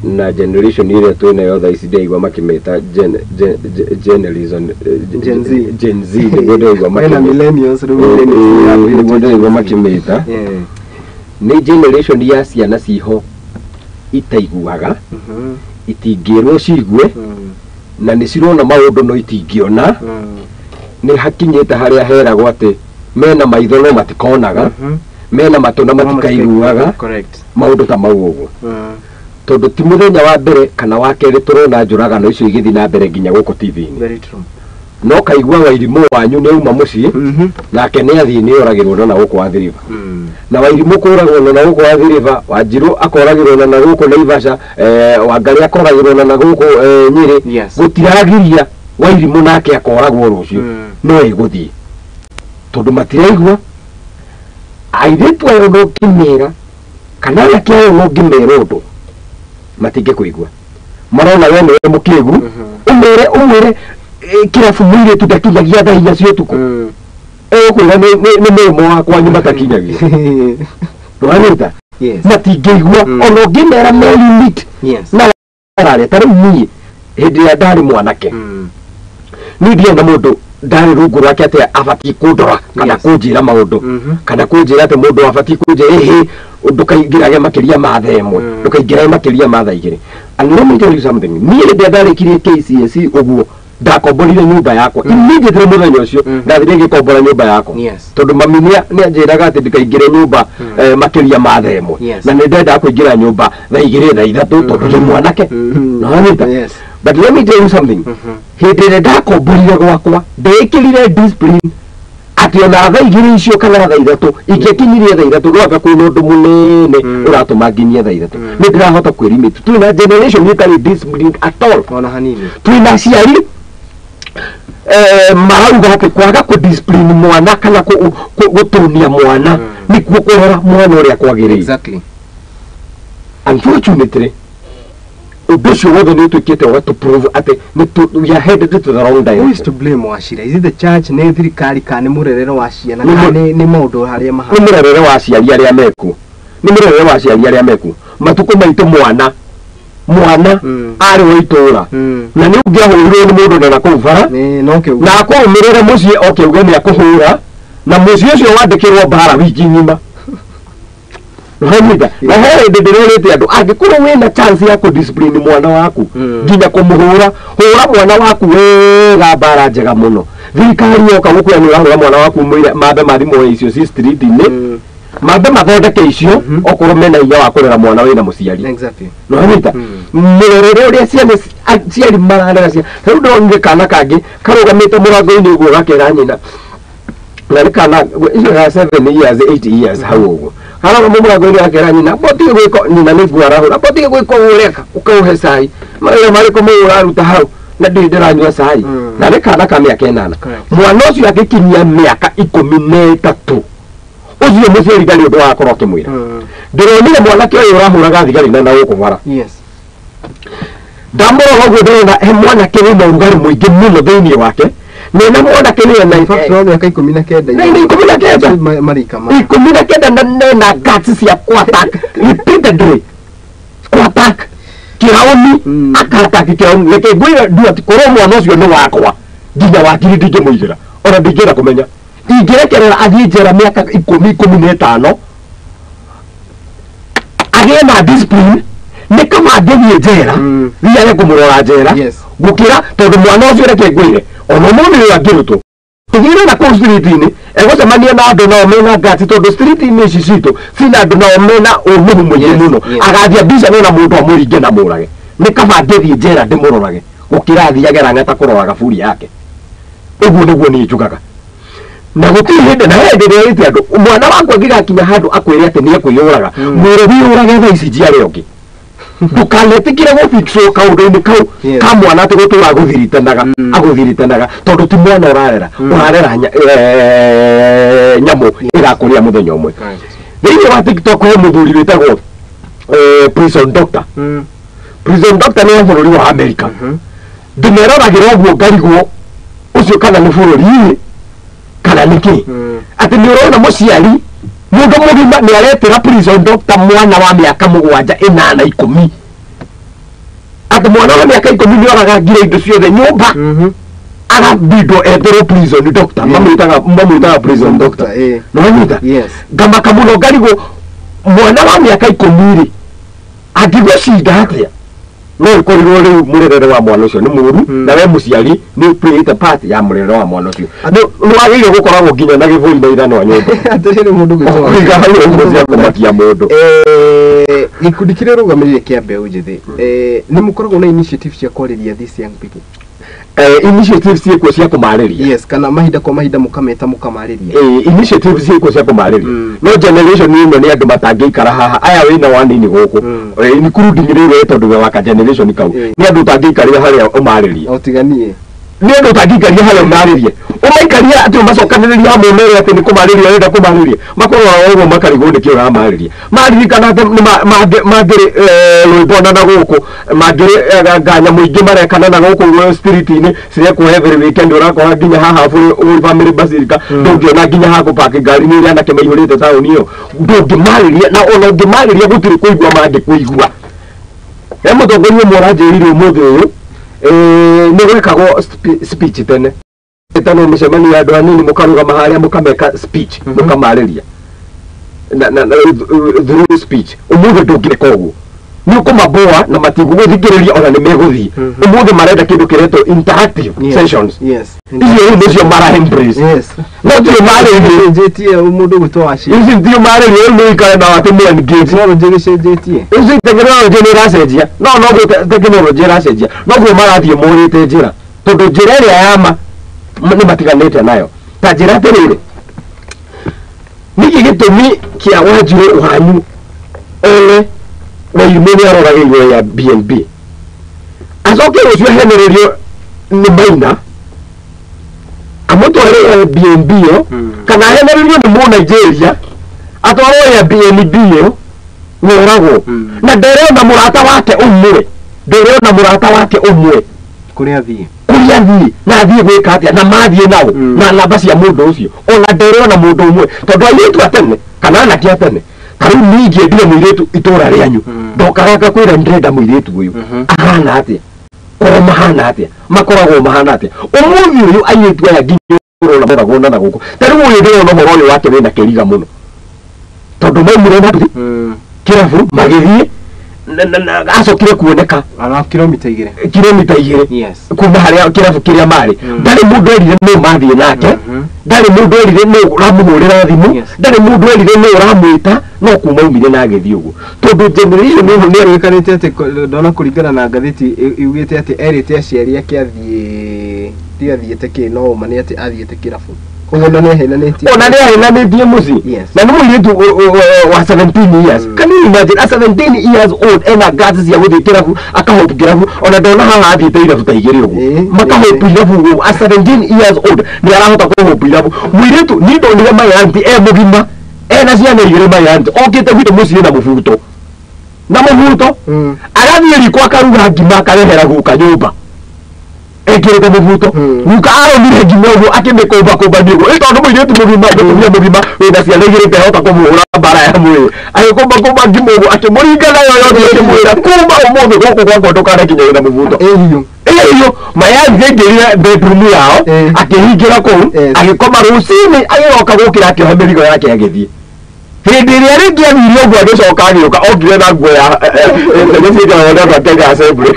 na generation ile twina yotha ici igwa makimeta Gen Z ndio igwa makimeta millennials ndio igwa makimeta ni generation ya ciana ciho itaiguaga itingirwo cigwe na ni cirona maundu no itingiona ni hakinyete haria heragwo ati mena maitho no matikonaga mena matuna matikaiguaga maundu ta mau uguo tondu ti muthenya wa mbere kana wa keri turona njuragano icio igithi na mbere nginya guko TV-ini very true no kaigwa Wairimu wanyu ni uma mucii nake ni athii ni oragirwo na guko Athiriva na Wairimu kuragwo na guko Athiriva Wanjiru akoragirwo na guko Naivasha Wangari akoragirwo na guko Nyeri gutiragiria Wairimu nake akoragwo rucio no iguthii tondu matiraigwa airitu ayo no kimera kana yake ayo no ngimera undu matinge kuigwa marona we ni mukigu umwire kirafu mwire tudakinyagia thaia cio tuko kuira ni memo wakwa nyuma takinyagia ndwanita matingeigwa ono ngimera me limit na arare tari ni hindi ya ndari mwanake ni ndienda mundu ndari rungu rwake ati abati kundora kana kunjira maundu kana kunjira ati mundu abati kunjira ndukaingirage makiria matha imwe ndukaingirage makiria matha igiri and let me tell you something ni ndi ndarikirie KCSE uguo ndakomborire nyumba yakwa immediately muthenya ucio ndathire ngikombora nyumba yakwa tondu mami ni anjiraga ati ndikaingire nyumba makiria matha imwe na ndenda kuingira nyumba tha igiri tha ithatu tondu ndi mwanake no nita but let me tell you something hindi ndakomborire gwakwa ndekirire discipline ati ona tha igiri icio kana tha ithatu ingikinyirie tha ithatu rwaka kwina undu munene uratuma nginyie tha ithatu ni ndirahota kwirimit twina generation itari discipline at all ona hanini twina ciari marauga ati kwaga ku discipline mwana kana gutunia mwana ni kukurora mwana uria kwagirire exactly unfortunately ubisho wothe ni tukite wa to prove ati we are headed to the wrong direction. Who is to blame Wachira? Is it the church ne thirikari kana murerero wa ciana ni maundu haria maha ni murerero wa ciari aria meku ni murerero wa ciari aria meku matuko maitu mwana ari witura na ni ungiahurire ni mundu na kuvara na akumirire mucii oke ugeni akuhura na mucii ucio wandikirwo bara wiki ngima Hamida na hele ndirorete andu angikuru wina chance ya ku discipline mwana waku nginya kumuhura hura mwana waku wega bara njega muno thirikari yoka gukuya ni urahura mwana waku mwire mambe mathimo icio ci street ni mambe mathondeke icio okorwo mena iya wa kurera mwana wina muciari exactly no hamida murerere uria ciari mararera cia riu ndonire kana kangi karugamite murango-ini uguo gakera nyina na ni kana 7 years 8 years hau uguo hara murango-ini gakera nyina botige gwiko nyina ni guarahura botige gwiko ureka ukauhe cai mara mariko muraruta hau na ndiranyua cai na ni kana ka miaka 8 mwana ucio agikinyia miaka 13 ucio muciari ndari undu wa korwo kimwira ndironire mwanake uyu urahuraga thigari na gukuvara ndamura uguo ndirona he mwanake wina urugari muingi muno thiini wake nina mwanake wina in fact no miaka 19 marika 19 na guts cia kwatak repeatedly kwatak kiraoni akatak kiraoni leke gwira duati korwo mwana ucio ni wakwa nginya wakiri ndingimuigira ona ndingira kumenya ingirekerera athie njera miaka 10-15 agie na discipline ni kama athie njera ria kumurora njera gukira tondu mwana ucio reke ngwire ona mundu angirutwo tigire na ku street-ini egocemania na andu nao mena ngati tondu street-ini ici citu cina andu nao mena umuhu mwingi muno agathia mbica na mundu amuringe na murage ni kama athie njera ndimurorage gukira athiagera ngata kuroraga buri yake uguo niguo ni njugaga na gutiri hindi na hindi ndirite andu mwana wakwa ngigakinya handu akwire ati ni ekwiyuraga mwire wiyurage tha ici jiare ongi ndukanetikire gufixwo kaundu-ini kau ka mwana ati gutura aguthiritanaga tondu ti mwana urarera nyamu igakuria muthenya umwe thiini wa TikTok he muthuri witagwo prison doctor ni bururi wa America ndimeroragira uguo ngarigwo ucio kana ni bururi kana niki ati ni urona muciari mundu mugima ni aretira prison doctor mwana wa miaka 7 8 10 ati mwana wa miaka 10 ni oraga ngira indo ciothe nyumba arabido etero prison doctor mamwitaga prison doctor no nyita ngamba kamuno ngarigo mwana wa miaka 10 angigocida atia no korirwo riu murerere wa mwana ucio ni muru na we muciari ni plate part ya murerere wa mwana ucio no agire gukoragwo nginya na givui na ithano nyumba atiri mundu gwitwa cia kumakia mundu gikundi kiria rugamirire kia mbeu njithi ni mukoragwo na initiative cia kwariria these young people initiatives cieko cia kumariria yes kana mahinda kwa mahinda mukameta mukamariria initiatives cieko cia kumariria no generation ino ni andu matangikara haha aya wina wanini guku ni kurudingirire tondu wa ka generation kau ni andu tangikaria haria umariria otiganie ni andu tangikaria haria umariria umaikaria ati macokaniriria hamwe mere ati ni kumariria wenda kumariria makorwo ogo makarigo ni kio amariria maririkana ati magire rwibona na guku magire ganya muingi marekana na guku street ni ciria ku every weekend urakora nginya haha full family basilica ndungiona nginya haku park ngari ni ria nake maihurite town iyo ndungimariria na ona ngimariria gutiri kuigwa mangi kuigwa mutongoria murajirire umuthi uyu ni gwekagwo speech tene tano micemani ya andu anini mukaruga maharia mukameka speech mukamariria na through speech umuthi ndungire koguo ni kumaboa na matigu guthikiriria ona ni meguthi umuthi marenda kindu kireto interactive sessions iyo ndio mara embrace no ndio mara jetie umundu gwitwa waci ici ndio mara ni ikara na watu mwe engage no njegeshe jetie ici technology ni racenjia no technology racenjia no gwo marathie morite njira tondu njira iria yama ni matiganite nayo ta njira tirire niki gitumi kia Wanjiru wanyu ole waimeni aroragirwo ya BNB azoke ucio heneririo ni maina amutware ya BNB yo kana heneririo ni mu Nigeria atwaro ya BNB yo woragwo na nderona murata wake umwe kuria thie na thie gwika atia na mathie nao na namba cia mundu ucio ona nderona mundu umwe tondu ayitu atene kana anake atene karu ningi ndire muiretu itura rianyu ndokaraga kwira ndrenda muiretu uyu ahana atia o mahana atia makoragwo mahana atia umuthi uyu ayitu aya nginya na muragona na guku tari uyu ndiro no moro uyu wake wina keriga muno tondu maimure na kirafu magithie na acokire kuoneka ana kilomita 2 yes kuma haria kirafu kiria mari ndari mundu erire no mathie nake ndari mundu erire no ramuhurira thimu ndari mundu erire no ramwita no kuma umire na gethi ugu tondu generation ni arikanite ati ndona kuringana na ngathiti yugite ati erite aciari yake athiete ki no mani ati athiete kirafu koguo ndone henanitie ona ni henanitie muci na ni muiritu wa 17 years can you imagine a 17 years old ena gazi cia guthie kirafu akahopu kirafu ona ndona haha athiete irafu ta igiri ugu makahopu irafu ugu a 17 years old ni arahota kuhopu irafu muiritu ni ndonire mayanti mugima ena ciana igiri mayanti okite gwitu muci na mubuto agathie riko akaruga ngima akarehera guka nyumba ekirete mubuto nuka aromire ngima uguo akimikomba nigo tondu muiritu mugima wina ciana igiri tehota kumuhura bara ya mwiri agikomba ngima uguo akimuringa nayo yothe akimwira kuma umuthi guku gwakwa ndukare kinya na mubuto iyo mayanthi ngirire bedroom yao akihingira kuu agikoma rucini agiroka gukira akioha mirigo yake agithie hindi iria ringi athire uguo agicoka agioka okire na nguo ya thegecida wona Kenya Assembly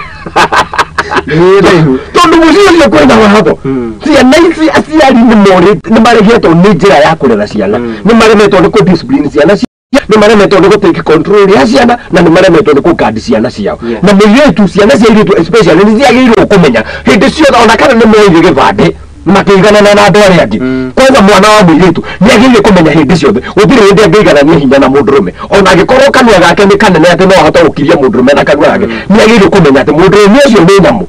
tondu mucio ucio kwina watho ciana ici aciari ni maregetwo ni njira ya kurera ciana ni maremetwo ni ku discipline ciana ni maremetwo ni gutake control ya ciana na ni maremetwo ni kugandi ciana ciao na muiritu ciana cia iritu especially ni ciagirwo kumenya hindi ciothe ona kana ni moire gibande makigana na andu aria angi kwanza mwana wa muiritu ni agirire kumenya hindi ciothe gutire hindi angigana ni hinya na mundurume ona agikorwo kanua gake ni kanene ati no ahota gukiria mundurume na kanua gake ni agirire kumenya ati mundurume ucio ni nyamu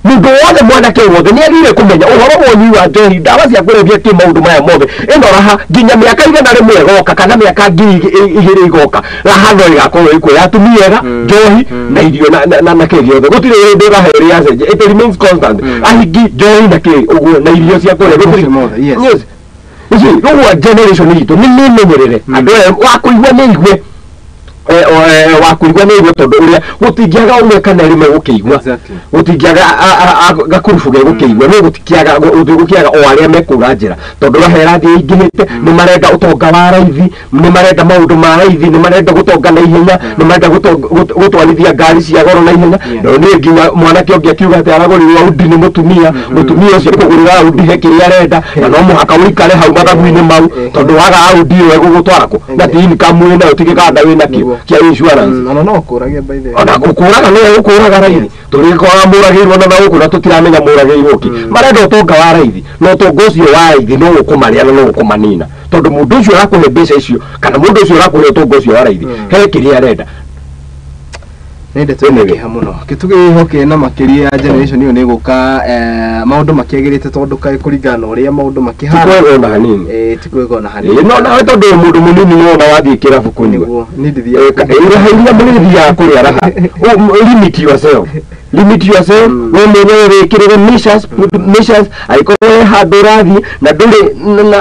mundu wothe mwanake wothe ni agirire kumenya uhoro wonyi wa njohi ndawa cia kurebia ki maundu maya mothe ino raha nginya miaka 100 igoka kana miaka 2 igoka raha no igakorwo ikuo yatumiega njohi na irio na kiri yothe gutire ndi raheri ya cenje it remains constant ahingi njohi na kiri uguo na irio cia kurebia yes uzi no generation itu ni menyerere andu wa kuigwa ni igwe wa kuigwa ni igwe tondu uria gutingiaga umwe kana rimwe gukiigwa gutingiaga gakurubuge gukiigwa no gutikiaga o aria mekura njira tondu raherathi ingihite ni marenda utonga wa raithi ni marenda maundu ma raithi ni marenda gutonga na ihenya ni marenda gutwarithia ngari cia goro na ihenya no ni nginya mwanake ongia kiuga ati aragorirwa udi ni mutumia ucio kugurira udi he kiria arenda na no muhaka urikare hau mathabu-ini mau tondu waga udi we gugutwara ku na tini kamwe na utigikanda wina kio kia insurance no kurage by the ona gukuraga no gukuraga raithi turiko amuragirwo na gukura tutiramenya muragirwo ki marenda utonga wa raithi no tongo ucio wa raithi no gukumaria no gukumanina tondu mundu ucio arakuhe mbeca icio kana mundu ucio arakuhe utongo ucio wa raithi he kiria arenda nende twene hamuno kituge hoke na makiria generation iyo ni guka maundu makiagirite tondu kai kuringana uria maundu makihana tikwe ona hanini tikwe ona hanini no na tondu mundu munini no na wathie kirabu kunywa ni ndithia ira hairia munini ya kuria raha limit yourself we mwenyewe wikirire measures aikorwo handu rathi na nduri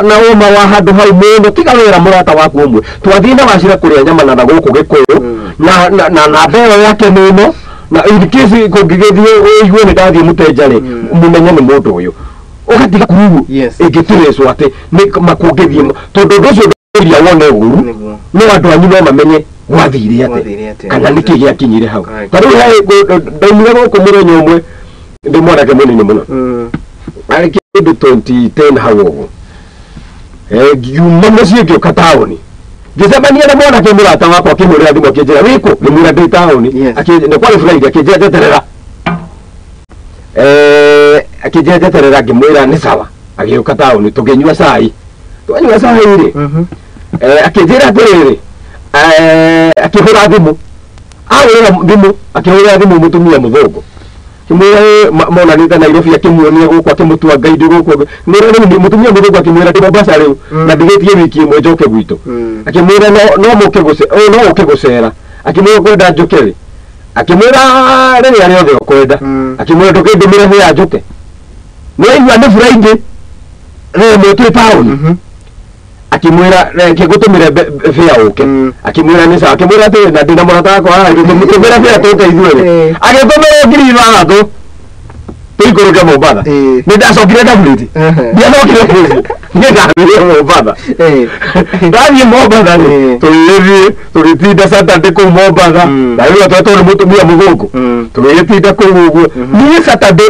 na uma wa handu hau muno tiga wira murata waku umwe twathie na wacira kuria nyama na guku gikuyu na mbeo yake nino na in case kungigithio igwe ni ndathie mutenjari mumenye ni mundu uyu ugatiga kurugu ingitireswo ati ni makungithie tondu nducio nduria wone uru ni andu anyu no mamenye wathire ate kana niki giakinyire hau tari ndaimire guku muthenya umwe ndi mwanake munini muno ari kindu 2010 hau ugu ngiuma mucii ngioka taoni ngicemania na mwanake murata wakwa akimurira thimu akinjira wiku ni mwira ndi taoni ni kwari Friday akinjira njeterera akinjira njeterera ngimwira ni sawa agioka taoni tukinyua cai twanyua cai ri akinjira atiriri akihura thimu akihura thimu mutumia muthungu kimwira mona nita Nairobi akimuonia guku akimutua guide guku mwira ni mutumia muthungu akimwira ndi Mombasa riu na ndigitie wiki imwe njoke gwitu akimwira no muke gucera akimwira kwenda njukeri akimwira riri ari othe ukwenda akimwira ndukindimire he njuke mwaigua ni Friday re mwetu town akimwira reke gutumire fare uke akimwira ni sawa akimwira ati na ndina murata wakwa gutumira fare tuke ithuere agitumira ngiri ithathatũ tuikũrũke Mombatha ni ndacokire ndabuliti ndiacokire ni ndathire Mombatha ndathie Mombatha ni tũgĩtinda Saturday kũu Mombatha na rĩu twatwo nĩ mũtumia mũthũngũ tũgĩtinda kũu ũguo niĩ Saturday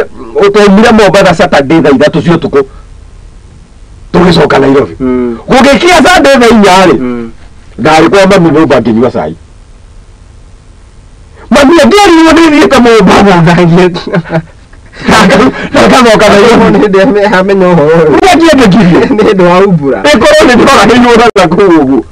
twaumire Mombatha Saturday thaa 3 cia ũtukũ tugicoka Nairobi gugikia Sunday thaa 4 ri ngari kwa mami nyumba nginyua cai mami ngeri nithiite Mombatha thangie Nakamoka Nairobi ni ndeme hamenya uhoro ni ndu wa umbura ikorwo ni ndora ni nyura na kugu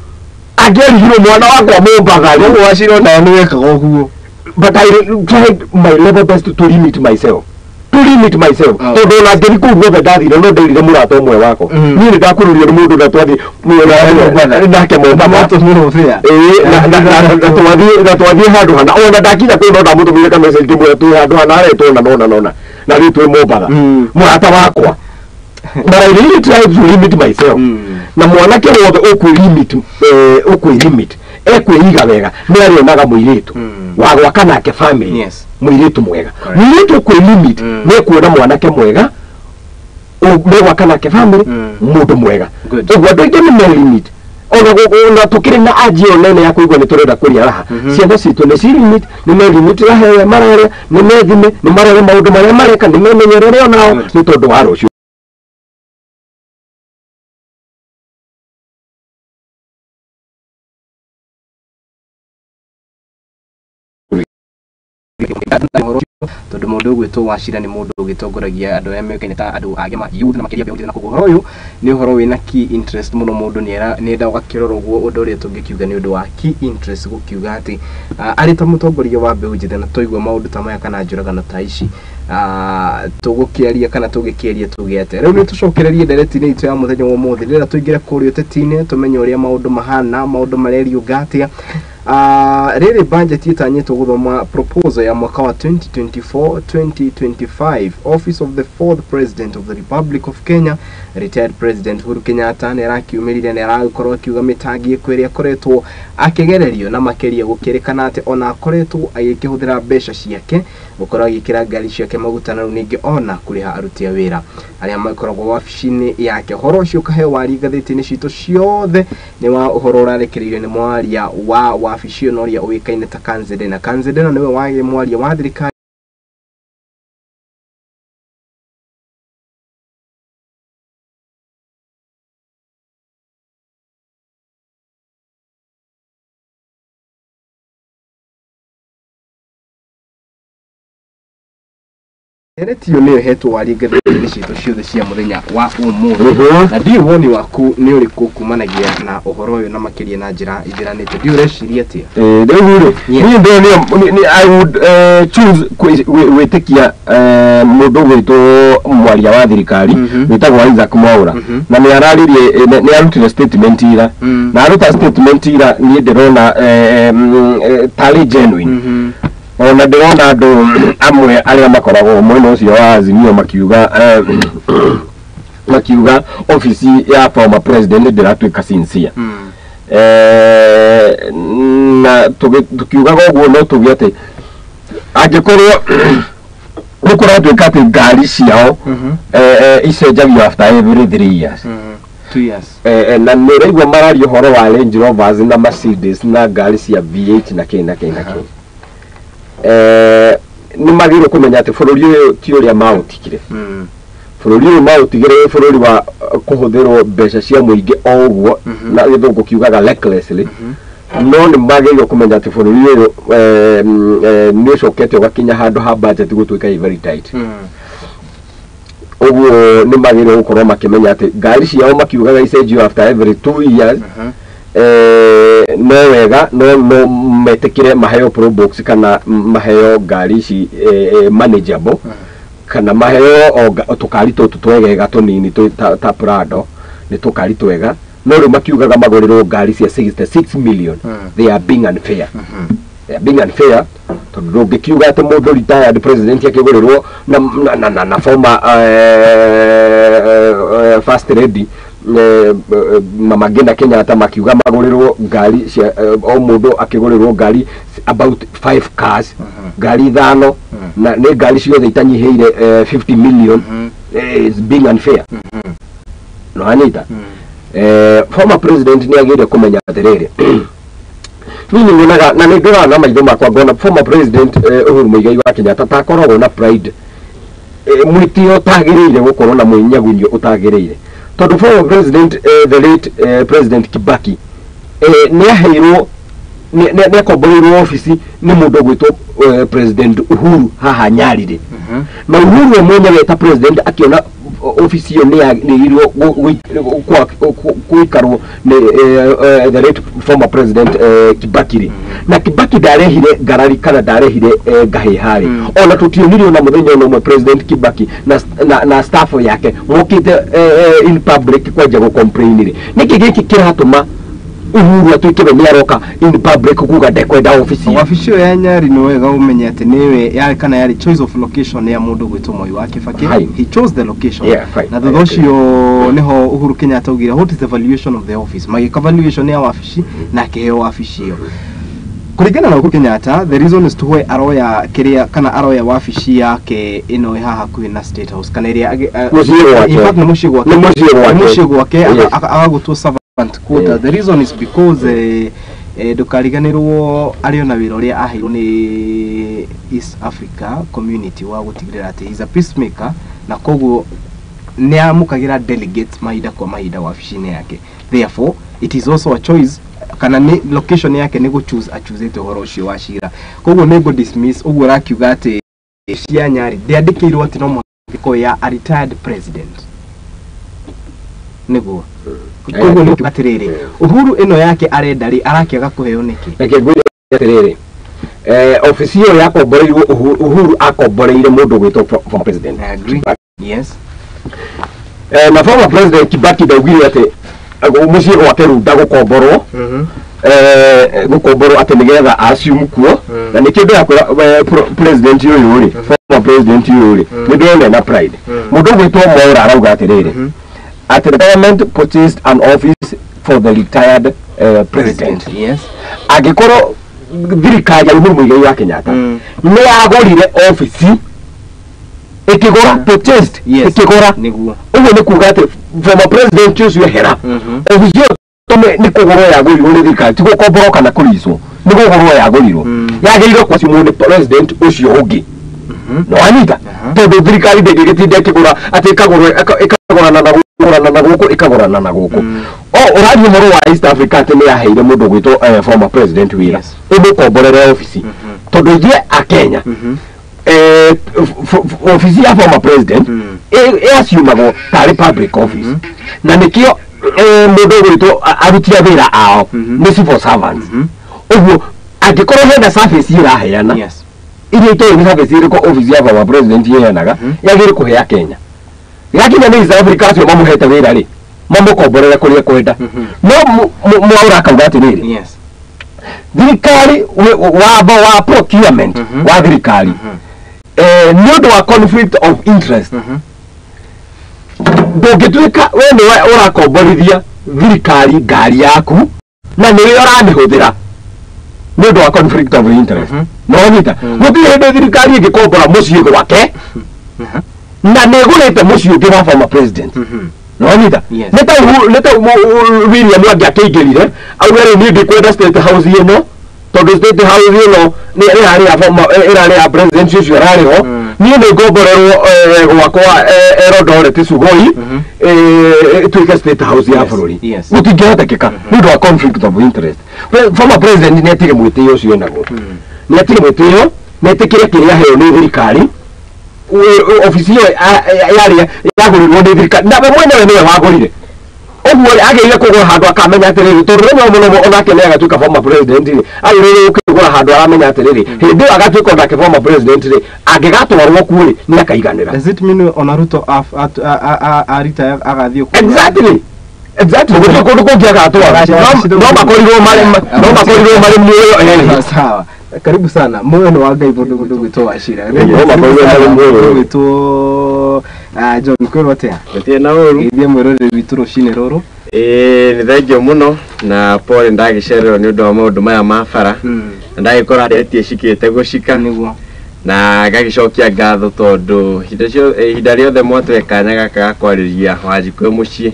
agerihiro mwana wakwa Mombatha ni waciro na ni wekaga uguo but I tried my level best to limit myself tondu na ngiri kuu guothe ndathire no ndirire murata umwe wako ni ndakururio ni mundu na twathi nake Mombatha na twathi handu hana ona ndakinya kuu no ndamutumire ka message ndimwira tu handu hana aretwo nona na ritu Mombatha murata wakwa but I really tried to limit myself na mwanake wothe ukwi-limit ekwiiga wega ni arionaga muiritu wa gwaka nake family muiritu mwega muiritu ukwi-limit ni kuona mwanake mwega gwaka nake family mundu mwega uguo andu aingi ni me-limit ona tukiri na ajio nene ya kuigua ni turenda kuria raha ciana citu ni ci-limit ni me-limit rahe marare ni methime ni marare maundu maria mareka ni memenyerere onao ni tondu wa rucio tondu mundu gwitwo Wachira ni mundu ugitongoragia andu aya mekaine ta andu agema youth na makiria beonje na kuguhoro uyu ni uhoro wina key interest muno mundu ni enda ugakirora uguo undu uria tungikiuga ni undu wa key interest gukiuga ati ari ta mutongoria wa mbeu njithe na toigwa maundu ta maya kana njuragano ta ici tugukiaria kana tugikiaria tugiate riu ni tucokererie ndereti-ini itu ya muthenya wa umuthi rira tuingire kuria uteti-ini tumenye uria maundu mahana maundu marerio ngatia Riri budget itanyitwo guthoma proposal ya mwaka wa 2024-2025. Office of the 4th President of the Republic of Kenya, retired President Uhuru Kenyatta, nerakiumirire neragukorwo akiuga mitangi kweria koretwo akigererio na makeria gukirekana ati ona akoretwo agikihũthĩra mbeca ciake gukorwo agikira ngari ciake maguta na ningi ona kuriha aruti a wira aria makoragwo wabici-inĩ yake. Horo ucio ukaheo wari ngathĩti-inĩ citũ ciothe ni wa uhoro ũrarekereirio ni mwaria wa wabici ĩno ũrĩa ũĩkaine ta Kanzedena. Kanzedena niwe wage mwaria wa thirikari Eretio niyo hetwo wari ngathĩti-inĩ citũ ciothe cia muthenya wa ũmũthĩ. Na ndiũ woni waku nĩ ũrĩkũ kumanagia na ũhoro ũyũ na makĩria na njĩra ithiranĩte? Ndiũ ũreciria atĩa? Rĩu I would choose gwĩtĩkia mũndũ gwĩtwo mwaria wa thirikari wĩtagwo Isaac Mwaũra, na nĩ ararutire statement ira, na aruta statement ira niĩ ndĩrona tarĩ genuine. Ona ndĩrona andũ amwe arĩa makoragwo mwena ũcio wa Azimio makiuga ofisi ya former president ndĩratuĩka sincere. Na tukiugaga ũguo no tuge atĩ angĩkorwo gũkoratuĩka atĩ ngari ciao icenjagio after every 3 years. 2 years. Na nĩraigua mararia ũhoro wa Range Rovers na Mercedes na ngari cia V8 na kĩ. Ni magiro kumenya ati bururi uyu ti uria mautikire. Bururi uyu mautigire bururi wa kuhuthirwo mbeca cia muingi o uguo na githungu kiugaga recklessly. No ni magiro kumenya ati bururi uyu ni ucokete ugakinya handu ha budget gutuika very tight. Uguo ni magiro gukorwo makimenya ati ngari ciao makiugaga icenjio after every 2 years. No wega no metekire maheo pro box kana maheo ngari ici manageable kana maheo tukari tutu twegega tunini ta Prado ni tukari twega no ri makiugaga magorirwo ngari cia 66 million. They are being unfair. They are being unfair. Tondu ngikiuga ati mundu retired president akigorirwo na former first lady Mama Ngina Kenyatta makiuga magorirwo ngari cia o mundu akigorirwo ngari about 5 cars, ngari 5 na ne ngari ciothe itanyiheire 50 million. Is being unfair. No anita former president ni agire kumenya atiriri mimi ninaga na nindora na maitho makwa ngona former president Uhuru Muigai wa Kenyatta takoragwo na pride mwitio tagiriire gukorwo na mwinyagunyo utagiriire tondu former president the late president Kibaki ni aheirwo ni akomborirwo ofisi ni mundu gwitwo president Uhuru haha Nyarire. Na Uhuru mwenyewe ta president akiona ofisi yo ni irwo kuikarwo ni the late former president Kibaki. Na Kibaki darehire garari kana darehire ngahihari ona tutionire na muthenya no president Kibaki na staff yake mokite in public kwaje go complainire niki giki kiratuma Uhuru atuikire ni aroka in public kuga dekwenda ofisi ya Nyari no wega umenye ati niwe yari kana yari choice of location ya mundu gwitwo Moi wa Kibaki. He chose the location. Na thuthocio niho Uhuru Kenyatta ugira what is the valuation of the office magika valuation ya wabici na keheo wabici yo kuringana na Uhuru Kenyatta. The reason is to why aroya kiria kana aroya wabici yake ino haha kuina State House kana iria in fact ni mushi gwake agagutwo quota. The reason is because ndukariganirwo ario na wira uria aheirwo ni East Africa community wa gutigirira ati is a peacemaker na koguo ni amukagira delegates mahinda kwa mahinda wabici-ini yake. Therefore it is also a choice kana ni location yake ni go choose achuzete horo ucio wa cira koguo ni go dismiss uguo rakiuga ati cia Nyari ndiandikirwo ati no mwako ya a retired president niguo koguo ni atiriri Uhuru ino yake arendari arakiaga kuheo niki reke ngwire atiriri ofisi yo yakomboreirwo Uhuru akomboreire mundu gwitwo former president. I agree. Yes. Na former president Kibaki ndaugire ati muciĩ gwake runda gukomborwo gukomboro ati nigetha assume kuo na nikindu ya president uyu ri former president uyu ri ndone na pride mundu gwitwo Mwaura arauga atiriri at the government purchased an office for the retired president. Yes. Agikoro thirikari ya Uhuru Muigai wa Kenyatta ni agorire office ikigora purchased ikigora niguo uguo ni kuga ati former president ucio hera office tome ni kugoro ya guri uri thirikari ti gukomboro kana kuriswo ni kugoro ya gurirwo yagirirwo kwa simu ni president ucio ungi no anyita tondu thirikari ndingigitinde ikigora ati ikagorana na guku ikagorana na guku urari moro wa East Africa ati ni yaheire mundu gwito former president wira imukomborere office tondu ithie a Kenya office ya former president assumago tari public office na nikio mundu gwito arutira wira ao ni civil servants uguo angikoro henda service iraheana iria ito ni service iriko office ya former president yenaga yagire kuhea Kenya yakinya ni East Africa acio mamuhete wira ri mamukomborere kuria kwenda no Mwaura akauga atiriri thirikari wa procurement wa thirikari ni undu wa conflict of interest ndungituika we ni urakomborithia thirikari ngari yaku na ni we uramihũthĩra ni undu wa conflict of interest no nyita gutire hĩndĩ thirikari ĩngĩkombora mũciĩ gwake na nĩ ĩgũrĩte mũciĩ ũngĩ wa former president no nyita nĩ ta William Wangĩ akĩingĩrire auga rĩu niĩ ndikwenda state house ĩno tondu state house ĩno nĩ ĩrarĩ ya president ũcio ararĩho niĩ nĩ ngomborerwo gwakwa Eldoret Sugoi tuike state house ya bũrũri gũtingĩhotekeka nĩ ũndũ wa conflict of interest former president nĩ atige mwĩtĩo ũcio naguo nĩ atige mwĩtĩo na ĩtĩkĩre kĩrĩa aheo nĩ thirikari ofisi ĩyo yarĩ yagũrirwo nĩ thirikari na we mwenyewe nĩwe wagũrire uguo agĩire kũgũra handũ akamenya atĩrĩrĩ tondũ rĩmwe mũno onake nĩ agatuĩka former president rĩ agĩrĩire kũgũra handũ aramenya atĩrĩrĩ hĩndĩ ĩyo agatuĩka onake former president rĩ angĩgatwarwo kuo rĩ nĩ akaiganĩra. Does it mean ona Ruto retire agathiĩ exactly gũtirĩ kũndũ kũngĩ agatwara no makorirwo marĩ muoyo sawa. Karibu sana moyo wa Ngai mundu gwitwo Wachira gwitwo John Kwĩrotea gũtirĩ na ũru ithie mwĩroreri witũ rũcinĩ rũrũ nĩ thengio mũno na Paul ndagĩcererwo nĩ ũndũ wa maũndũ maya ma bara ndagĩkora aretie cikĩte gũcika nĩguo na gagĩcokia ngatho tondũ ihinda rĩothe mwatũhe kanya gaka ga kwarĩria Wanjikũ mũciĩ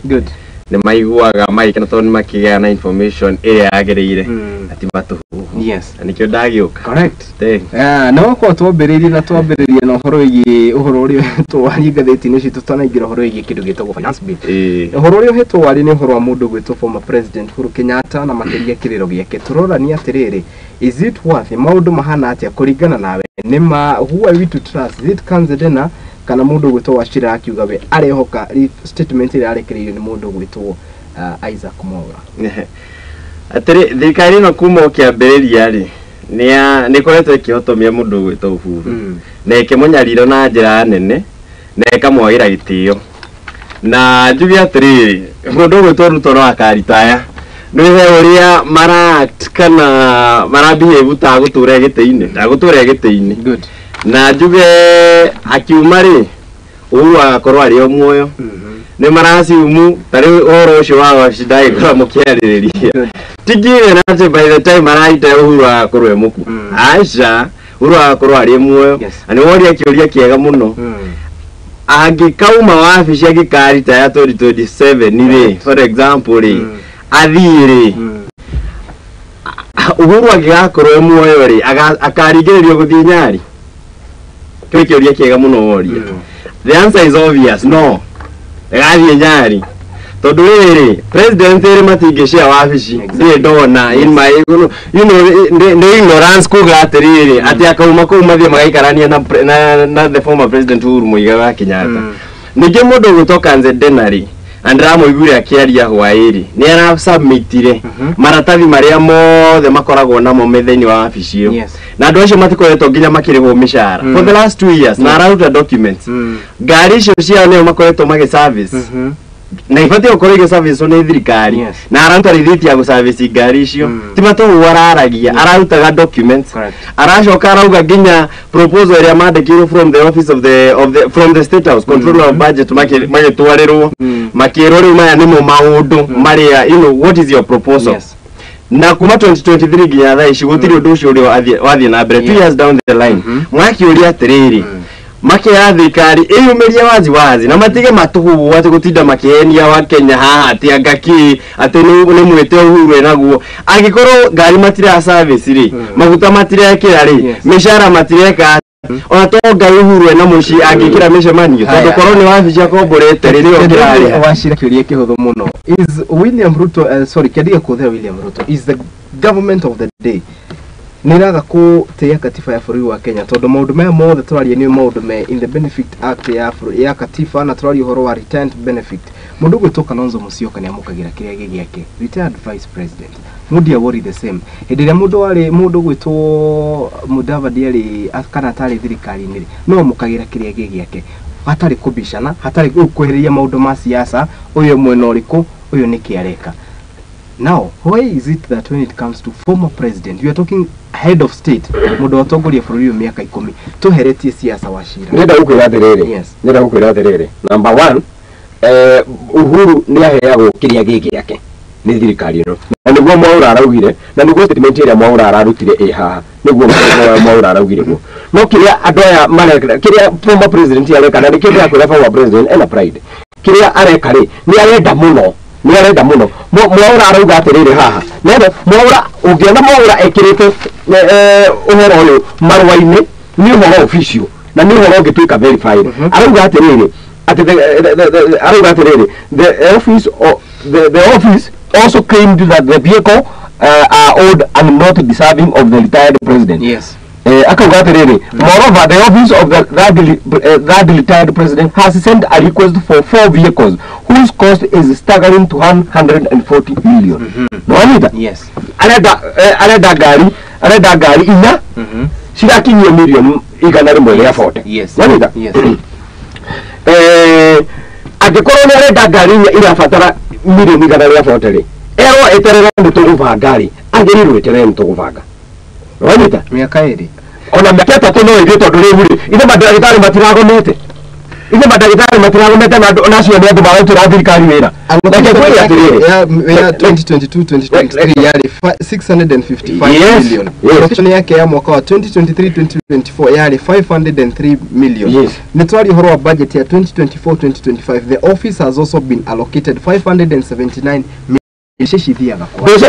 nĩ maiguaga maikana tondũ nĩ makĩgĩa na information ĩrĩa yagĩrĩire ati matũhu nikĩo ndagĩũka correct no kwa twambĩrĩrie na ũhoro wĩgiĩ ũhoro ũrĩa twarĩ ngathĩti-inĩ citũ tũtanaingĩra ũhoro wĩgiĩ kĩndũ gĩtagwo finance bill ũhoro ũrĩa ũhetwo warĩ nĩ ũhoro wa mũndũ gwĩtwo former president Uhuru Kenyatta na makĩria kĩrĩro gĩake tũrorania atĩrĩrĩ is it worth maũndũ mahana atĩa kũringana nawe nĩma who are we to trust is it Kanzedena kana mundu gwitwo Wachira akiuga we arehoka statement ĩrĩa arekereirio nĩ mundu gwitwo Isaac Mwaura atĩrĩ thirikari ĩno kuma ũkĩambĩrĩria rĩ nĩ koretwo ĩkĩhotomia mundu gwitwo Uhuru na ĩkĩmũnyarira na njĩra nene na ĩkamwagĩra gĩtĩo na njuge atĩrĩrĩ mundu gwitwo Ruto no akaritaya nĩwe ũrĩa mara-act kana mara-behave ta gũtũra gĩtĩ-inĩ good na njuge akiuma rĩ Uhuru agakorwo arĩ o muoyo nĩ marasiumu tarĩ ũhoro ũcio wa Wachira ndagĩkora mũkĩarĩrĩria tigire na atĩ by the time araita Uhuru agakorwo mũku aca Uhuru agakorwo arĩ muoyo na nĩ woria kĩũria kĩega mũno angĩkauma wabici agĩkarita ya 2027 rĩ for example rĩ athiĩ rĩ Uhuru angĩgakorwo muoyo rĩ akaringĩrĩrio gũthiĩ Nyari kĩũria kĩega mũno woria the answer is obvious no gathiĩ Nyari tondũ rĩrĩ president rĩ matingĩcia wabici ndĩ ndona in my you know ignorance kuga atĩrĩrĩ atĩ akauma kũu mathiĩ magaikarania na the former president Uhuru Muigai wa Kenyatta ningĩ mũndũ gwĩtwo Kanzedena rĩ andĩramũiguire akĩaria hwaĩrĩ nĩ arasubmitire maratathi marĩa mothe makoragwo namo thĩinĩ wa wabici ĩyo na andũ acio matikoretwo nginya makĩrĩhwo mĩcara for the last 2 years na araruta documents ngari icio ciao nĩo makoretwo magĩ service na ifate okorege service one thirikari na arantu rithiti ya service ngari icio timato wararagia ararutaga documents aracoka arauga ginya proposal ya mandikiro from the office of the from the state house controller of budget magitwarirwo makiro riu maya nimo maundu maria what is your proposal na kuma 2023 ginya thaa ici gutiri undu ucio uri wathie na mbere 2 years down the line mwaki uri atiriri make ya thikari iyumiria wazi na matige matuhu ati gutinda makihenia wa Kenya haha ati angaki ati ni mwete uhuru enaguo agikorwo ngari matire service ri maguta matire ekira ri mishara matire ka ona to ngai uhuru ena muci angikira mishemanio tondu korwo ni wabici akomborete riri okirari washira kiuria kihuthu muno is William Ruto sorry kidia kuthera William Ruto is the government of the day niraga ko teya katiba ya bũrũri wa Kenya tondu maundu maya mothe turaria ni maundu me in the benefit act ya katiba na turaria horo wa retirement benefit mundu gwitoka Kalonzo Musyoka ni amukagira kiria gigiake retired vice president Mudia worry the same hediria mundu gwitwo Mudavadi ari kana tari thirikari ni no mukagira kiria gigiake hatari kubishana hatari kweheria maundu ma siasa uyo mwena uriku uyo ni kiareka. Now, why is it that when it comes to former president, you are talking head of state, mundu watongoria bũrũri miaka 10, tuheretie siasa washira. Nenda gukwira atiriri. Yes. Nenda gukwira atiriri. Number 1, Uhuru ni aheagwo kiria giki yake ni thirikari ino. Na niguo Mwaura araugire, na niguo statement ira Mwaura ararutire haha. Niguo Mwaura araugire guo. No kiria andu aya marekira, kiria former president areka na kiria kwira former president ena pride. Kiria areka ri ni arenda muno. Mwarenda muno Mwaura arauga atiriri haha nero Mwaura ungiona Mwaura ekirite uhoro uyu marwa-ini ni uhoro official na ni uhoro ngituika verified arauga atiriri arauga atiriri the office also claimed that the vehicle are old and not deserving of the retired president. Yes. Moreover, the office of that retired president has sent a request for 4 vehicles whose cost is staggering to 140 million. Yes. Areda gari ina shirakinyia million igana rimwe ria 40. Yes. Yes. Agikorwo ni areda gari irabatara million igana ria 40 ri ero eterera mutugubanga ngari agirirwe eterera mutugubanga. Wanita miaka iri ona miaka 3 no ithio tondu riu ri ithe madagitari matiragomete na cio ni andu marutira thirikari wira reke kwiri atiriri ya 2022-2023 yari 655 million location yake ya mwaka wa 2023-2024 yari 503 million ni twari horo wa budget ya 2024-2025 the office has also been allocated 579 million. Beca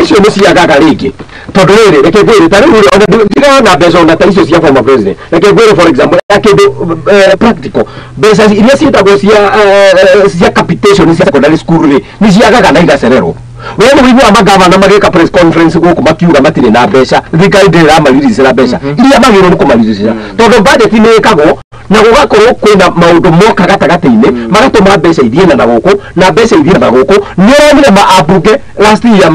icio nĩ ciagaga rĩngĩ tondũ rĩrĩ reke ngwĩre ta rĩu ona ndirona mbeca ona ta icio cia former president reke ngwĩre for example ya kĩndũ practical mbeca iria ciĩtagwo cia capitation cia secondary school rĩ nĩ ciagaga na igacererwo wewe mũigua magavana magĩka press conference gũkũ makiuga matirĩ na mbeca thirikari ndĩramaririca mbeca iria magĩrĩirwo nĩ kũmaririca tondũ budget nĩ ĩkagwo na gugakorwo kwina maundu moka gatagateine magatuma mbeca ithie na gũkũ na mbeca ithie na gũkũ ni onire ma abunge last year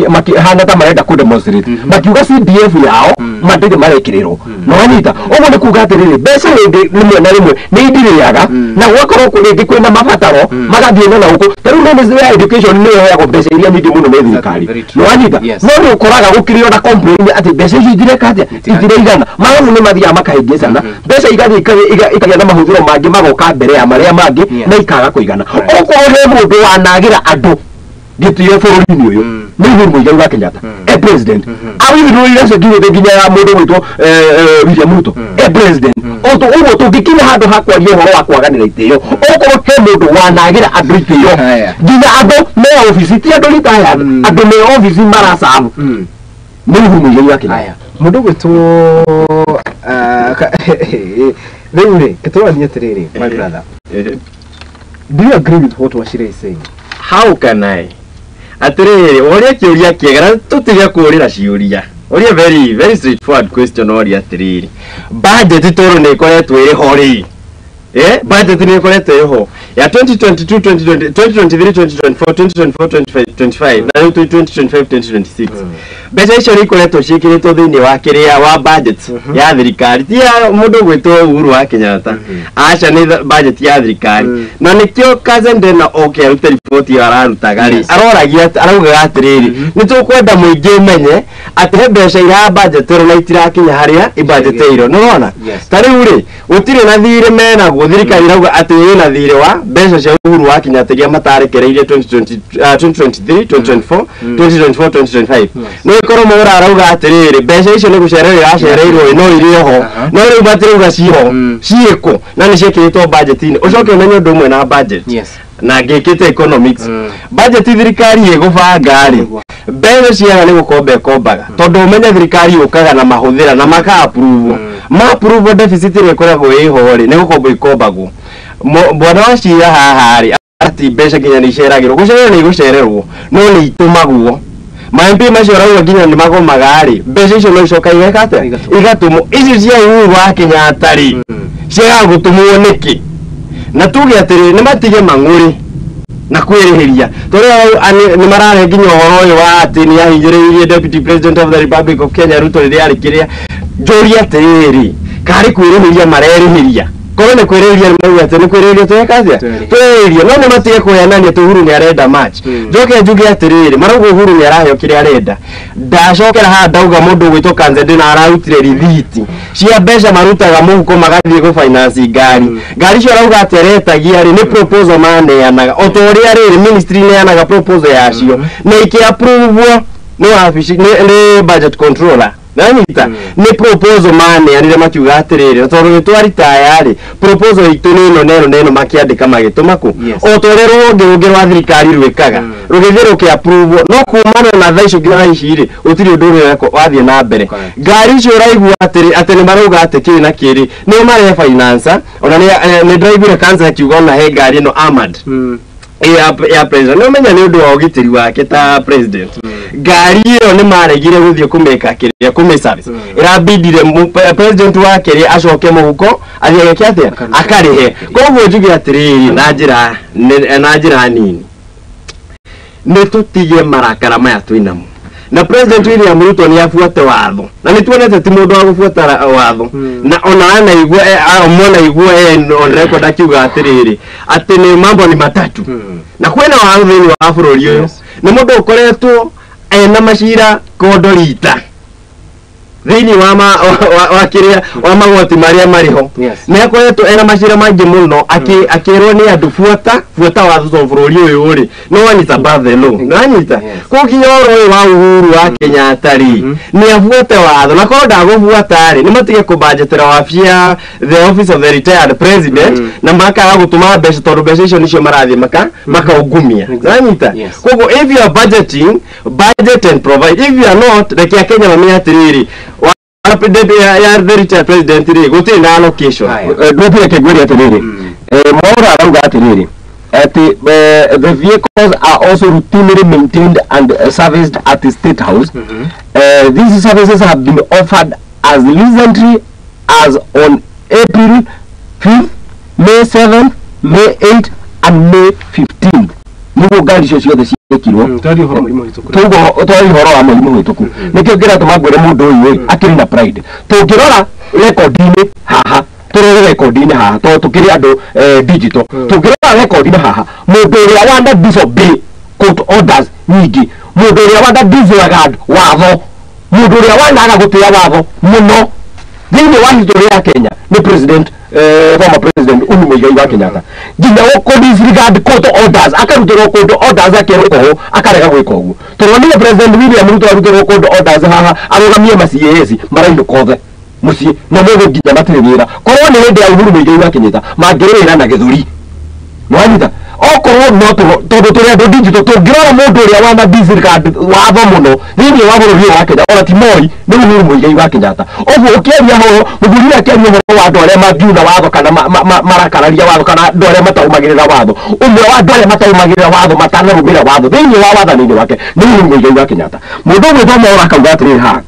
maki hana ta marenda ku demonstrate makiuga CDF yao mandire marekirirwo no anyita uguo ni kuga atiriri mbeca rimwe na rimwe ni indiriaga na gugakorwo kuringi kwina mabataro magathie na gũkũ ta rĩu ministry ya education ni yoheagwo mbeca iria nyingĩ mũno nĩ thirikari no anyita no ni ũkoraga gũkĩrĩ ona complain ati mbeca icio itireka atĩa itiraigana maũndũ nĩ mathiaga makahĩngĩcana mbeca igathie ikagĩa na mahũthĩro mangĩ magoka mbere ya marĩa mangĩ na ikaga kũigana okorwo nĩ mũndũ wanagira andũ gĩtĩo bũrũri-inĩ ũyũ nĩ Uhuru Muigai wa Kenyatta president awithirũire security nginya ya mũndũ gwĩtwo William Ruto president ũguo tũngĩkinya handũ ha kwaria ũhoro wa kwaganĩra itĩo okorwo he mũndũ wanagira andũ itĩo nginya andũ me ofici ti andũ retired andũ me ofici marasabu nĩ Uhuru Muigai wa Kenyatta mundu gwitwo Really, my brother. Do you agree with what Wachira is saying? How can I? Atiriri, oria kiuria kiega tutiga kurira ciuria. Oria very straightforward question oria atiriri. Budget toro ne ikoretwo iri hori. Budget ne ikoretwo iri ho. Ya 2022 2023 2024 2025 2025 na 2025-2026 mbeca icio nĩ ikoretwo ciĩkĩrĩtwo thĩinĩ wa kĩrĩa wa budget ya thirikari ti ya mũndũ gwĩtwo Uhuru wa Kenyatta aca nĩ budget ya thirikari na nĩkĩo Kazendena oke arute riboti ya ararutaga rĩ aroragia araugaga atĩrĩrĩ nĩ tũkwenda mũingĩ menye atĩ he mbeca ira budget ĩro na itirakinya harĩa budget ĩro nĩwona ta rĩu rĩ gũtirĩ na thirĩ menaguo thirikari irauga atĩ ĩna thirĩ wa mbeca cia Uhuru wa Kenyatta iria matarekereirie 2023 2024 2025 no ikorwo mũra arauga atĩrĩrĩ mbeca icio nĩ gũcererwo iracereirwo no irĩ ho no rĩu batirauga ciho ciĩko na nĩ ciĩkĩrĩtwo budget-inĩ ũcoke ũmenye ũndũ ũmwe na budget na ngĩkĩte economics budget thirikari ĩgũbanga rĩ mbeca ciaga nĩ gũkomba ĩkombaga tondũ ũmenye thirikari yũkaga na mahũthĩra na maka-approve ma-approve deficit ĩrĩa ĩkoragwo ĩho rĩ nĩ gũkomba ĩkombagwo bwana wa cira haha rĩ ati mbeca nginya nĩ iceragĩrwo gũcererwo nĩ igũcererwo no nĩ itũmagwo ma-MP macio arauga nginya nĩ magomaga rĩ mbeca icio no icoka igeka atĩa igatũmwo icio cia Uhuru wa Kenyatta rĩ ciagagũtũmwo nĩkĩ na tuge atĩrĩ nĩ matige mang'ũrĩ na kwĩrĩhĩria tondũ nĩ mararehe nginya ũhoro ũyũ wa atĩ nĩ ahingĩrĩirie Deputy President of the Republic of Kenya Ruto rĩrĩa arĩ kĩrĩa njũria atĩrĩrĩ karĩ kwĩrĩhĩria marerĩhĩria korwo nĩ kwĩrĩhĩria nĩ mauga atĩ nĩ kwĩrĩhĩria tweka atĩa twĩrĩhĩria no nĩ matige kũheanania atĩ Uhuru nĩ arenda match njoke njuge atĩrĩrĩ marauga Uhuru nĩ araheo kĩrĩa arenda ndacokera haha ndauga mũndũ gwĩtwo Kazendena ararutire rithiti cia mbeca marutaga mũhuko magathiĩ gũfinance ngari icio arauga atĩ aretagia rĩ nĩ proposal maneanaga o ta ũrĩa rĩrĩ ministry neanaga proposal yacio na ikĩ-approve nĩ wabici nĩ budget controller nanyita nĩ proposal maneanire makiuga atĩrĩrĩ tondũ nĩtwaritaya rĩ proposal itũ nĩ ĩno makĩandĩka magĩtũma kũ o ta ũrĩa rũngĩ rwa thirikari rwĩkaga rũgĩthiĩ rũkĩ-approve no kumana na thaa icio nginya ici rĩ gũtirĩ ũndũ ũrĩa wathiĩ na mbere ngari icio ũraigua atĩ nĩ marauga atĩ kĩrĩ na kĩrĩ nĩo marehe finance ona nĩ ndĩraiguire kansa akiuga ona he ngari ĩno armored ya president nĩ ũmenya nĩ ũndũ wa ũgitĩri wake ta president ngari ĩyo nĩ maregire gũthiĩ kũmĩka kĩrĩa kũmĩservice ĩrabindire president wa kĩrĩa acoke mũhuko athiĩ ageke atĩa akarĩhe koguo njuge atĩrĩrĩ na njĩra nini nĩ tũtige marakara maya twĩnamo na President William Ruto nĩ abuate watho na nĩ tuonete ti mũndũ wa gũbuata watho na ona anaigua on record akiuga atĩrĩrĩ atĩ nĩ mambo ni matatu na kwĩna watho thĩinĩ wa bũrũri ũyũ nĩ mũndũ ũkoretwo ena macira kodorita thĩinĩ wa kĩrĩa wa magoti marĩa marĩho nĩ akoretwo ena macira maingĩ mũno akĩrwo nĩ andũ buata watho wa bũrũri ũyũ rĩ no anyita bathelo nanyita kũnginya ũhoro ũyũ wa Uhuru wa Kenyatta rĩ nĩ abuate watho na korwo ndagũbuata rĩ nĩ matige kũbanjetera wabici ya the office of the retired president na makaga gũtũma mbeca tondũ mbeca icio nĩcio marathiĩ makaungumia nanyita koguo if you are budgeting budget and provide if you are not reke Kenya mamenye atĩrĩrĩ ya the retired president rĩ gũtirĩ na allocation ndũpire kĩgwĩri atĩrĩrĩ Mwaura arauga atĩrĩrĩ the vehicles are also routinely maintained and serviced at the State House. These services have been offered as recently as on April 5th, May 7th, May 8th and May 15th. Nĩguo ngari icio ciothe ciĩkirwo twari ũhoro wa mũrimũ mũhĩtũku nĩkĩo ngĩratũma ngwĩre mũndũ ũyũ akĩrĩ na pride tũngĩrora rekondi-inĩ haha tũrore rekondi-inĩ haha tondũ tũkĩrĩ andũ digital tũngĩrora rekondi-inĩ haha mũndũ ũrĩa wanda disobey court orders nyingĩ mũndũ ũrĩa wanda disregard watho mũndũ ũrĩa wandaga gũtĩĩa watho mũno thĩinĩ wa history ya Kenya nĩ president former president Uhuru Muigai wa Kenyatta nginya disregard court orders akarutĩrwo court orders akerwo akarega gwĩka ũguo tondũ nĩ president William Ruto arutĩrwo court orders haha arũgamie maciĩhĩci marainũka othe mũciĩ na mũndũ nginya matirĩ wĩra korwo nĩ hĩndĩ ya Uhuru Muigai wa Kenyatta mangĩrĩra na gĩthũri nĩwanyita okorwo no tondũ tũrĩ andũ digital tũngĩrora mũndũ ũrĩa wana disregard watho mũno thĩinĩ wa bũrũri wa Kenya ona ti Moi nĩ Uhuru Muigai wa Kenyatta ũguo ũkĩaria ho mũthuri akĩaria ũhoro wa andũ arĩa mangiuna watho kana marakararia watho kana andũ arĩa mataumagĩrĩra watho ũmwe wa andũ arĩa mataumagĩrĩra watho matanarũmĩrĩra watho thĩinĩ wa wathani-inĩ wake nĩ Uhuru Muigai wa Kenyatta mũndũ ũmwe thoma ora akauga atĩrĩrĩ haha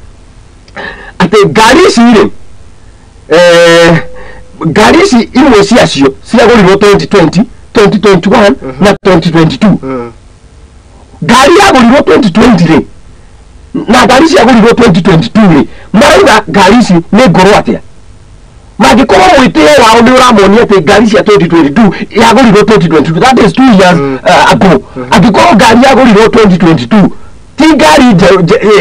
atĩ ngari ici rĩ ngari ici imwe ciacio ciagũrirwo 2020 2021 na 2022 ngari yagurirwo 2020 ri na ngari ciagurirwo 2022 ri marauga ngari ici nĩ ngũrũ atia magikorwo mwitio wao ni uramonia ati ngari cia 2022 yagurirwo 2022 that is 2 years ago agikorwo ngari yagurirwo 2022 ti ngari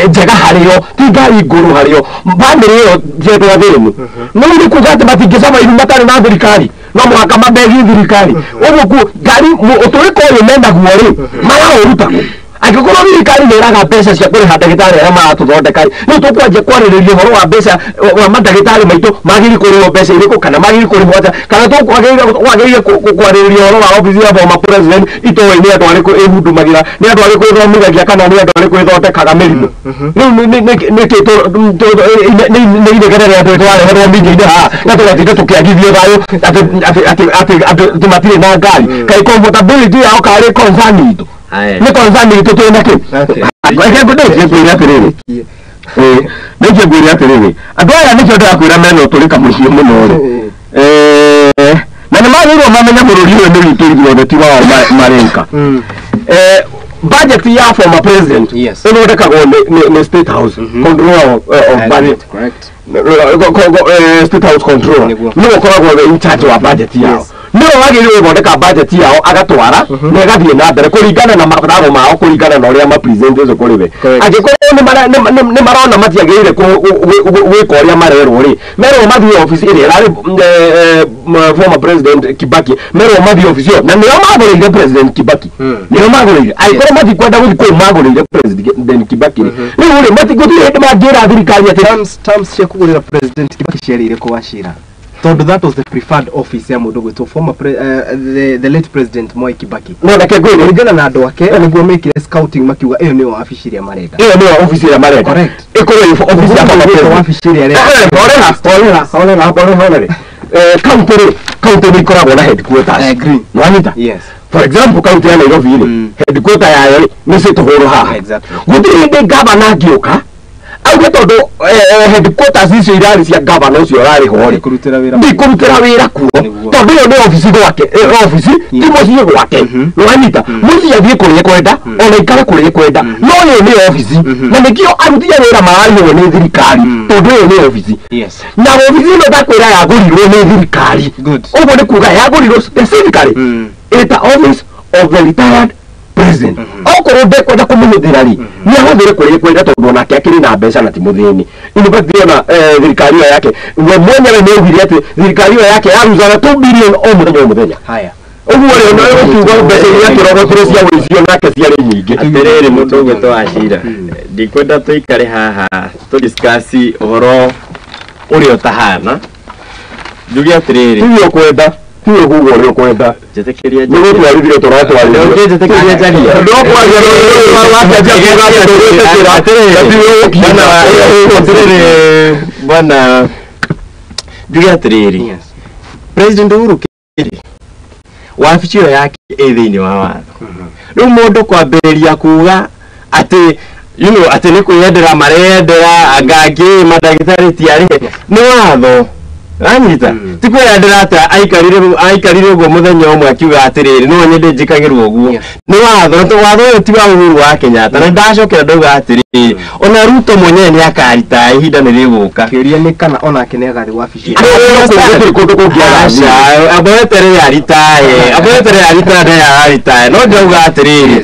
njega harĩo ti ngari ngũrũ harĩo bamĩrĩ ĩyo njetwa thĩnu no nĩ kuga atĩ matingĩcama iru matarĩ na thirikari no mũhaka mambegi thirikari ũguo ku ngari ũtũrĩko ũyũ menaguo rĩ maraũruta angĩkorwo thirikari nĩ ĩraga mbeca cia kũrĩha ndagĩtarĩ arĩa maratũthondeka nĩ tũkwanjia kwarĩrĩria ũhoro wa mbeca wa mandagĩtarĩ maitũ magĩrĩire kũrĩhwo mbeca irĩkũ kana magĩrĩire kũrĩhwo atĩa kana twagĩrĩire kwarĩrĩria ũhoro wa obici ya former president itoĩ nĩ andũ arĩkũ ĩhundumagĩra nĩ andũ arĩkũ ĩthomithagia kana nĩ andũ arĩkũ ĩthondekaga mĩrimũ nĩ inegene rĩa andũ twareherwo mingĩ-inĩ haha na tũgatinda tũkĩagithio thayũ atĩ matirĩ na ngari kaĩ comfortability yao karĩ concern itũ nĩ concern itũ twĩna kĩ nĩkĩngwĩre atĩrĩrĩ andũ aya nĩkĩo ndĩrakwĩra mena ũtũrĩka mũciĩ mũno rĩ na nĩ magĩrĩirwo mamenya bũrũri ũyũ nĩ witũ ithuothe ti wao marĩka budget ya former president ĩthondekagwo nĩ state house control of budget state house control nĩwe ũkoragwo in charge wa budget yao nĩwe wagĩrĩirwo gũthondeka budget yao agatwara na ĩgathiĩ na mbere kũringana na mabataro mao kũringana na ũrĩa mapresentĩte kũrĩ we angĩkorwo nĩ marona matiagĩrĩire gwĩka ũrĩa marerwo rĩ merwo mathiĩ obici ĩrĩa ĩrarĩ former president Kibaki merwo mathiĩ obici ĩyo na nĩo magũrĩire president Kibaki nĩo magũrĩire angĩkorwo matikwenda gũthiĩ kũu magũrĩire president Kibaki rĩu rĩ matigũthiĩ hĩndĩ mangĩra thirikari atĩ terms cia kũgũrĩra president Kibaki ciarĩire kũwacira tondu that was the preferred office ya mundu gwitwo former the late president Mwai Kibaki no reke ngwĩre ringana na andũ ake nĩguo mekire scouting makiuga ĩyo nĩyo wabici ĩrĩa marenda ĩyo nĩyo office ĩrĩa marenda correct ĩkorwo office ya wabici ĩrĩa horera county nĩ ikoragwo na headquarters no anyita yes for example county ya Nairobi rĩ headquarter yayo nĩ citũhũrwo haha gũtirĩ hĩndĩ ngavana angĩũka auge tondu headquarters icio irari cia governor ucio rari hori ndikurutira wira kuo tondu yo ni office gwake office ti muciĩ gwake wanyita muciĩ athie kuria kwenda ona ikare kuria kwenda no yo ni office na nikio arutia wira mararĩhwo nĩ thirikari tondu yo ni office na office ĩno ndakwĩra yagũrirwo nĩ thirikari ũguo nĩ kuga yagũrirwo specifically it's office of the retired president okorwo ndekwenda kũmũhũthĩra rĩ nĩ ahũthĩre kũrĩa kwenda tondu onake akĩrĩ na mbeca na ti mũthĩni university ona thirikari ĩyo yake we mwenyewe nĩ augire atĩ thirikari ĩyo yake yaruzaga 2 billion o mũthenya haya ũguo rĩ no ũkiuga mbeca iria kĩrogotire cia wĩicio nake ciarĩ nyingĩ atĩrĩrĩ mũndũ ũgwĩtwo Wachira ndikwenda tũikare haha tũdiscuss ũhoro ũrĩa ũtahana njuge atĩrĩrĩ tiyo kwenda tiyo hugo ũrĩa kwenda jetekeria nĩ gũtwarithia tũratwarithia ndio jetekeria jagia ndio kwaria bwana njuge atĩrĩrĩ President Uhuru Kenyatta wabici ĩyo yake thĩinĩ wa watho rĩu mũndũ kwambĩrĩria kuga atĩ atĩ nĩ kwĩyendera marendera angangĩ mandagĩtarĩ tiarĩhe nĩ watho anyita ti kwĩyendera atĩ aikarire ũguo mũthenya ũmwe akiuga atĩrĩrĩ no nyende njĩkagĩrwo ũguo nĩ watho ũyũ ti wa Uhuru wa Kenyatta na ndacokera ndauga atĩrĩrĩ ona Ruto mwenyewe nĩ akarita ihinda nĩ rĩgũka kĩũria nĩ kana onake nĩ agarĩ wabici aboetere aritae no ndauga atĩrĩrĩ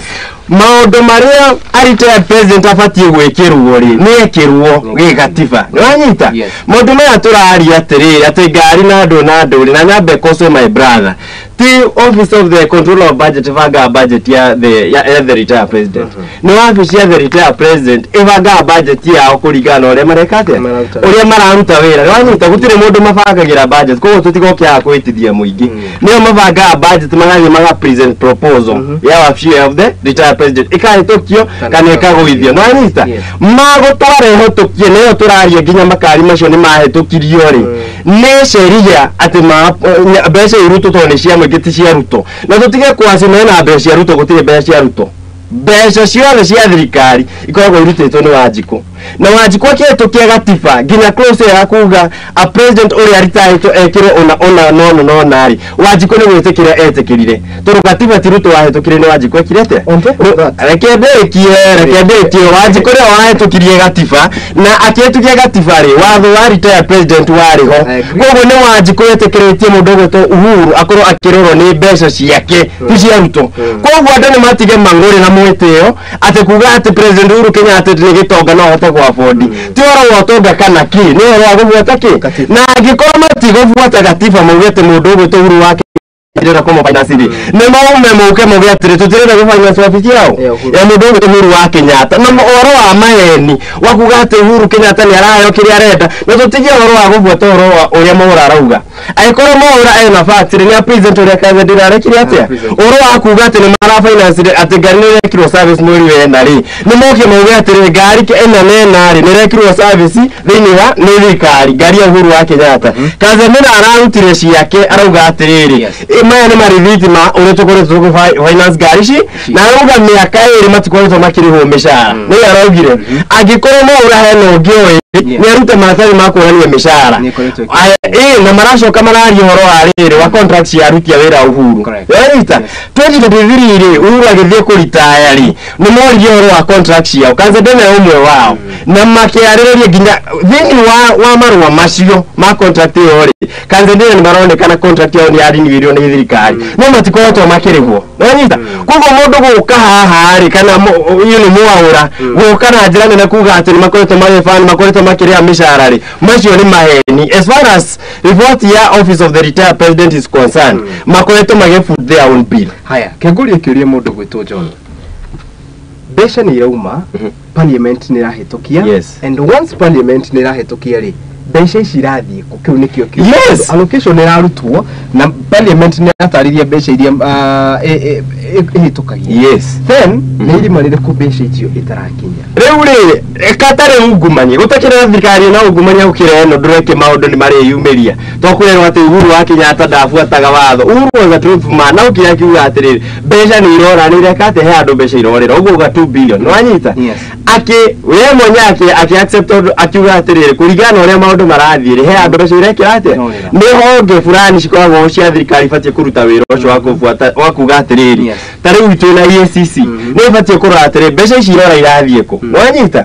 maũndũ marĩa retired president abatie gwĩkĩrwo rĩ nĩ ekĩrwo gĩgatiba nĩwanyita maũndũ maya tũraria atĩrĩrĩ atĩ ngari na ndũrĩ na nyambe koso my brother ti office of the control of budget vanga budget ya the retired president no wabici ya the retired president ivanga budget yao kũringana na ũrĩa mareka atĩa ũrĩa mararuta wĩra nĩwanyita gũtirĩ mũndũ mabangagĩra budget koguo tũtigokiaga kwĩtithia mũingĩ nĩo mabangaga budget magathiĩ maga present proposal ya wabici of the retired president ĩkahĩtũkio kana ĩkagũithio nĩwanyita magũtwara ĩhĩtũkie nĩyo tũraria nginya makari macio nĩ mahĩtũkirio rĩ nĩ sheria atĩ mbeca iruto to nĩ cia mũingĩ ti cia Ruto na tũtige kwacimena mbeca cia Ruto gũtirĩ mbeca cia Ruto mbeca ciothe cia thirikari ikoragwo irutĩtwo nĩ Wanjikũ na Wanjikũ akĩhĩtũkia gatiba nginya close ya kuga a president ũrĩa ritaĩtwo ekĩrwo ona nari Wanjikũ nĩ gwĩtĩkĩra etĩkĩrire tondũ gatiba tirutwo wahĩtũkire nĩ Wanjikũ ekire atĩa reke ndĩkie Wanjikũ nĩ wahĩtũkirie gatiba na akĩhĩtũkia gatiba rĩ watho wa retired president warĩ ho koguo nĩ Wanjikũ etĩkĩrĩtie mũndũ ũgwĩtwo Uhuru akorwo akĩrorwo nĩ mbeca ciake ti ciarutwo koguo andũ nĩ matige mang'ũrĩ na mwĩtĩo atĩ kuga atĩ president Uhuru Kenyatta nĩ gĩtonga no ahote kwa bodi ti ũhoro wa ũtonga kana ki nĩ ũhoro wa gũbuata ki na angĩkorwo matigũbuata gatiba maugĩte mũndũ ũgwĩtwo Uhuru wake ndĩra koma finance nĩ maume mũke mũgĩ atĩrĩ tũtirenda gũ finance office yao ya mũndũ ũgwĩtwo Uhuru wa Kenyatta na ũhoro wa maheni wa kuga atĩ Uhuru Kenyatta nĩ araheyo kĩrĩa arenda na tũtigie ũhoro wa gũbuata ũhoro wa ũrĩa Mwaura arauga angĩkorwo Mwaura ena fact nĩ president ũrĩa kathĩ ndĩrarekire atĩa ũhoro wa kuga atĩ nĩ mara finance atĩ ngari nĩ rekirwo service mweri wena rĩ nĩ moke mauge atĩrĩ ngari ĩno nĩ rekirwo service thĩinĩ wa nĩ thirikari ngari ya Uhuru wa Kenyatta Kazemira ararutire ciake arauga atĩrĩrĩ maya nĩ marithiti ma ũrĩa tũkoretwo finance ngari ici na arauga mĩaka ĩrĩ matikoretwo makĩrĩhwo mĩcara nĩ araugire angĩkorwo Mwaura hena ũngĩ oĩ nĩ aruta maratathi ma kuonania mĩcara na maracoka mararia ũhoro wa rĩrĩ wa contract ya aruti a wĩra Uhuru yanyita 2023 Uhuru agĩthiĩ kũritaya rĩ nĩ moririe ũhoro wa contract ciao Kazedena ũmwe wao na makĩarĩrĩria nginya thĩinĩ wa marũa macio ma contract ĩyo rĩ Kazedena nĩ maronekana contract yao nĩ yarinyirio nĩ thirikari no matikoretwo makĩrĩhwo yanyita koguo mũndũ gũka haha rĩ kana yuni Mwaura gũka na njĩra nene kuga atĩ nĩ makoretwo magĩbani makoretwo makĩrĩha mĩcara rĩ macio nĩ maheni as far as report ya office of the retired president is concerned makoretwo magĩfoot their own bill haya kĩngũria kĩũria mũndũ gwĩtwo John mbeca nĩ irauma parliament nĩ ĩrahĩtũkia and once parliament nĩ ĩrahĩtũkia rĩ mbeca ici irathiĩ kĩu nĩkĩo kĩu allocation nĩ ĩrarutwo na parliament nĩ ĩratariria mbeca iria ĩhĩtũkagia then nĩ irima rĩrĩkũ mbeca icio itarakinya rĩu rĩ katarĩ ungumania gũtakĩra thirikari na ungumania gũkĩra ĩno ndũreke maũndũ nĩ marĩyumĩria to kwĩrwo atĩ Uhuru wa Kenyatta ndabuataga watho Uhuru was a truth man na ũkĩra kiuga atĩrĩrĩ mbeca nĩ irora nĩ reka atĩ he andũ mbeca irorera ũguo ga 2 billion nĩ wanyita we mwenye accept akiuga atĩrĩrĩ kũringana ũrĩa maũndũ marathiĩ he andũ mbeca irekĩra atĩa nĩ honge fulani cikoragwo cia thirikari batie kũruta wĩra ũcio wa kũbuata wa kuga atĩrĩrĩ ta rĩu twĩna EACC nĩ batie kũrora atĩrĩrĩ mbeca ici irora irathiĩ kũ wanyita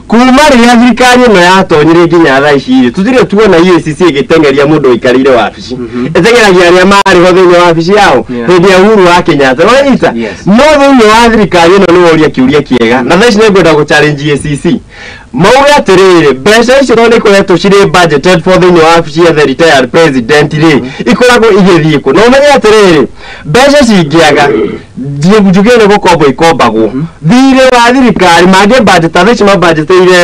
kuma rĩrĩa thirikari ĩno yatonyire nginya thaa ici tũtirĩ tuona EACC ĩgĩteng'eria mũndũ ũikarĩire wabici ĩteng'eragia arĩa marĩ ho thĩinĩ wa wabici yao hĩndĩ ya Uhuru wa Kenyatta wanyita no thĩinĩ wa thirikari ĩno nĩ woria kĩũria kĩega na thaa ici nĩ ngwenda gũchallenge EACC mauge atĩrĩrĩ mbeca icio no nĩ ikoretwo cirĩ budgeted for thĩinĩ wa wabici ya the retired president rĩ ikoragwo igĩthiĩ kũ na ũmenye atĩrĩrĩ mbeca cingĩaga njuge nĩ gũkombo ikombagwo thirĩ wa thirikari mangĩ budget thaa ici mabudgetĩire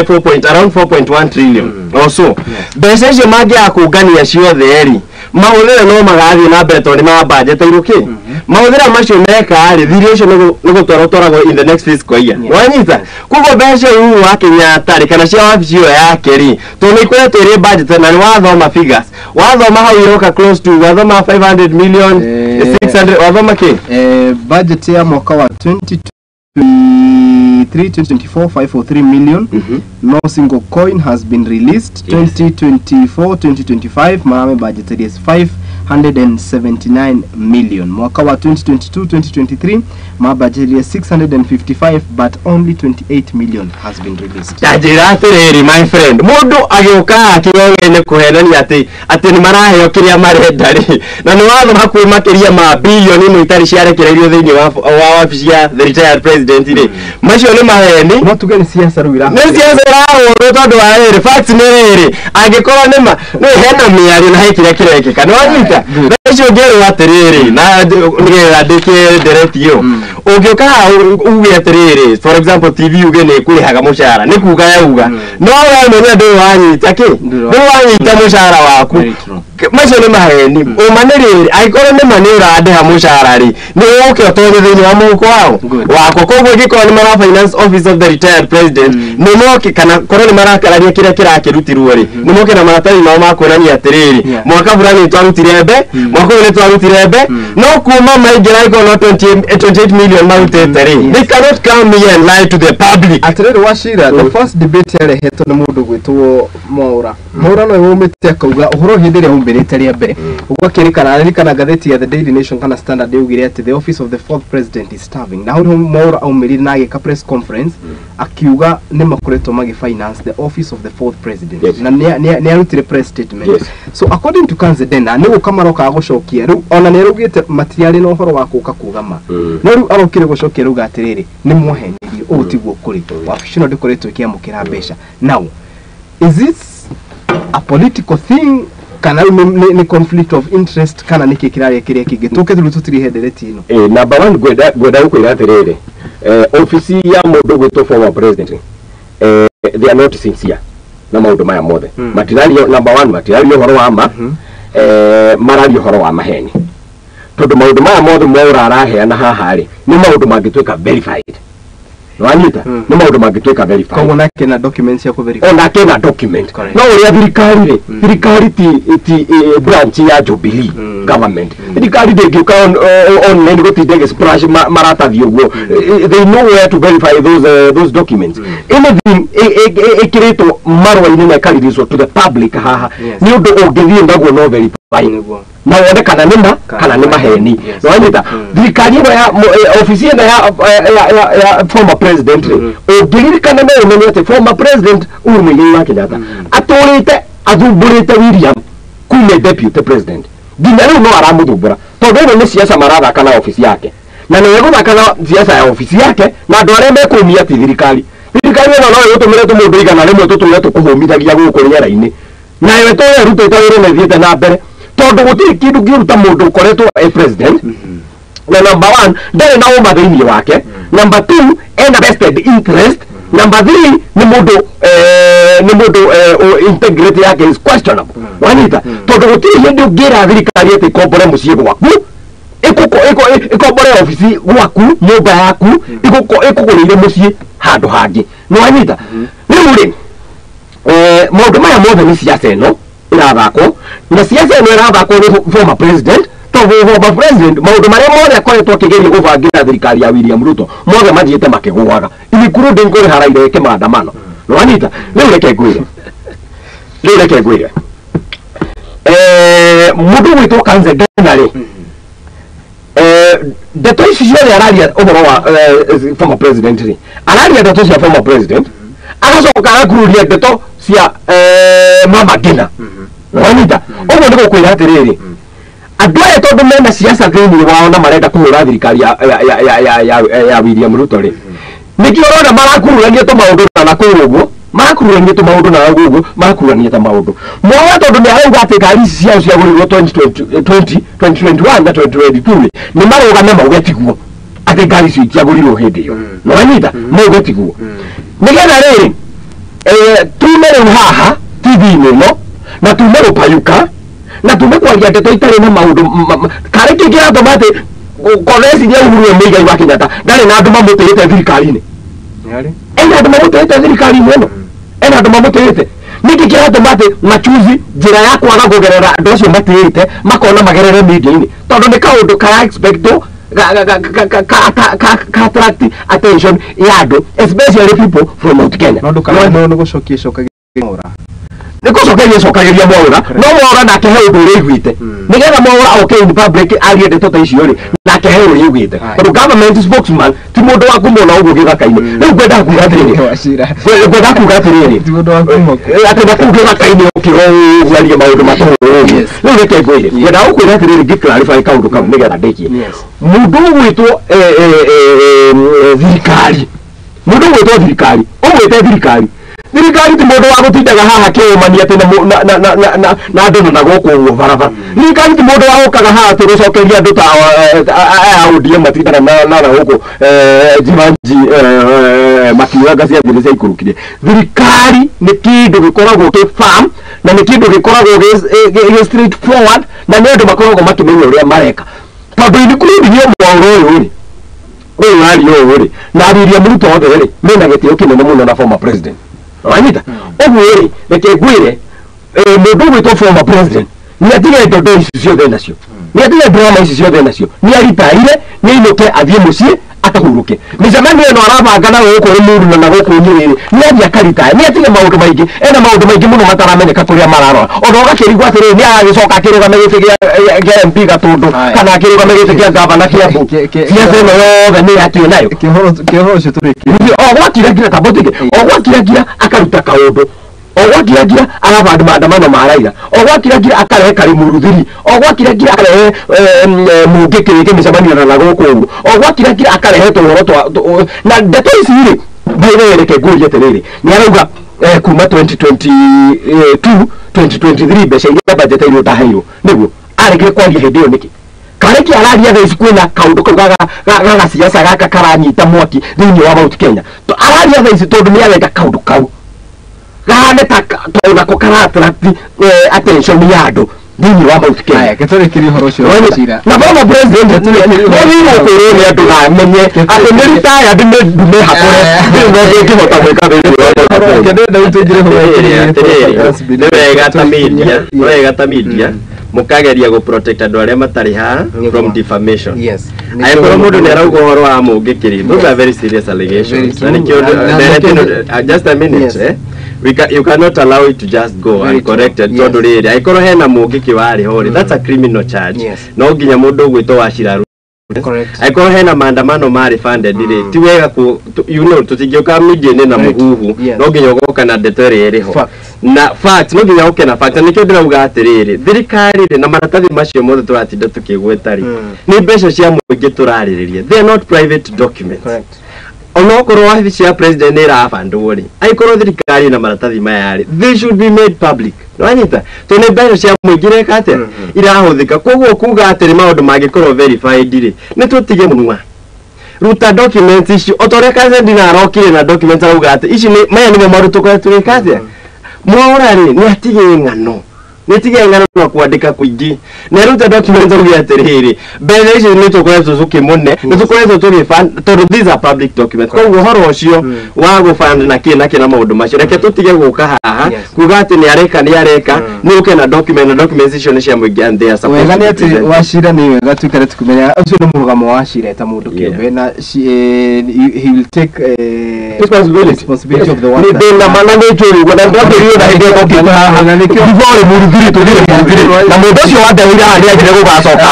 around 4.1 trillion also mbeca icio mangĩaga kũngania ciothe rĩ mahũthĩre no magathiĩ na mbere tondũ nĩ mabudgetĩirwo kĩ mahũthĩra macio meka rĩ thirĩ ũcio nĩ gũtwarwo in the next fiscal year wanyita koguo mbeca Uhuru wa Kenyatta rĩ kana cia wabici ĩyo yake rĩ tondũ nĩ ikoretwo ĩrĩ budget na nĩ wathoma figures wathoma hau iroka close to wathoma 500 million 600 wathoma kĩ budget ya mwaka wa 2024 543 million no single coin has been released 2024-2025 Marame budget is 579 million mwaka wa 2022-2023 ma budget is 655 but only 28 million has been released tajira atĩrĩrĩ my friend mũndũ agĩũka akĩrogene kũhenania atĩ nĩ maraheo kĩrĩa marenda rĩ na nĩ wathoma hakuhĩ makĩria ma billion ĩno itarĩ ciarekereirio thĩinĩ wa wabici ya the retired president rĩ macio nĩ maheni no tuge nĩ siasa rĩu ira nĩ siasa ĩrahũrwo tondũ wa rĩrĩ fact nĩ rĩrĩ angĩkorwo nĩ hena mĩario na he kĩrĩa kĩrekĩka nĩ wanyita Nĩcio ngĩrwo atĩrĩrĩ na nĩgetha ndĩke direct yo ũngĩũka uge atĩrĩrĩ for example TV uge nĩ kũrĩhaga mũcara nĩ kuga yauga no we mwenye ndũĩ wanyita kĩ ndũĩ wanyita mũcara waku macio nĩ maheni ũmanĩrĩrĩ angĩkorwo nĩ manĩra andĩha mũcara rĩ nĩ ũke ũtonye thĩinĩ wa mũhuko wao wako koguo angĩkorwo nĩ mara finance office of the retired president nĩ moke kana korwo nĩ marakararia kĩrĩa kĩrakĩrutirwo rĩ nĩ moke na maratathi mao ma kuonania atĩrĩrĩ mwaka fulani nĩ twarutire mbe mwaka ũyũ nĩ twarutire mbe no kuma maingĩra ĩkorwo 28 million marutĩte rĩ they cannot come here and lie to the public. Atĩrĩrĩ Wachira, the first debate yarehetwo nĩ mũndũ gwĩtwo Mwaura no yumĩte akauga ũhoro hĩndĩ ĩrĩa umbĩrĩte rĩa mbere ũgakĩrĩkana ngathĩti ya The Daily Nation kana Standard yaugire atĩ the office of the fourth president is starving. Now Mwaura aumĩrire na agĩka press conference akiuga nĩ makoretwo finance the office of the fourth president na nĩ arutire press statement. So according to Kanzedena nĩ gũkamaroka gũcokia rĩu ona nĩ araugĩte matiarĩ na ũhoro wa kũka kugama no rĩu arokire gũcokia rĩu atĩrĩrĩ nĩ muhenirie ũũ tiguo kũrĩ wabici no ndĩkoretwo ĩkĩamũkĩra mbeca. Now is this a political thing kana ni conflict of interest kana niki kĩrarĩa kĩrĩa kĩngĩ tũke through tutiri hendereti ino number 1 gwenda gũkwĩra atĩrĩrĩ office ya mũndũ gwĩtwo former president they are not sincere na maũndũ maya mothe matirario number 1 matirario ũhoro wa ma marario ũhoro wa maheni tondũ maũndũ maya mothe Mwaura araheana haha rĩ nĩ maũndũ mangĩtuĩka verified Wanita nĩ maũndũ mangĩtuĩka verified koguo nake na documents ya verify ona kena document no ũrĩa thirikari ti branch ya Jubilee government thirikari ndĩngĩũka online gũtindege splash maratathi ũguo they know where to verify those documents anything ĩkĩrĩtwo marũa-inĩ na ĩkariricio to the public haha nĩ ũndũ ũngĩthiĩ ndaguo no verify na wone kana nĩma kana nĩ maheni Wanita thirikari ĩno ya office ĩno ya former president ũngĩririkana no ũmenye atĩ former president Uhuru Muigai wa Kenyatta atũrĩte athumbũrĩte William kuma deputy president nginya rĩu no aramũthumbũra tondũ ĩno nĩ siasa marathaka na office yake na nĩ gũthaka na siasa ya office yake na andũ arĩa mekũmia ti thirikari ĩno no ĩgũtũmĩre tũmũndũ igana rĩmwe tũtũre tũkũhũmithagia gũkũ rĩera-inĩ na we tũrĩa rutĩte wĩra na thiĩte na mbere tondũ gũtirĩ kĩndũ kĩruta mũndũ ũkoretwo president na number 1 ndarĩ na ũma thĩinĩ wake number 2 ena vested interest number 3 nĩ mũndũ integrity yake is questionable Wanita tondũ gũtirĩ hĩndĩ ũngĩra thirikari atĩ ĩkombore mũciĩ gwaku ĩkombore ofici gwaku nyũmba yaku ĩkũgũrĩire mũciĩ handũ hangĩ Wanita rĩu rĩ maũndũ maya mothe nĩ siasa ĩno irathakwo na siasa ĩno irathakwo nĩ former president former president maũndũ marĩa mothe akoretwo akĩgeria gũbangĩra thirikari ya William Ruto mothe mathiĩte makĩgũaga Ikuru ndĩngũrĩhara ireke maandamano Wanita rĩu reke ngwĩre mũndũ gwĩtwo Kanzedena rĩ ndeto ici ciothe araria ũhoro wa former president rĩ araria ndeto cia former president agacoka agakururia ndeto cia Mama Ngina Wanita ũguo nĩ gũkwĩra atĩrĩrĩ andũ aya tondũ mena siasa thĩinĩ wao na marenda kũhũra thirikari ya William Ruto rĩ nĩkĩo ũrona marakururania tũmaũndũ na kũu ũguo marakururania tũmaũndũ na ũguo marakururania tũmaũndũ Mwaura tondũ nĩ arauga atĩ ngari ici ciao ciagũrirwo 2021 na 2022 nĩ marũgame mauge tiguo atĩ ngari icio itiagũrirwo hĩndĩ ĩyo Wanita mauge tiguo nĩgetha rĩrĩ tume rĩu haha TV-inĩ ĩno na tume rũpayuka na tume kwaria ndeto itarĩ na maũndũ karĩ kĩngĩratũma atĩ konesiria Uhuru Muigai wa Kenyatta ndarĩ na andũ mamũtĩĩte thirikari-inĩ ena andũ mamũtĩĩte thirikari-inĩ ĩno ena andũ mamũtĩĩte nĩkĩ kĩratũma atĩ machuzi njĩra ya kwaga kũgerera andũ acio matĩĩte makona magerere media-inĩ tondũ nĩ kaũndũ kara expecto attract attention ya andũ especially people from Mount Kenya no nĩ gũcokia nĩkũcokeria cokagĩria Mwaura no Mwaura nake he ũndũ ũrĩa iguĩte nĩgetha Mwaura oke in public arie ndeto ta icio rĩ nake he ũrĩa iguĩte tondũ government spokesman ti mũndũ wa kumona ũguo gĩthaka-inĩ rĩu ngwenda kuga atĩrĩrĩ atĩ na kũu gĩthaka-inĩ ũkĩaria maũndũ matũũ rĩu reke ngwĩre ngwenda gũkwĩra atĩrĩrĩ ngĩ-clarify kaũndũ kau nĩgetha ndĩkie mũndũ ũgwĩtwo thirikari ũgwĩte thirikari ti mũndũ wa gũtindaga haha kĩũmania atĩ na andũ na gũkũ ũguo barabara thirikari ti mũndũ wa gũkaga haha atĩ gũcokeria andũ ta aya ODM matindana na gũkũ Jivanji makiuga cia thiri cia ikurukire thirikari ni kindu gikoragwo ki farm na ni kindu gikoragwo gi straight forward na ni andu makoragwo makimenya uria mareka tondu including yo mwauro uyu uyu ari uyu ri na ariria muruto othe ri mena gitio kinene muno na former president wanyita ogu ri reke gwire mundu gwitwo former president ni atige ndondo ici ciothe nacio ni atige drama ici ciothe nacio ni aritaire ni inuke athie mucii akahuruke micemani eno arabanga na guku ri mundu na guku nyiriri ni athie akaritaire ni atige maundu maingi ena maundu maingi muno mataramenyeka kuria mararora ono gakirigwa atiri ni agagicoka akiriga megiti gia MP gatundu kana akiriga megiti gia gavana kia bu ciothe no yothe ni atue nayo kihoro cio turiki ogwakiragira tabotike ogwakiragira akaruta kaundu ogwakiragira arabanda maandamano maraira ogwakiragira akarehe karimuruthiri ogwakiragira akarehe mungi kirike micemanio na guku ogwakiragira akarehe tuhoro na ndeto ici ri baire reke ngurie atiriri ni arauga kuma 2022 2023 mbeca iria budget iro taheirwo niguo aregire kwaria hindi iyo niki kareki araria thaici kwina kaundu kau gaga siasa gaka karanyita mwaki thiini wa Mount Kenya araria thaici tondu ni areka kaundu kau gane tona ko attract attention ya andu thini wa Mount Kenya aya ketore kiri horo cio cira na baba president ni ko andu amenye ati ni retire ndume hakore ndio ngihota gwika thini kedenda utujire ho wega ta media mukageria go protect andu aria matari ha from defamation yes ayikoro mundu ni arauga horo wa mungikiri those are very serious allegations just a minute you cannot allow it to just go uncorrected tondu riri aikoro hena mungiki wari hori that's a criminal charge no nginya mundu gwito wacira aikoro hena maandamano mari funded riri ti wega ku you know tutingioka media ni na muhuhu no nginya goka na detere iri ho na fact no nginya goka na fact nikio ndirauga atiriri thirikari ri na maratathi macio mothe turatinda tukigwetari ni mbeca cia muingi turaririria they are not private documents onokoro wabici ya president ni rabandu ri aikoro thirikari na maratathi maya they should be made public nwanyita to ne mbeca cia muingire kate irahuthika koguo kuga atiri maundu magikorwo verified ri ni tutige munwa ruta documents ici otore kaze ndina arokire na documents auga ati ici ni maya ni maundu tukore kate mwaura ri ni atige ngano nitige ngano no kuandika kuingi ne ruta documents auga atiriri mbere ici ni tukore tuzuki munne ni tukore turi fan to these are public documents koguo horo ucio wa go fund na kina maundu macio reke tutige guka haha kuga ati ni areka ni uke na documents icio ni cia muingi and they are supposed to ati washira ni wega tukare tukumenya ucio ni murugamo washira eta mundu kiumbe na he will take responsibility of the one ni na mana ni jori wana ndabiri na hide ko kina na nikio before murugiri to na mundu ucio wa ndawira ari agire gugacoka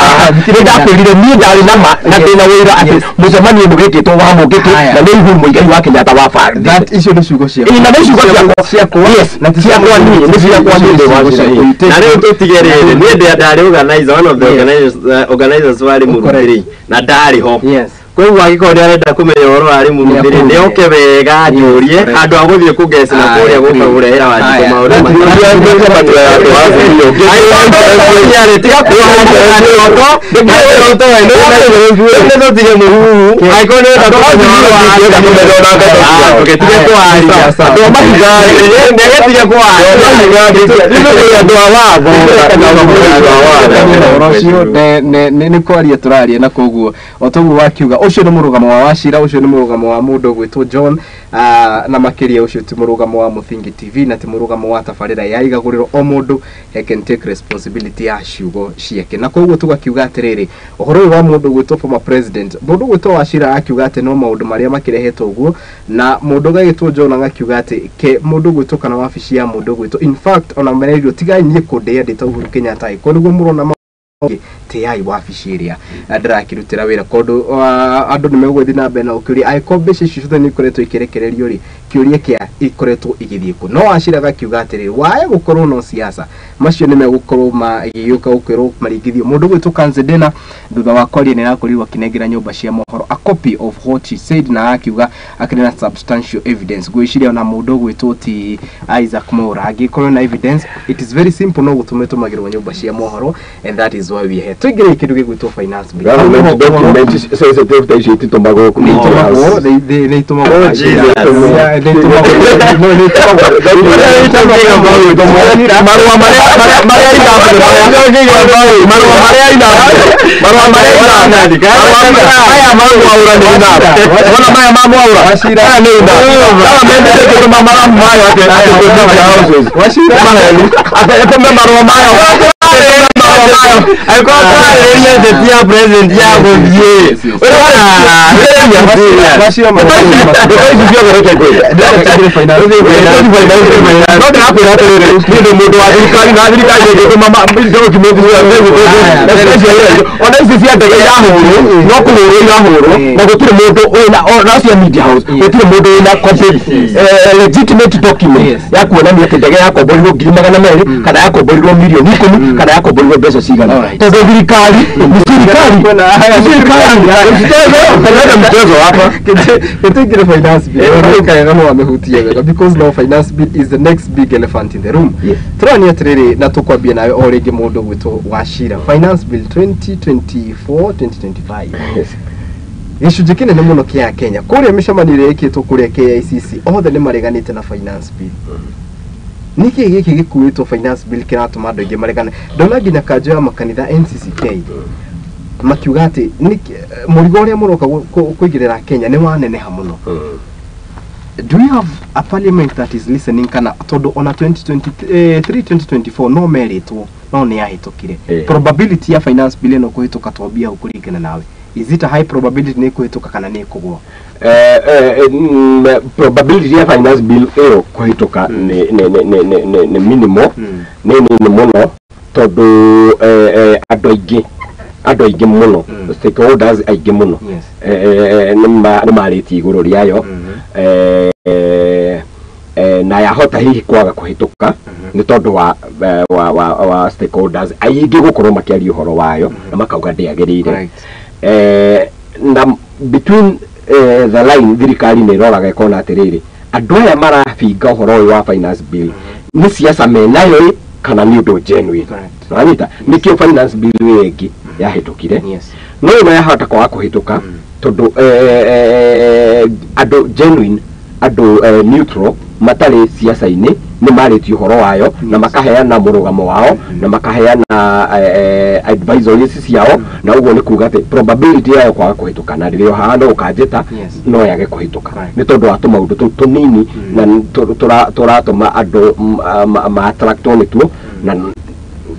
ni ndakwirire ni ndari na ndina wira ati mucemani mugikitwo wa mugiki na ni ihu muigai wa Kenyatta wa fund that issue ni ciugo cia ina ni ciugo cia kwa yes na cia kwa ni na leo tutigerere ni ndari organize one of the organizers wali murugiri na ndari ho yes kwa agikori arenda kumenya horo ari murugiri ni oke wega ajurie andu aguthie kugesa na kuria guka urehera wajiko mauri ni kwaria turaria na koguo otogu wakiuga ucio ni murugamo wa washira ucio ni murugamo wa mundu gwitwo John na makiria ucio ti murugamo wa Muthingi TV na ti murugamo wa tabarira ya igaguriro o mundu he can take responsibility ya ciugo ciake na koguo tugakiuga atiriri uhoro wa mundu gwitwo former president mundu gwitwo washira akiuga ati no maundu maria makirehetwo uguo na mundu gagitwo John agakiuga ati ke mundu gwitwo kana wabici ya mundu gwitwo in fact ona mererio tiganyie kundea ndita Uhuru Kenyatta iko niguo murona tayai wabici iria ndirakirutira wira kondu andu ni megwithi na mbere na ukiuria aikombeca ciothe ni ikoretwo ikirekererio ri kiuria kia ikoretwo igithie ku no ashiraga kiuga atiri wae gukorwo no siasa macio ni megukorwo magiyuka ukirwo maringithio mundu gwitwo Kanzedena thutha wa kwaria ni rakorirwo kinengira nyumba cia mohoro a copy of what he said na akiuga akirina substantial evidence gwiciria na mundu gwitwo ti Isaac Mwaura agikorwo na evidence it is very simple no gutume tumagirwo nyumba cia mohoro and that is why we had tuigire ikindu gigwitwo finance bill government document sensitive ta ici titumagwo ku they tumagwo legitimate document ya kuonania ati ndege yako borirwo 200,000 kana yako borirwo milioni 10 kana yako borirwo mbeca cigana tondu thirikari mchezo hapa kitigire finance bill kana no amehutia wega because now finance bill is the next big elephant in the room. Turani atiriri na tukwambia nawe o ringi mundu gwitwo Wachira finance bill 2024-2025 icunjĩ kinene muno kia Kenya kuria micamanire ikitwo kuria KICC othe ni mareganite na finance bill. Niki giki gikuitwo finance bill kiratuma andu aingi maregane ndona nginya kanjo ya makanitha NCCK makiuga ati murigo uria muroka kuigirira Kenya ni waneneha muno. Do you have a parliament that is listening kana tondu ona 2023-2024 no meritwo no ni yahitukire probability ya finance bill no kuhituka twambia ukurikana nawe is it a high probability ni kuhituka kana ni kugwa? Probability ya finance bill ero kuhituka ni minimal ni muno tondu andu aingi muno stakeholders aingi muno ni mariti iguru riayo na yahota hihi kwaga kuhituka ni tondu wa stakeholders aingi gukorwo makiaria uhoro wayo na makauga ndiagirire na between the line thirikari ni roraga ikona atiriri andu aya marabinga uhoro uyu wa finance bill ni siasa menayo kana ni undu genuine right nikio finance bill wengi yahitukire no ino yahota kwa kuhituka tondu andu genuine andu neutral matari siasa-ini ni mariti uhoro wayo na makaheana murugamo wao na makaheana advisories ciao na uguo ni kuga ati probability yayo kwa kuhituka na ririo hahana ukajeta no yage kuhituka ni tondu wa tumaundu tunini na turatuma andu ma attract on tu na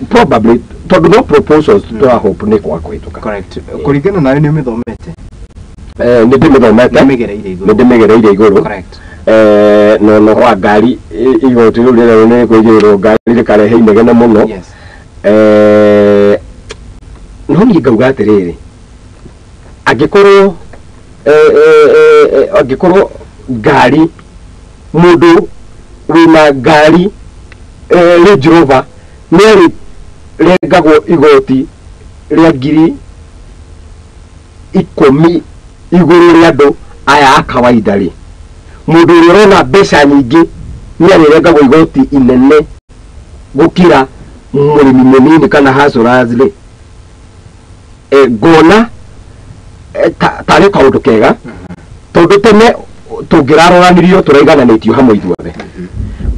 probably tondu no proposals to hope ni kwa kuhituka. Correct. Kurigana nayo ni mithomete ndimegereire iguru. Correct. No wa ngari igoti ru rire ni kuigirwo ngari rikarehe inegene muno. Yes. No ni ngauga atiriri angikorwo ngari mundu wina ngari Range Rover neri regagwo igoti ria ngiri 10 iguru ria andu aya akawaida ri mundu urona mbeca nyingi neri regagwo igoti inene gukira murimi munini kana hustlers ri ngona tari kaundu kega tondu tene tungiraroranirio turaigananitio hamwe ithuothe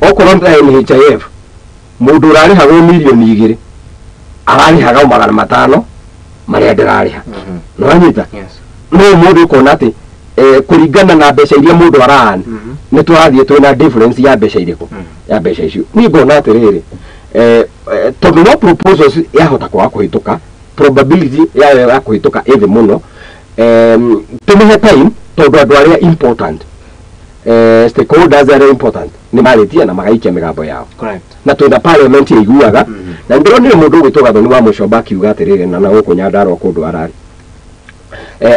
okorwo NHIF mundu urarihagwo milioni 2 ararihaga 500 maria ndirariha no anyita no mundu ukona ati kuringana na mbeca iria mundu arahana ni turathie twina difference ya mbeca iriku ya mbeca icio ni ngona ati riri tondu no proposals yahota kwa kuhituka probability ya kuhituka ithi muno tumihe time tondu andu aria important stakeholders are important ni maritia na magaikia migambo yao. Correct. Na twenda parliament iguaga na ndironi mundu gwitwa thoni wa mucoba kiuga atiriri na guku Nyandarua kundu arari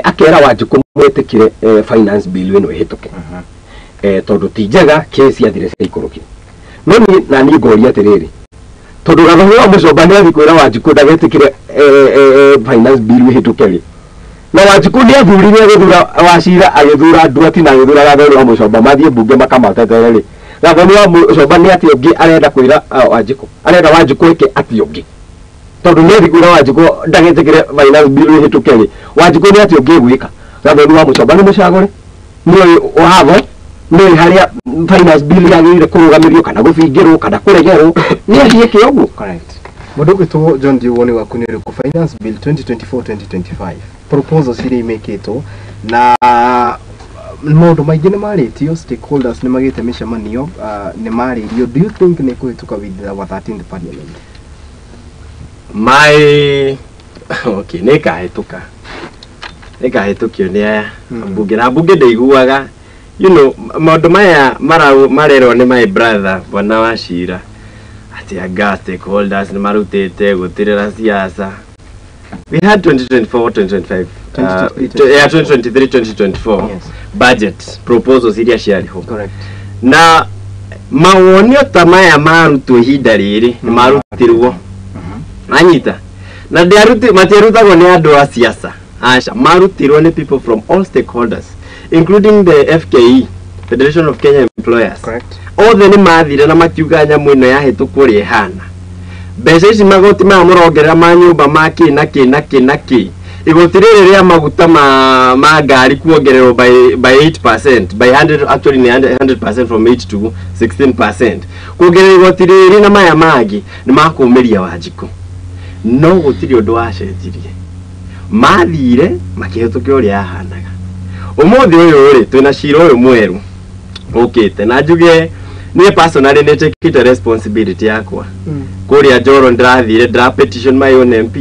akera Wanjiku mwetikire finance bill ino ihituke tondu tijega kesi athire ikuruki no ni na ni ngoria atiriri tondu gathoni wa mucoba ni athikwira Wanjiku ndagetikire finance bill ihituke ri na Wanjiku ni athurire guthura Wachira agithura Nduati na agithura gathoni wa mucoba mathie bunge makamatetere ri gathoni wa mucoba ni ati ungi arenda kwira Wanjiku arenda Wanjiku eke ati ungi tondu nä thikå ä ra Wanjikå ndagätä kä re finance bill hä tå ke rä Wanjikå nä atä å ngä gwä ka gathoni wa må comba nä må cagå re nä å watho nä harä a finance bill yagä rire kå rå gamä rio kana gå bingä rwo kana kå regerwo nä ahiä kä å guo Mundu gwitwo John Diwoni waku ni ku finance bill 2024-2025 proposals iri imeketwo na maundu maingi ni maritio stakeholders ni magite micemanio ni maririo. Do you think ni kuhituka with the 13th parliament? Okay, ni kahituka ni aya bunge na bunge ndaiguaga you know maundu maya marerwo ni my brother Bwana Wachira ati aga stakeholders ni marutete gutirira siasa. We had 2024-2025 2023-2024 budget proposals iria ciariho. Correct. Na mawonio ta maya marutwo ihinda riri ni marutirwo anyita na matiarutagwo ni andu a siasa aca marutirwo ni people from all stakeholders including the FKE, Federation of Kenya Employers. Correct. Othe ni mathire na makiuga nyamu ino yahitukwo ri hana mbeca ici magoti ma murongerera ma nyumba maki naki igoti riri ria maguta ma ngari kuongererwo by 8% by 100 actually 100% from 8 to 16%. Kuongerera igoti riri na maya mangi ni makumiria Wanjikũ no gutiri undu wacenjirie mathire makihitukio ri ahanaga umuthi uyu ri twina cira uyu mweru ukite na njuge ni personally ne take responsibility yakwa kuria Njoro ndirathire ndira petition my own MP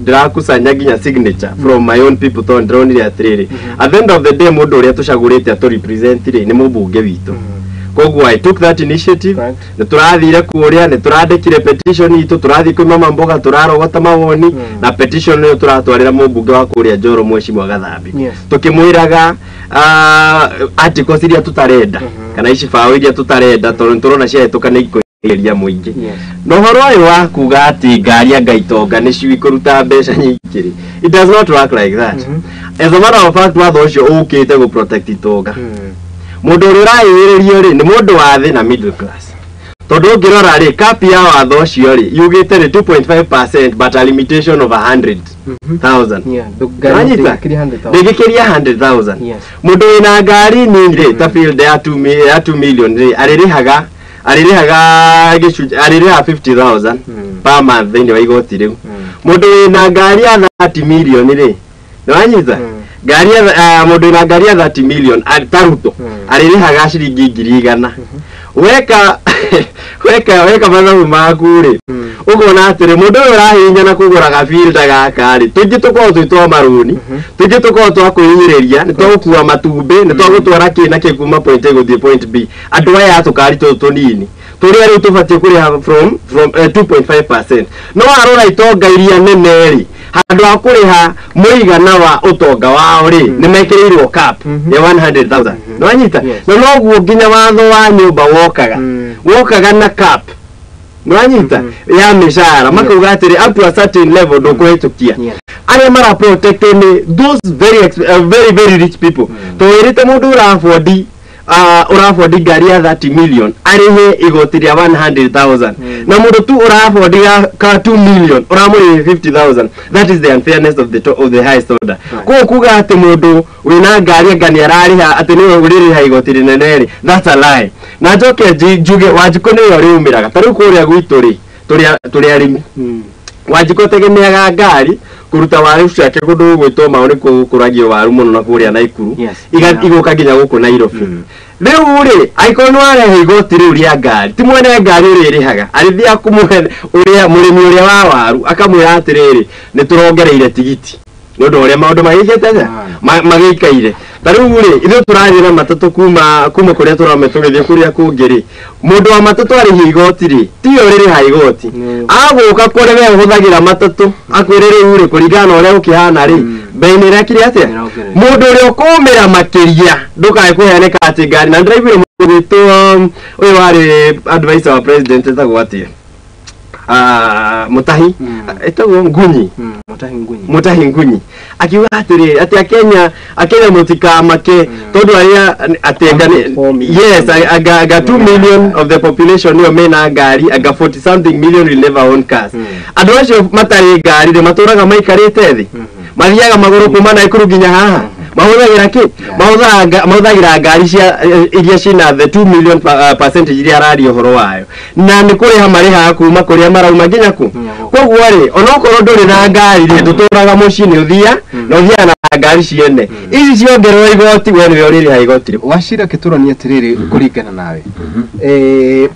ndira kusanya ginya signature from my own people to ndronire atiriri at the end of the day mundu uria tucagurite atu represent ri ni mubunge witu. Koguo I took that initiative. Na turathire kuria ni turandikire petition itu turathi kwa mama mboga turarogota mawoni na petition yo turatwarira mubunge wa kuria Njoro Mheshimiwa Gathambi tukimwiraga articles iria tutarenda kana ici bao iria tutarenda tondu turona ciahituka ni ikoiria muingi no horo ayo wa kuga ati ngari angaitonga ni ciikuruta mbeca nyingiri. It does not work like that. As a matter of fact watho ucio ukite go protect itonga mundu uri uraiiririo ri ni mundu wa thi na middle class tondu ngirora ri cap ya watho ucio ri yugite ni 2.5% but a limitation of 100,000 ndigikiria 100,000 mundu wina ngari ni ri ta field ya 2 million ri aririhaga 50,000 per month thini wa igoti riu. Mundu wina ngari ya 30 million ri niwanyita ngari ya mundu na ngari ya 30 million taruto aririhaga ciringi 100,000 weka mathabu maku ri ugona atiri mundu urahinya na kugura gabirda gaka ri tungi tuko twitwa maruni tungi tuko twakwiriria ni twakua matumbe ni twagutwara kina kiguma point A guthie point B andu aya atukari tunini turia ri tubatie kuriha from 2.5% no arora itonga iria nene ri handu akuriha muigana wa utonga wao ri ni mekirirwo cap ya 100,000 no anyita no noguo nginya watho wa nyumba wokaga na cap no anyita ya mishara makauga atiri up to a certain level ndo kuhitukia aria mara protect ni those very rich people to irite mundu urafodi ngari ya 30 million arihe igoti ria 100,000 na mundu tu urafodi ka 2 million uramuri 50,000. That is the unfairness of the highest order. Ko kuga ati mundu wina ngari ngani arariha ati ni uririha igoti rinene. That's a lie. Na njoke njuge Wanjikũ ni yori umiraga tari kuria gwitu ri turi arimi Wanjikũ tegemeaga ngari kuruta waru ciake kundu gwitwo maoni kuragio waru muno na kuria Naikuru igoka nginya guku Nairobi. Riu ri aikonu arehe igoti riu ria ngari ti mwene ngari ririhaga arithia kumuhe uria murimi uria wa waru akamwira atiriri ni turongereire tigiti nondu uria maundu magikete magikaire tariu ri ithu turathira matatu kuma kuria turametugithia kuria kungiri mundu wa matatu arihi igoti ri tiyo ririha igoti aguka kore we huthagira matatu akwirire uri kuringana uria ukihana ri beini rekire atia mundu uri ukumira makiria ndukae kuheneka ati ngari na driver mugitu uyu wari advisor wa president etagwo atia Mutahi etagwo Ngunyi Mutahingunyi akiuga atiriri ati akenya mutikamake tondu aria atengane yes aga 2 million of the population niyo mena ngari aga 40 something million will never own cars andu acio matari ngari de maturaga maikarite thi mathiaga maguru kuma na ikuru ginya haha mahuthagira ki mahuthagira ngari cia iria cina the 2 million percentage iria radio horo wayo na ni kuriha mariha kuma kuria marauma ginya ku koguo ri onokorwo nduri na ngari ri tuturaga mucini uthia na uthia na ngari ciene ici ciongererwo igoti we niwe uriri ha igoti washira kiturania tiriri kuringana nawe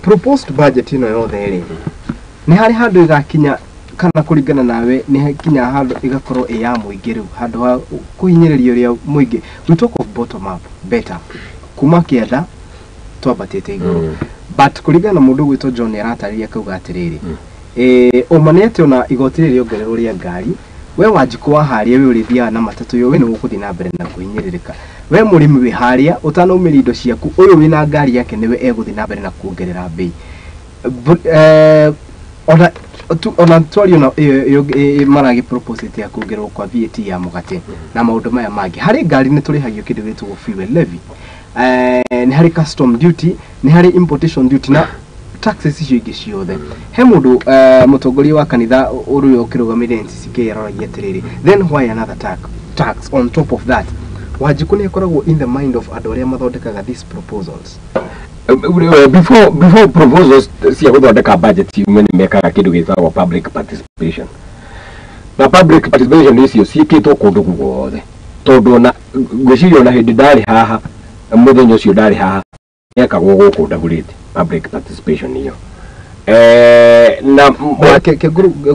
proposed budget ino yothe ri ni hari handu igakinya kana kuringana nawe ni hakinya handu igakorwo ya muingi riu handu ha kuhinyiririo ria muingi we talk of bottom up better kuma kienda twabatete iguru but kuringana na mundu gwito John Arataria kauga atiriri omanete ona igoti riongererwo ria ngari we wajikwa haria we urithia na matatu yo we ni gukuthi na mbere na kuhinyiririka we murimi wi haria utanaumira indo ciaku uyu wina ngari yake niwe eguthi na mbere na kuongerera bei ona twari ona maragi proposal ya kuongererwo kwa VAT ya mugate na maundu maya mangi hari ngari ni turihagio kindu gitwo fuel levy ni hari custom duty ni hari importation duty na taxes icio ingi ciothe he mundu mutongoria wa kanitha uru ukirugamire NCCK aroragia tiriri then why another tax on top of that wajiku ni akoragwo in the mind of adoria mathondekaga these proposals before proposals cia guthondeka budget imene mekaga kindu gitagwo public participation na public participation icio ciikitwo kundu guothe tondu na gwicirio na hindi ndari haha muthenya ucio ndari haha yakagwo guku ndagurite public participation iyo na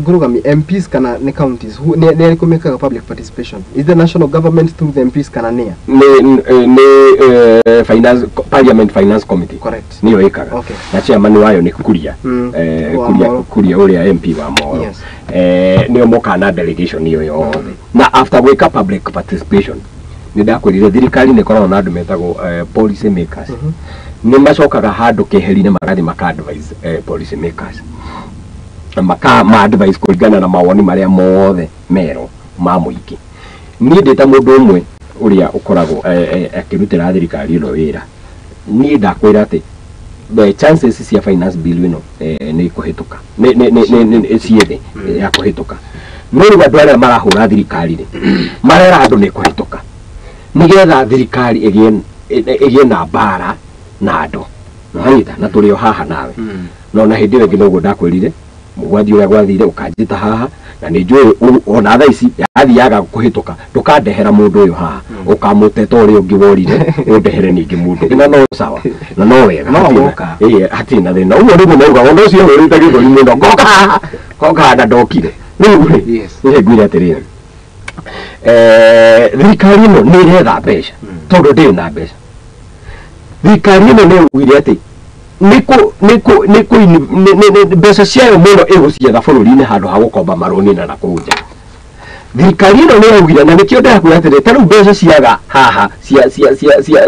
gurugami MPs kana ne counties ne kumekaga public participation is the national government through the MPs kana ne finance parliament finance committee correct niyo ikaga okay. na chairman wayo ni kuria kuria uria MP wa Moro yes. Niyo moka na delegation niyo yothe na after wake up public participation ni ndakwirire thirikari ni korona andu metagwo policy makers ni macokaga handu keheri-ini magathi maka-advise policy makers ma-advise kuringana na mawoni maria mothe mero ma muingi ni ndita mundu umwe uria ukoragwo akirutira thirikari ino wira ni ndakwira ati the chances cia finance bill ino ni ikuhituka ni ciethe ya kuhituka no ri andu aria marahura thirikari ri marera andu ni kuhituka nigetha thirikari egie na bara na ando nanyita na tulio haha nawe no na hindi wengi noguo ndakwirire mugwathi uria gwathire ukanjita haha na ni njui ona tha ici yathiaga kuhituka ndukandehera mundu uyu haha ukamuteta uria ungi worire undehere ningi mundu na no sawa na no wega hatina thina uguo niguo nauga ona ucio urita githori muno ngoka na ndokire ni ngwire atiriri thirikari ino ni iretha mbeca tondu ndiri na mbeca thirikari ino ni ugire ati niku mbeca ciayo muno igucietha bururi-ini handu ha gukomba maroni na nakuja thirikari ino ni ugire na nikio ndakwira atiri taru mbeca ciaga haha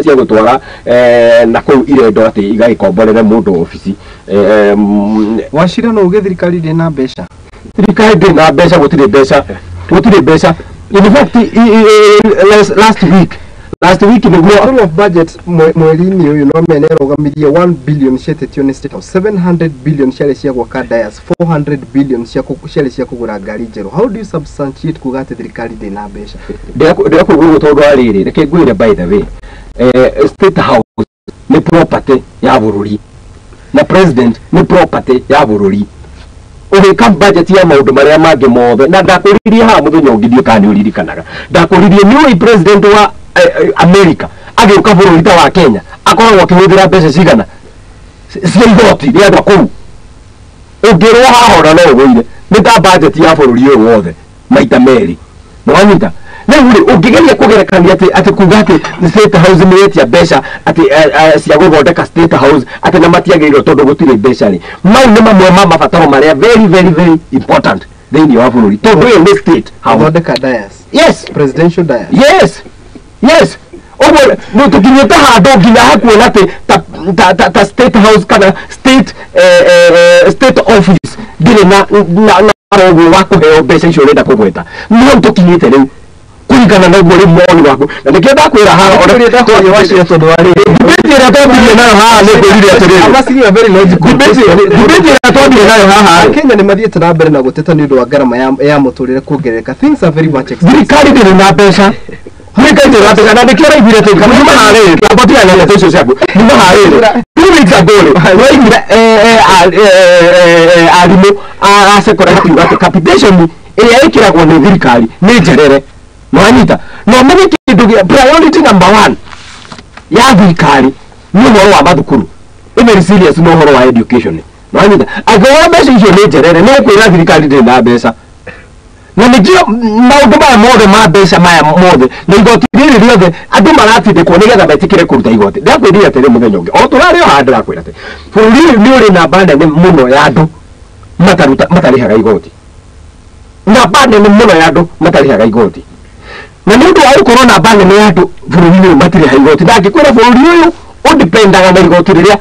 cia gutwara na kuu irendo ati igaikomborere mundu ofisi washira no uge thirikari ndi na mbeca thirikari ndi na mbeca gutire mbeca in fact last week the all of budget mweri-ini uyu no mene rogamirie 1 billion shetetio ni state house 700 billion share cia gwaka dias 400 billion share cia kugura ngari njeru how do you substantiate kugate thirikari ndi na mbeca ndio kugugu tondu ariri reke ngwire by the way state house ni property ya bururi na president ni property ya bururi ugika budget ya maundu maria mangi mothe na ndakuririe ha muthenya ungithio kani uririkanaga ndakuririe ni president wa America agiuka bururi ta wa Kenya akoragwo akihuthira mbeca cigana cia igoti ria andu kuu ungirwo hahora no uguire ni ta budget ya bururi uyu wothe maita meri mwanyita na ungigeria kugerekania ati kuga ati state house ni yetia mbeca ati cia guthondeka state house ati na matiagirwo tondu gutire mbeca ri mau ni mamwe ma mabataro maria very important thini wa bururi tondu uyu ni state guthondeka dias yes presidential dias yes obo no tukinyeta handu nginya hakuona ati ta state house kana state office dire na rogo wako heo mbeca icio urenda kugweta no tukinyite riu kurigana na gore moni wako na nikienda kwira haha ona urenda kwa washia tondu wari ndibetira tobire nayo haha ne ngurire atiriri abasiri very logical ndibetira tobire nayo haha Kenya ni mathiete na mbere na guteta ni undu wa garama ya muturire kuongerereka things are very much expensive thirikari ndiri na mbeca mwikaje rataka na nikira ibire tu kama mahare tabotia na leto ciaku ni mahare 2 weeks ago waingira arimu asekora kuga capitation ĩrĩa ĩkĩragwo nĩ thirikari nĩ njerere mwanyita no menye kĩndũ priority number 1 ya thirikari nĩ ũhoro wa mathukuru very serious no ũhoro wa education mwanyita agora mbeca icio nĩ njerere nĩ kwĩra thirikari ndĩ na mbeca na nĩkĩo maũndũ maya mothe ma mbeca maya mothe na igoti rĩrĩ rĩothe andũ maratindĩkwo nĩgetha metĩkĩre kũruta igoti ndakwĩrire atĩrĩ mũthenya ũngĩ o tũrarĩ o handũ ndakwĩra atĩ bũrũri nĩ ũrĩ namba nene mũno ya andũ matarĩhaga igoti namba nene mũno ya andũ matarĩhaga igoti na nĩ ũndũ wa gũkorwo namba nene ya andũ bũrũri-inĩ ũyũ matirĩha igoti ndangĩkwĩra bũrũri ũyũ ũdipendaga na igoti rĩrĩa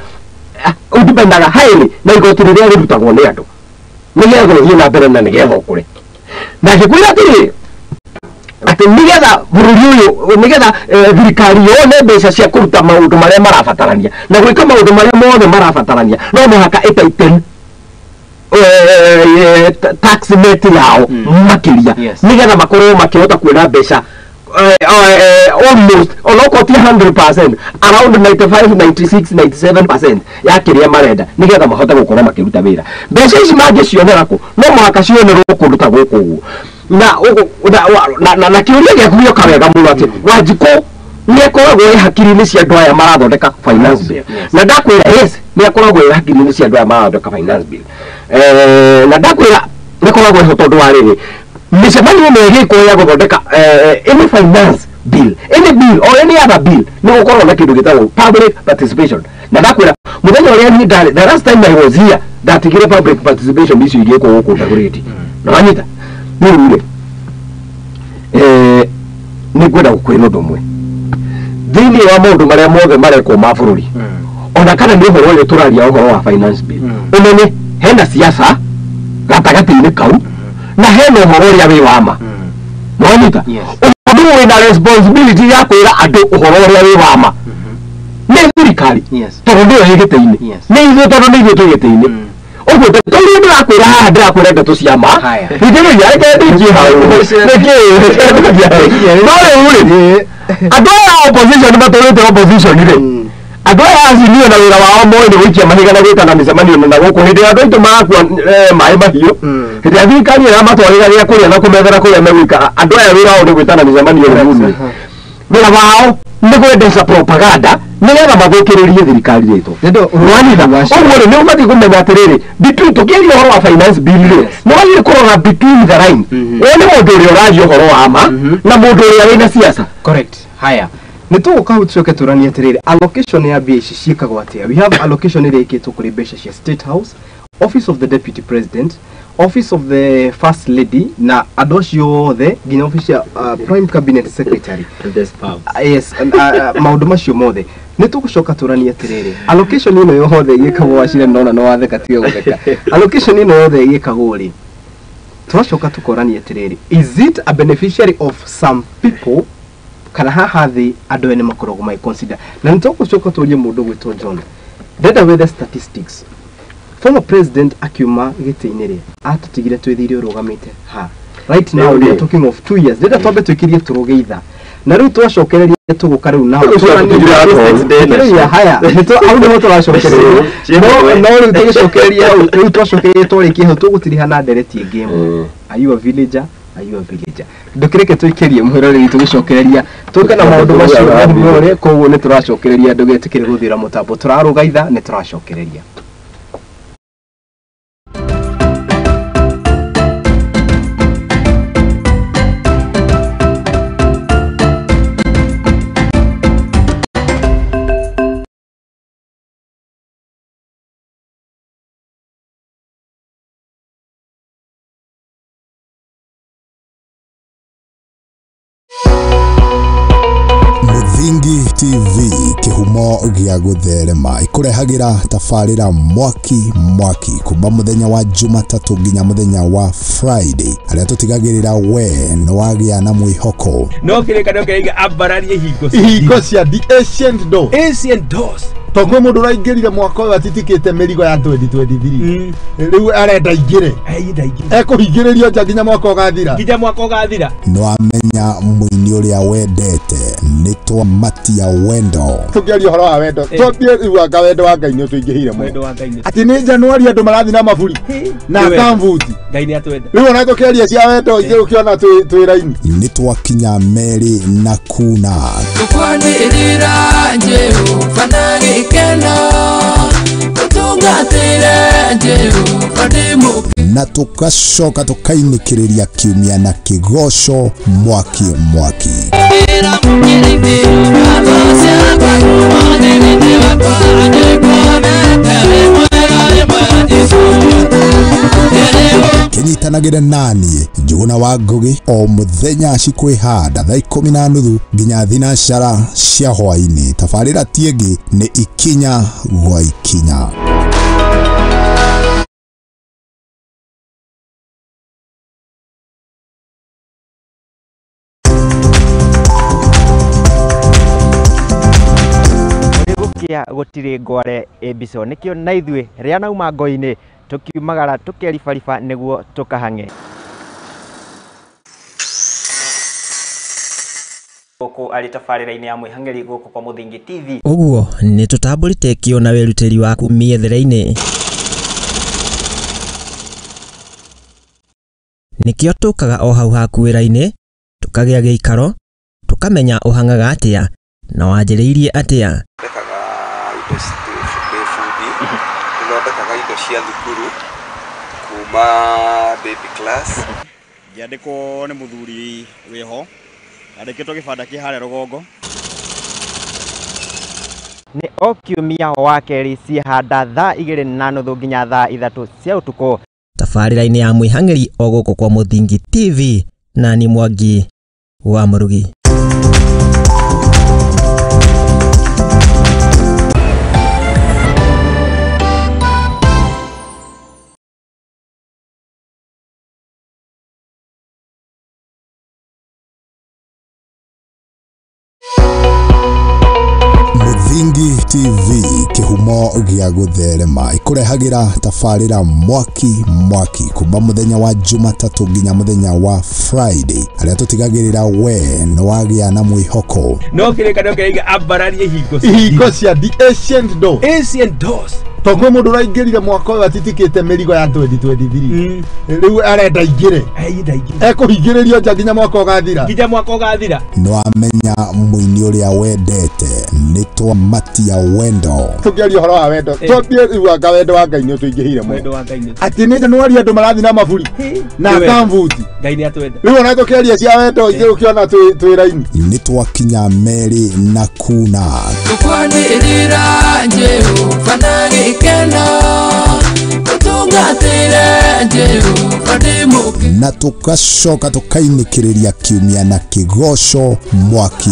ũdipendaga highly na igoti rĩrĩa rĩrutagwo nĩ andũ nĩgetha ũthiĩ na mbere na nĩgetha ũkũre na ngĩkwĩra atĩrĩ atĩ nĩgetha bũrũri ũyũ nĩgetha thirikari yone mbeca cia kũruta maũndũ marĩa marabatarania na gwĩka maũndũ marĩa mothe marabatarania no mũhaka ĩtaiten tax net yao makĩria nĩgetha makorwo makĩhota kuona mbeca almost olokoti 100% around 95 96 97% ya kĩrĩa marenda nĩgetha mahote gũkorwo makĩruta wĩra mbeca ici mangĩcionera kũ no mũhaka cionerwo kũndũ ta gũkũ ũguo na kĩũria gĩaku gĩoka wega mũno atĩ Wanjikũ nĩakoragwo hakiri-inĩ cia andũ aya marathondeka finance bill na ndakwĩra yes nĩakoragwo hakiri-inĩ cia andũ aya marathondeka finance bill na ndakwĩra nĩakoragwo ho tondũ wa rĩrĩ mĩcemanio ĩno ĩgĩkwo ya gũthondeka any finance bill any bill or any other bill nĩ gũkorwo na kĩndũ gĩtagwo public participation na ndakwĩra mũthenya ũrĩa niĩ ndarĩ the last time I was here ndatigire public participation icio igĩkwo gũkũ Dagoretti na wanyita nĩrure nĩngwenda gũkwĩra ũndũ ũmwe thĩinĩ wa maũndũ marĩa mothe marekwo ma bũrũri ona kana nĩ ũhoro ũyũ tũraria ũhoro wa finance bill ũmenye hena siasa gatagatĩ-inĩ kau na hena ũhoro ũrĩa wĩ wa ma mwanyita ũndũ wĩna responsibility ya kwĩra andũ ũhoro ũrĩa wĩ wa ma nĩ thirikari tondũ nĩyo ĩ gĩtĩ-inĩ nĩ ithuĩ tondũ nĩ ithuĩ twĩ gĩtĩ-inĩ ũguo tondũ ndĩrakwĩra haha ndĩrakwĩra ndeto cia ma nĩndĩrĩria reke ndĩkie hau no rĩu-rĩ andũ aya opposition matũrĩte opposition rĩ andũ aya acinio na wĩra wao moĩ nĩ gũikia mahiga na gwĩtana mĩcemanio na gũkũ hĩndĩ ya andũ aitũ marakua maĩ mahiũ hĩndĩ ya thirikari ĩramatwarĩra gĩa kũrĩa na kũmethera kũrĩa megũikara andũ aya wĩra wao nĩ gwĩtana mĩcemanio mũno wĩra wao nĩ gwendesa propaganda nĩgetha mathũkĩrĩrie thirikari ritũ rwanitha ũguo rĩ nĩ ũbatiĩ kũmenya atĩrĩrĩ between tũkĩaria ũhoro wa finance bill rĩ nĩ wagĩrĩire kũrora between the line ũyũ nĩ mũndũ ũrĩa ũraria ũhoro wa ma na mũndũ ũrĩa wĩna siasa correct haya nĩtũgũka hau tũcoke tũranie atĩrĩrĩ allocation ya mbia ici ciĩkagwo atĩa we have allocation ĩrĩa ĩkĩtwo kũrĩ mbeca cia State House office of the deputy president office of the first lady na andũ acio othe nginya office ya prime cabinet secretary yes maũndũ macio mothe nĩtũgũcoka tũranie atĩrĩrĩ allocation ĩno yothe ĩgĩkagwo wacira nona no watheka tiga gũtheka allocation ĩno yothe ĩgĩkagwo rĩ tũracoka tũkoranie atĩrĩrĩ is it a beneficiary of some people kana haha thĩ andũ ene makoragwo mai consider na nĩtũgũcoka tũrie mũndũ gwĩtwo John ndenda wethe statistics former president akiuma gĩtĩ-inĩ rĩ atũtigire twĩthire ũrũgamĩte ha right now we are talking of 2 years ndenda twambe twĩkirie tũrũgeitha na rĩu twacokereria tũgũka rĩu nao tũrania haya au nĩho tũracokereria no rĩu tũgĩcokereria rĩu twacokereria twarĩkia hau tũgũtiriha na ndereti ĩngĩ ĩmwe are you a villager ndũkĩreke twĩkĩrie mũhero rĩu tũgĩcokereria tũka na maũndũ macio mothe koguo nĩ tũracokereria ndũgetĩkĩre gũthira mũtambo tũrarũgaitha nĩ tũracokereria Muthingi TV kihumo gia gutherema ikurehagira tafarira mwaki kuma muthenya wa Jumatatu nginya muthenya wa Friday aria tutigagirira we no wagia na mwihoko no kirikano kiriga abararie hingo cia the ancient doors Tongo mundu raingirire mwaka uyu atitikite mirigo ya 2023 riu arenda ingire ekuhingiririo nja nginya mwaka ugathira no amenya muini uria wendete ni twamatia wendo tukiaria horo wa wendo twambie riu wendo wa Ngai ni tuingihire mu ati ni Januari andu marathi na maburi na kamvuti Ngai ni atwenda riu ona tukiaria cia wendo ingi ukiona twi raini ni twakinya meri na kuna tukwanirira Jehova nagi na tukacoka tukainĩkĩrĩria kiumia na kĩgoco mwaki kinyitanagĩre naniĩ Njuguna wa Ngugi o mũthenya cikwĩhanda thaa 10:30 nginya thinacara cia hwainĩ. Tabarĩra tiĩngĩ nĩ ikinya gwa ikinya. Gutiri ngware ebiso nikio na ithuĩ ria nauma ngo-inĩ tukiumagara tukeribariba niguo tukahange guku ari tabarĩra-inĩ ya mwĩhang'ĩri guku kwa Mũthingi TV. Ũguo nĩ tutambũrĩte kĩo na wĩrutĩri waku mĩethere-inĩ nikio tukaga o hau haku wĩra-inĩ tukagĩa gĩikaro tukamenya ũhangaga atĩa na wanjĩrĩirie atĩa. Thondekaga indo cia thukuru kuma baby class. Ngiandĩkwo nĩ mũthuri wĩho andĩkĩtwo gĩbanda kĩ harĩa rũgongo. Nĩ o kiumia wa kerĩ ciĩhanda thaa 2:30 nginya thaa 3 cia ũtukũ tabarĩra-inĩ ya mwĩhang'ĩri o gũkũ kwa Mũthingi TV na ni Mwangi wa Mũrugi. Mũthingi TV kihumo gia gutherema ikurehagira tafarĩra mwaki kuma muthenya wa Jumatatu nginya muthenya wa Friday aria tutigagirira we no wagia na mwihoko no kirikano kiriga abararie hingo cia the ancient doors Tongo mundu raingirire mwaka uyu atitikite mirigo ya 2023 riu arenda ingire ekuhingiririo nja nginya mwaka ugathira no amenya muini uria wendete ni twamatia wendo tukiaria horo wa wendo twambie riu wendo wa Ngai ni tuingihire mu ati ni Januari andu marathi na maburi na kamvuti Ngai ni atwenda riu ona tukiaria cia wendo ingi ukiona twi raini ni twakinya meri na kuna tukwanirira Jehova nagi na tukacoka tukainĩkĩrĩria kiumia na kĩgoco mwaki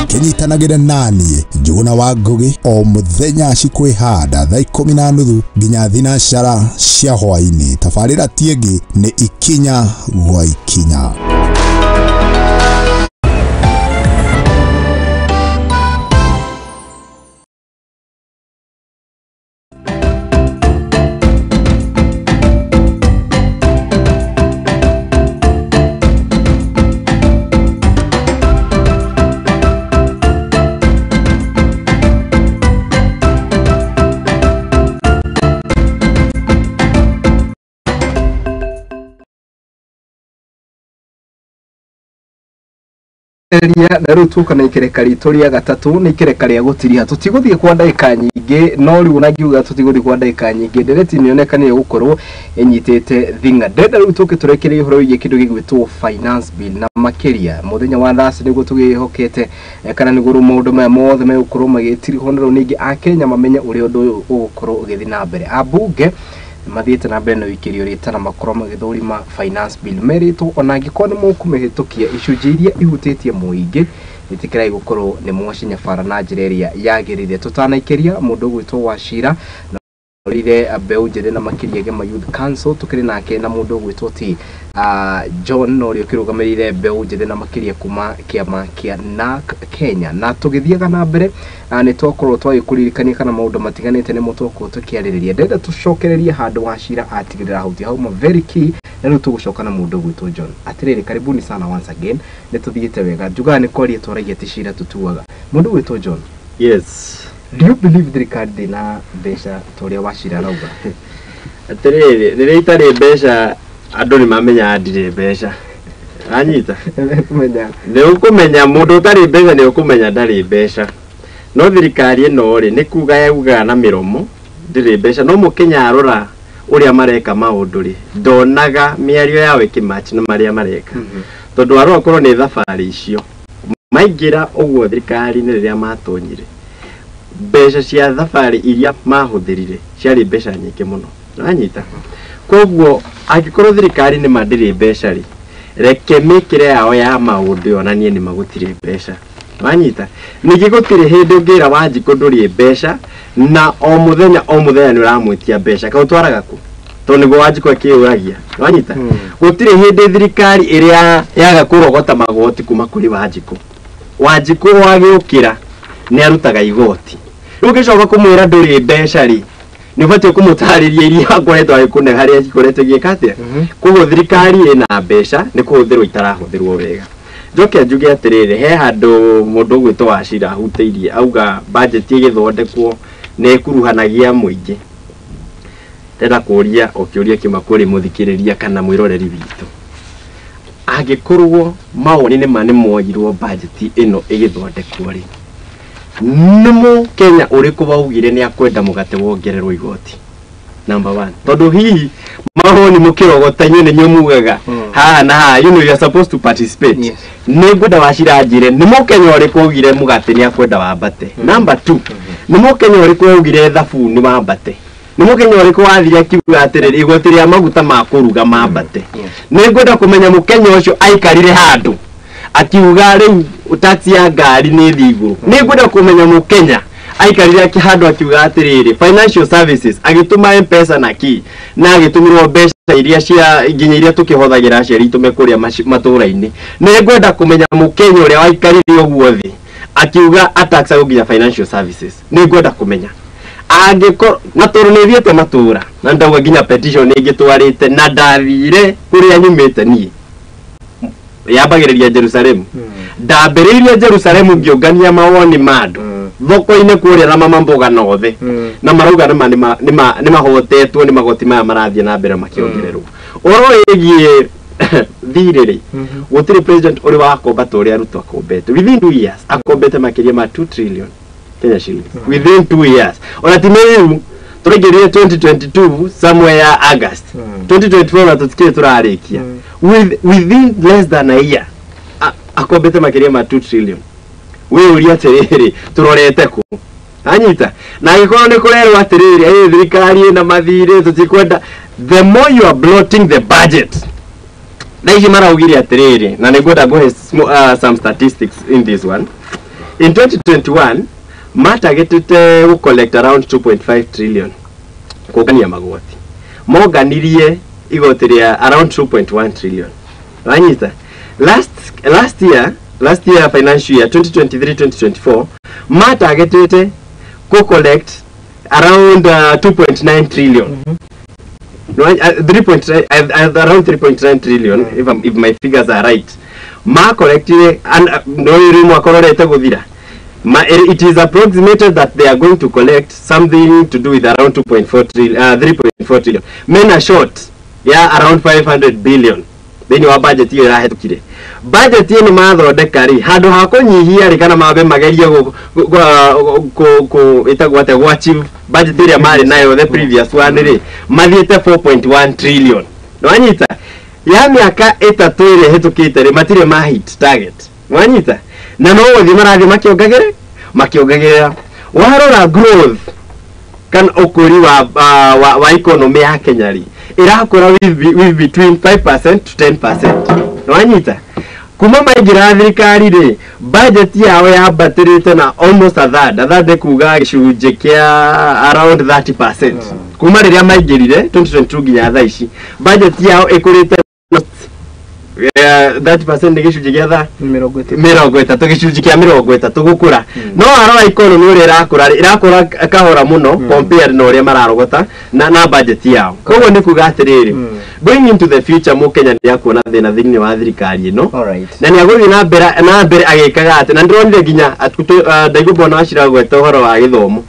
kinyitanagĩre naniĩ Njuguna wa Ngugi o mũthenya cikwĩhanda thaa 10:30 nginya thinacara cia hwainĩ. Tabarĩra tiĩngĩ nĩ ikinya gwa ikinya. na riu tuka na ikereka ritu ria gatatu ni ikereka ria gutiria tutiguthie kwa ndagika nyingi no riu nagiuga tutiguthie kwa ndagika nyingi ndereti nionekane gukorwo enyitete thinga ndenda riu tuke turekere ihoro igi kindu gigwitwo finance bill na makiria muthenya wa thasi niguo tugihokete kana niguru maundu maya mothe megukorwo magitiri honero ningi a Kenya mamenye uri undu ugukorwo ugithi na mbere abunge mathiete na mbere na wikirio ritana makoro magithurima finance bill merito ona ngikone mukumehitukia icunji iria ihutitie muingi itikirai gukorwo ni mwashinya fara na njireria yagirire tutanaikeria mundu gwitwo Wachira rire abeu jede na makiria gema youth council tukiri nake na mundu gwitwo ti John no rio kirugamirire abeu jede na makiria kuma kiama kia NARC Kenya na tugithiaga na mbere ni twakorwo twagikuririkania kana maundu matiganite ni mutoko tukiaririria ndenda tucokererie handu Wachira atigirira hauti hauma very key na riu tugucoka na mundu gwitwo John atiriri karibuni sana once again ni tuthiite wega juga ni kwaria twaragia tishira tutuaga mundu gwitwo John. Yes. Do you believe the card na besha toria Wachira rauga? Atiriri rire itari besha andu ni mamenya ndire besha anyita kumenya ne ukumenya mundu utari besha ne ukumenya ndari besha no thirikari eno ri ni kuga yauga na miromo ndire besha no mukenya arora uria mareka maundu ri ndonaga miario yawe kimachi no maria mareka tondu arwa korwo ni thabari icio maingira uguo thirikari ni riria matonyire besha cia thabari iria mahuthirire ciari besha nyingi muno anyita koguo agikorwo thirikari ni mandiri besha ri reke mikire yao ya maundu onanie ni magutire besha anyita nigi gutire hindi ngira Wanjiku nduri besha na o muthenya ni uramwitia besha ka utwaraga ku to nigo Wanjiku akiuragia anyita gutire hindi thirikari iria yaga kurogota magoti kuma kuri Wanjiku wagiukira ni arutaga igoti ugicoka kumwira nduri besha ri ni bati kumutariria iria akoretwo agikune haria gikoretwo gikate kugo thirikari ina besha ni kuhuthirwo itarahuthirwo wega njoke njuge atiriri he handu mundu gwitwo Wachira huteirie auga budget igithondekwo ne kuruhanagia muingi tena kuria okiuria kima kuri muthikiriria kana mwiroreri bitu agikorwo maoni ni mane moyirwo budget ino igithondekwo ri nimo Kenya uriku baugire ni akwenda mugate wongererwo igoti number 1 tondu hihi mahoni mukirogota nyene nyomugaga ha na you know you are supposed to participate yes. Ningwenda Wachira ajire nimo Kenya uriku ugire mugate ni akwenda wambate number 2 nimo Kenya uriku ugire thabuni wambate nimo Kenya uriku wathire kiuga atiriri igoti ria maguta ma kuruga mambate ningwenda kumenya mukenya ucio aikarire handu akiuga riu taxi ya ngari ni thiguru ningwenda kumenya mukenya aikarire akihandu akiuga atiriri financial services agituma M-Pesa na ki na agitumirwo besha iria cia nginya iria tukihothagira cia ritume kuria maturaini ningwenda kumenya mukenya uria waikarire uguo thi akiuga ataxa guginya financial services ningwenda kumenya agiko na toro ni thiete matura na ndauga nginya petition ingitwarite na ndathire kuria nyumite nie yambagiriria Jerusalem ndambiriria Jerusalem ngiongania mawoni mandu thoko-ine kuria na mama mboga nothe na marauga ni mahotetwo ni magoti maya marathie na mbere makiongererwo oro egie thiriri gutiri president uri wa kombata uri arutwa kombete within 2 years akombete makiria ma 2 trillion Kenya shillings within 2 years ona timeru turegerie 2022 somewhere August 2024 na tutikire turarikia within less than a year akombete makiria ma 2 trillion we uria terere turorete ku anyita na gikorwo ni kurerwa atiriri thirikari na mathire tutikwenda the more you are bloating the budget Naishi maraugiri atiriri na nigwenda go some statistics in this one. In 2021 targeted to collect around 2.5 trillion kugania magoti. Moganirie igotiria around 2.1 trillion. Ranyita last year financial year 2023-2024 targeted to collect around 2.9 trillion. No, around 3.9 trillion if my figures are right. Collected and it is approximated that they are going to collect something to do with around 3.4 trillion. Men are short, yeah, around 500 billion. thini wa budget iyo irahetukire budget iyo ni mathondeka ri handu ha kunyihia ri kana mabe magerie ku itagwo ate go achieve budget iri mari nayo the previous one ri mathiete 4.1 trillion nwanyita ya miaka itatu iri hetukite ri matire ma hit target nwanyita na no guthi marathi makiongagirira warora growth kan ukuri wa economy ya Kenya ri irakura with between 5% to 10% nwanyita kuma maigira thirikari ri budget yao ya batirite na almost a third kuga gicunje kia around 30% kuma riria maigirire 2022 ginya thaa ici budget yao ikurite 30% ni gicunje gia thaa 30 gicunje kia 30 gukura no arora economy uri irakura kahora muno compare na uria mararogota na budget yao koguo ni kuga atiriri going into the future mu Kenya ni akuona thina thini wa thirikari ino na ni aguthi na mbere agikaga ati na ndronire ginya ndaigubona ashira gweta horo wa githomo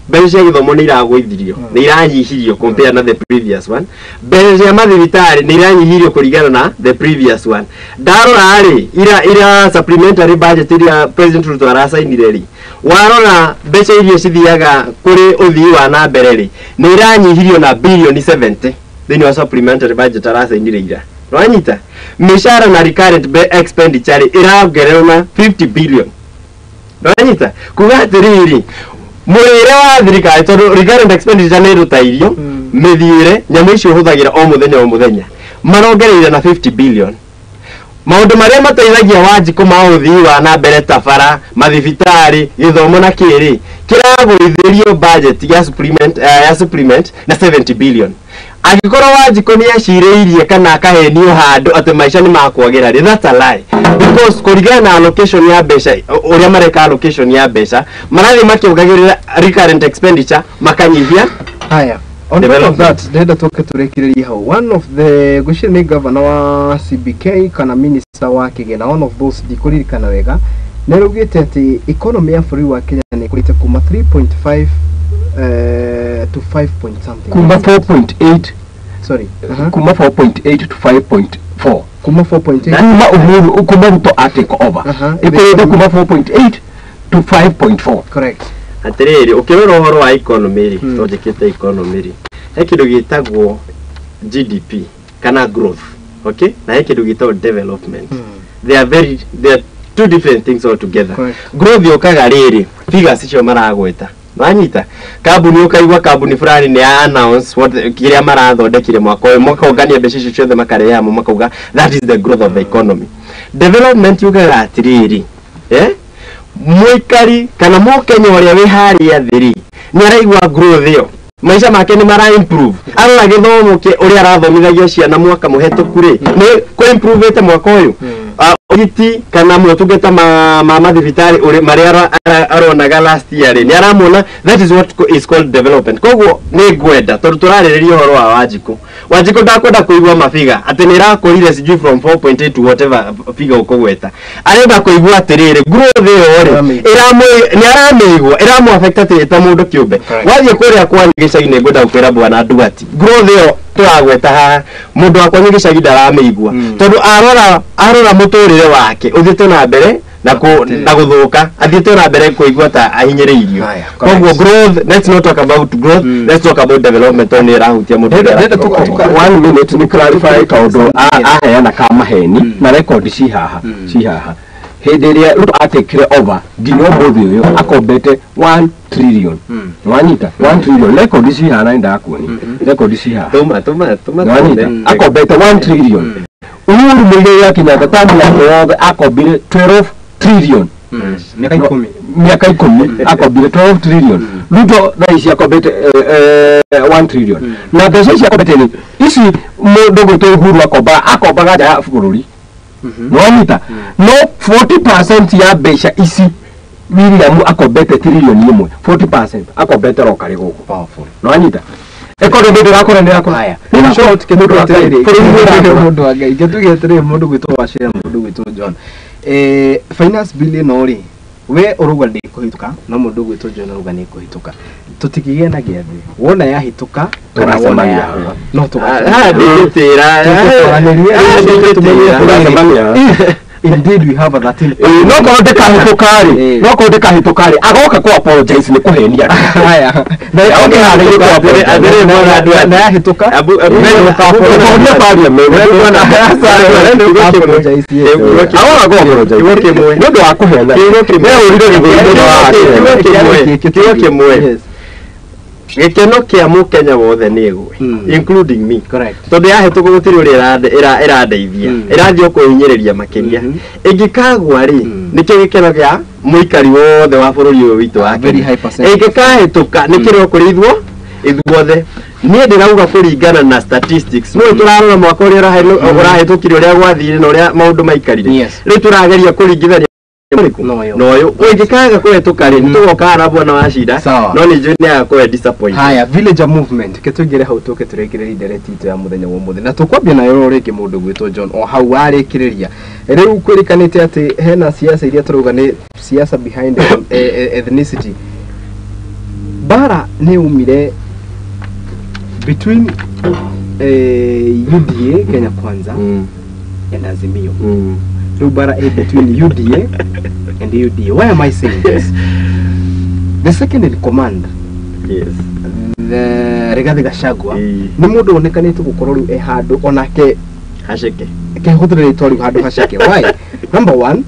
mbeca githomo ni iragwithirio ni iranyihirio compare na the previous one mbeca mathibitari ni iranyihirio kurigana na the previous one ndarora ri ira supplementary budget ira president Ruto arasainire ri warora mbeca irio cithiaga kuri uthii wa na mbere ri ni iranyihirio na billion 70 thini wa supplementary budget arasainire ira nwanyita mishara na recurrent expenditure iraongererwo na 50 billion nwanyita kuga atiriri mwire wa thirikari tondu recurrent expenditure ni rutairio mithiire nyamu icio huthagira o muthenya marongereire na 50 billion maundu maria mateithagia Wanjiku ma uthii wa na mbere tabara mathibitari githomo na kiri kiragwithirio budget ya supplement na 70 billion agikoro Wanjiku ni ashiriirie kana akahenio handu ati maisha ni makwagera ri that's a lie because kurigana na allocation ya mbeca uria mareka allocation ya mbeca marathi makiongagirira recurrent expenditure makanyihia haya on top of that ndenda toke turekireria hau one of the gushini governor wa CBK kana minister wa Kigena one of those dikuririkana wega nerugite ati economy ya bũrũri wa Kenya ni kurite kuma 3.5 to 5 point something kuma 4.8 sorry kuma 4.8 to 5.4 kuma 4.8 kuma Uhuru kuma Ruto atake over ikurite kuma 4.8 to 5.4 correct atiriri ukirora horo wa economy ri tojekete economy ri hekindo gitagwo GDP kana growth okay na hekindo gitagwo development they are two different things altogether growth yokaga riri figures icio maragweta Manyita kabuni ukaigwa kabuni fulani ni announce what kiria marathondekire mwaka ungania mbeca icio ciothe makareya mu makauga that is the growth of the economy development yukaga atiriri mwikari kana mukenya uria wi haria thiri ni araigwa growth iyo maisha make ni mara improve arora githomo ke uria arathomithagia ciana mwaka muhetuku ri ni ku improve ete mwaka uyu iti kana mutungeta ma mathibitari uri maria aronaga last year ni aramona that is what is called development koguo ni gwenda tondu turaririria horo wa Wanjiku ndakwenda kuigwa mafiga ati ni rakorire sijui from 4.8 to whatever figa ukogweta arenda kuigwa atiriri growth iyo ri ni arameigwa iramu affect ati ta mundu kiumbe wathie kuria kwa gicagi-ini ngwenda gukwira bwana Ndugati growth iyo turagweta ha mundu akwa gicagi ndarameigwa tondu arora muturire wake uthite na mbere na guthuka athite na mbere kuigwa ta ahinyiriirio koguo growth let's not talk about growth let's talk about development on rahutia mundu 1 minute ni clarify kaundu aheana kama heni na record ci haha hindi iria Ruto atekire over nginya muthi uyu akombete 1 trillion wanyita 1 trillion record ci haha nda akuoni record ci haha tuma akombete 1 trillion Uhuru Muigai ya Kenyatta tamu yake akombire 12 trillion miaka 10 akombire 12 trillion Ruto raisi akombete 1 trillion na mbeca ici akombete ni ici mundu gwitwo Uhuru akombaga nja ya bũrũri nwanyita no 40% ya mbeca ici William akombete trillion imwe 40% akombete rokari guku powerful nwanyita economy ndakora ndakora haya ni short kidogo atiriri mundu agai getugetere mundu gwitwo washira mundu gwitwo John finance bill no ri we uruga ndi kuhituka no mundu gwitwo John uruga ni kuhituka tutikigie na giathi wona ya hituka kana wona ya no nditira indeed we have that thing no ko ndekahitũkari no ko ndekahitũkari agoka ku apologize ni kuhenia haya na okay hali ku apologize na ya hituka abu no parliament awa go apologize no ndo akuhena kiwo kimwe gikeno kia mukenya wothe ni gwe including me correct tondu yahituka gutiri uri iradeithia irathio kuhinyiriria makiria ingikagwa ri nikio gikeno gia muikari wothe wa bururi uyu witu wa ingikahituka nikiro kurithwo ithuothe nie ndirauga kuringana na statistics no turarora mwaka uri urahitukire uria gwathire na uria maundu maikarire ri turageria kuringithania noyo ingikaga kuhetuka ri tugoka na bwana wa shida no ni juni ya kwa disappoint haya villager movement ketugire hau tuke turekire direct ito ya muthenya wa muthe na tukwambia nayo riki mundu gwitwo John o hau warikiriria riu kwirikanite ati hena siasa iria turuga ni siasa behind ethnicity bara ni umire between UDA Kenya Kwanza and Azimio Rubara between UDA and UDA. Why am I saying this? The second in command, yes, the Rigathi Gachagua, ni mundu onekanite gukorwo riu handu onake hasheke ke huthire tori handu hasheke. Why? Number one,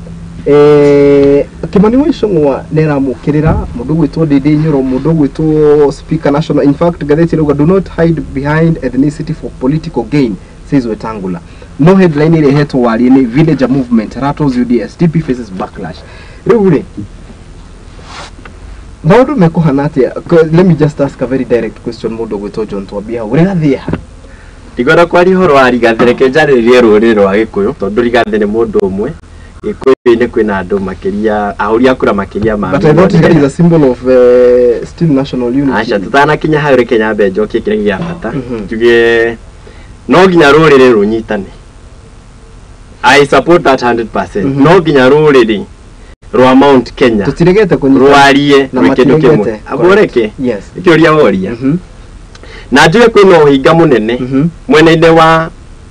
Kimani Waicung'wa neramukirira mundu gwitwo Ndindi Nyoro, mundu gwitwo Speaker National. In fact, gatheti ruga do not hide behind ethnicity for political gain, says Wetangula. No headline ile heto wali ni villager movement rattles UDS DP faces backlash. Rule Baudu mekohanati. Let me just ask a very direct question mudo gwito John Twabia uri thia igora kwari horo wa Rigathi reke njaririe ruri rwa Gikuyu tondu Rigathi ni mundu umwe Gikuyu ni kwina andu makiria ahuri akura makiria ma but I thought it is a symbol of still national unity. Acha tutana kinya haure Kenya mbenjo kikire gia bata tuge no ginya rurire runyitane. I support that 100%. No ginya rurire rwa Mount Kenya tutiregete kunyita rwarie na kindu kimwe aboreke yes ikiuria woria na ndiwe kwina uhinga munene mwene-ine wa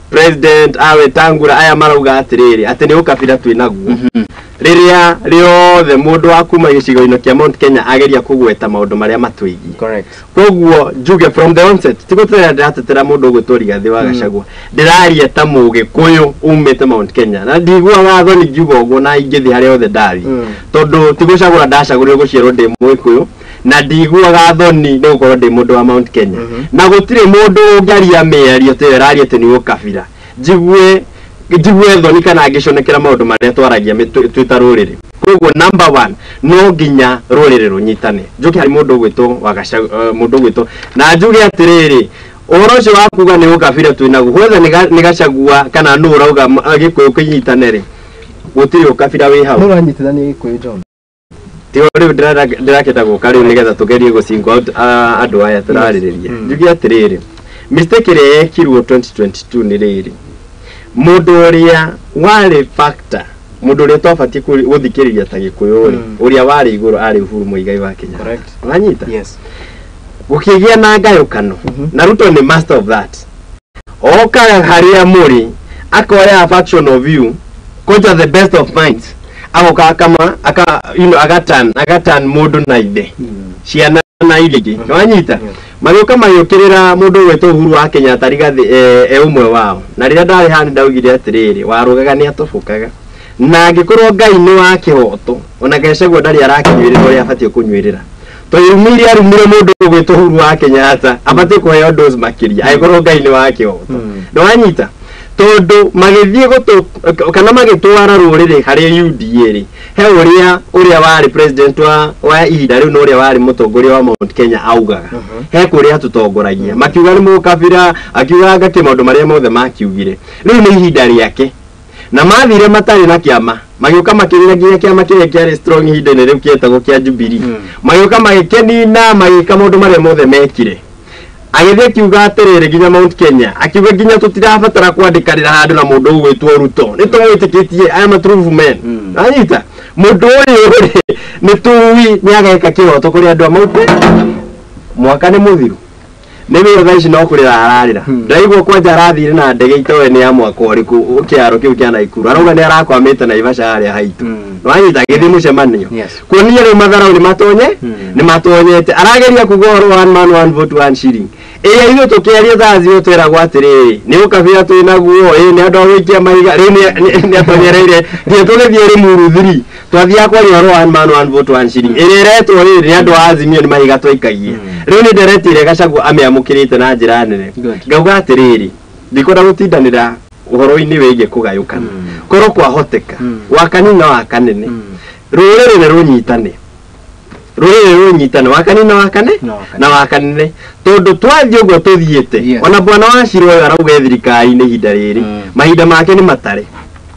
president Wetangula aya marauga atiriri ati ni ukabira twinaguo riria riothe mundu wa kuma gicigo-ino kia Mount Kenya ageria kugweta maundu maria matwigi correct koguo njuge from the onset tigutera ndatetera mundu gwitwo Rigathi wa Gachagua ndiraria ta Mugikuyu umite Mount Kenya na ndigua watho ni ngiuga uguo na ingithi haria othe ndari tondu tigucagura ndacagurire guciarwo ndi Mugikuyu na ndigua gathoni ni gukorwo ndi mundu wa Mount Kenya na gutire mundu ungaria miario te raria ati ni ukabira jigue thoni kana ngiconekera maundu maria twaragia twita rurire koguo number 1 no ginya rurire runyitane njuke hari mundu gwitwo wa Gachagua mundu gwitwo na njuge atiriri uhoro ucio wa kuga ni ukabira twinaguo wethe ni Gachagua kana nu urauga Gikuyu kinyitane ri gutire ukabira wi hau uranyitithania Gikuyu John tiyo riu ndirakenda guka riu nigetha tugerie gucingo andu aya turaririria njuge atiriri mistake ire yekirwo 2022 ni riri mundu uria wari factor mundu uria twabatie guthikiriria ta Gikuyu uria wari iguru ari Uhuru Muigai wa Kenya correct wanyita yes gukigia na ngayukano na Ruto ni master of that oka haria muri akoya faction of you koja the best of minds agoka kama agatan mundu na ithe ciana na iligi wanyita magioka mayukirira mundu gwetwo Uhuru wa Kenya Rigathi umwe wao na riria ndari hani ndaugire atiriri warugaga ni atubukaga na ngikorwo Ngai ni wa kihoto ona Gachagua ndari arakinyirira uria abatie kunyirira to yumiri arumire mundu gwetwo Uhuru wa Kenya abatie kuheo dose makiria aikorwo Ngai ni wa kihoto no wanyita tondu magithie kana magitwara rurire hari UDA ri he uria wari president wa ihinda riu no uria wari mutongoria wa Mount Kenya augaga he kuria tutongoragia makiuga ni mukabira akiuga ngati maundu maria mothe makiugire riu ni ihinda riake na mathire matari na kiama magioka makirira nginya kiama kiria kiari strong ihinda ni riu kietagwo kia Jubilee magioka magikenina magika maundu maria mothe mekire agithie kiuga atiriri nginya Mount Kenya akiuga nginya tutirabatara kwandikanira handu na mundu gwitwo Ruto ni tumwitikitie I am a true man anyita mundu uyu gitui ni ageka kiroto kuri andu amauti mwaka ni muthiru ni wira ici no kurira ararira ndaigwo kwanja arathire na ndege itowe ni ya mwaka uriku kiaro kiu kia Naikuru arauga ni arakwamite na Ivasha aria haitu wanyita githi mucemanio kuonia ri mathara ni matonyete arageria kugoro one man one vote one shilling iyo tukiaria thazi utera gwatiriri ni ukabia twina guo ni andu awikia maiga ri ni atonyereire ni tugithie ri muru 3 twathia kwa ri one man one vote one shilling ireretwo ri ni andu azimio ni maiga twaikagie riu ni nderetire Gachagua ameamukirite na njira nene ngauga atiriri ndikora gutindanira uhoro-ini wigie kugayukana koro kwa hoteka wakanina wakanene rurere ne runyitane wakanina wakane na wakanene tondu twathie ugo tuthiete ona bwana wa Shiro arauga thirikari-ini hinda riri mahinda make ni matare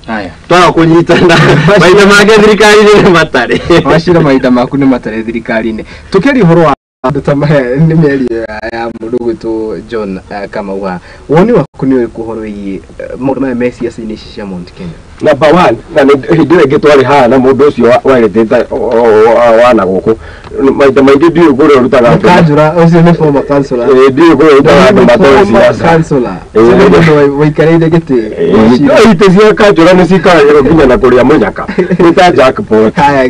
haya twara kunyitana mahinda make thirikari-ini ni matare washira mahinda maku ni matare thirikari-ini tukiri horo wa ni meri ya mundu gwitu John Kamau woni waku ni uriku horo yi mundu ma Messi asini cia Mount Kenya number 1 na hindire gitwari ha na mundu ucio wareteta wana guku maita maindi dio goro rutaga kanjura ucio ni former councillor dio goro rutaga ndo matoro siasa councillor ndio waikarinde giti ite cia kanjura ni cikara yero kinya na kuria munyaka nita jackpot haya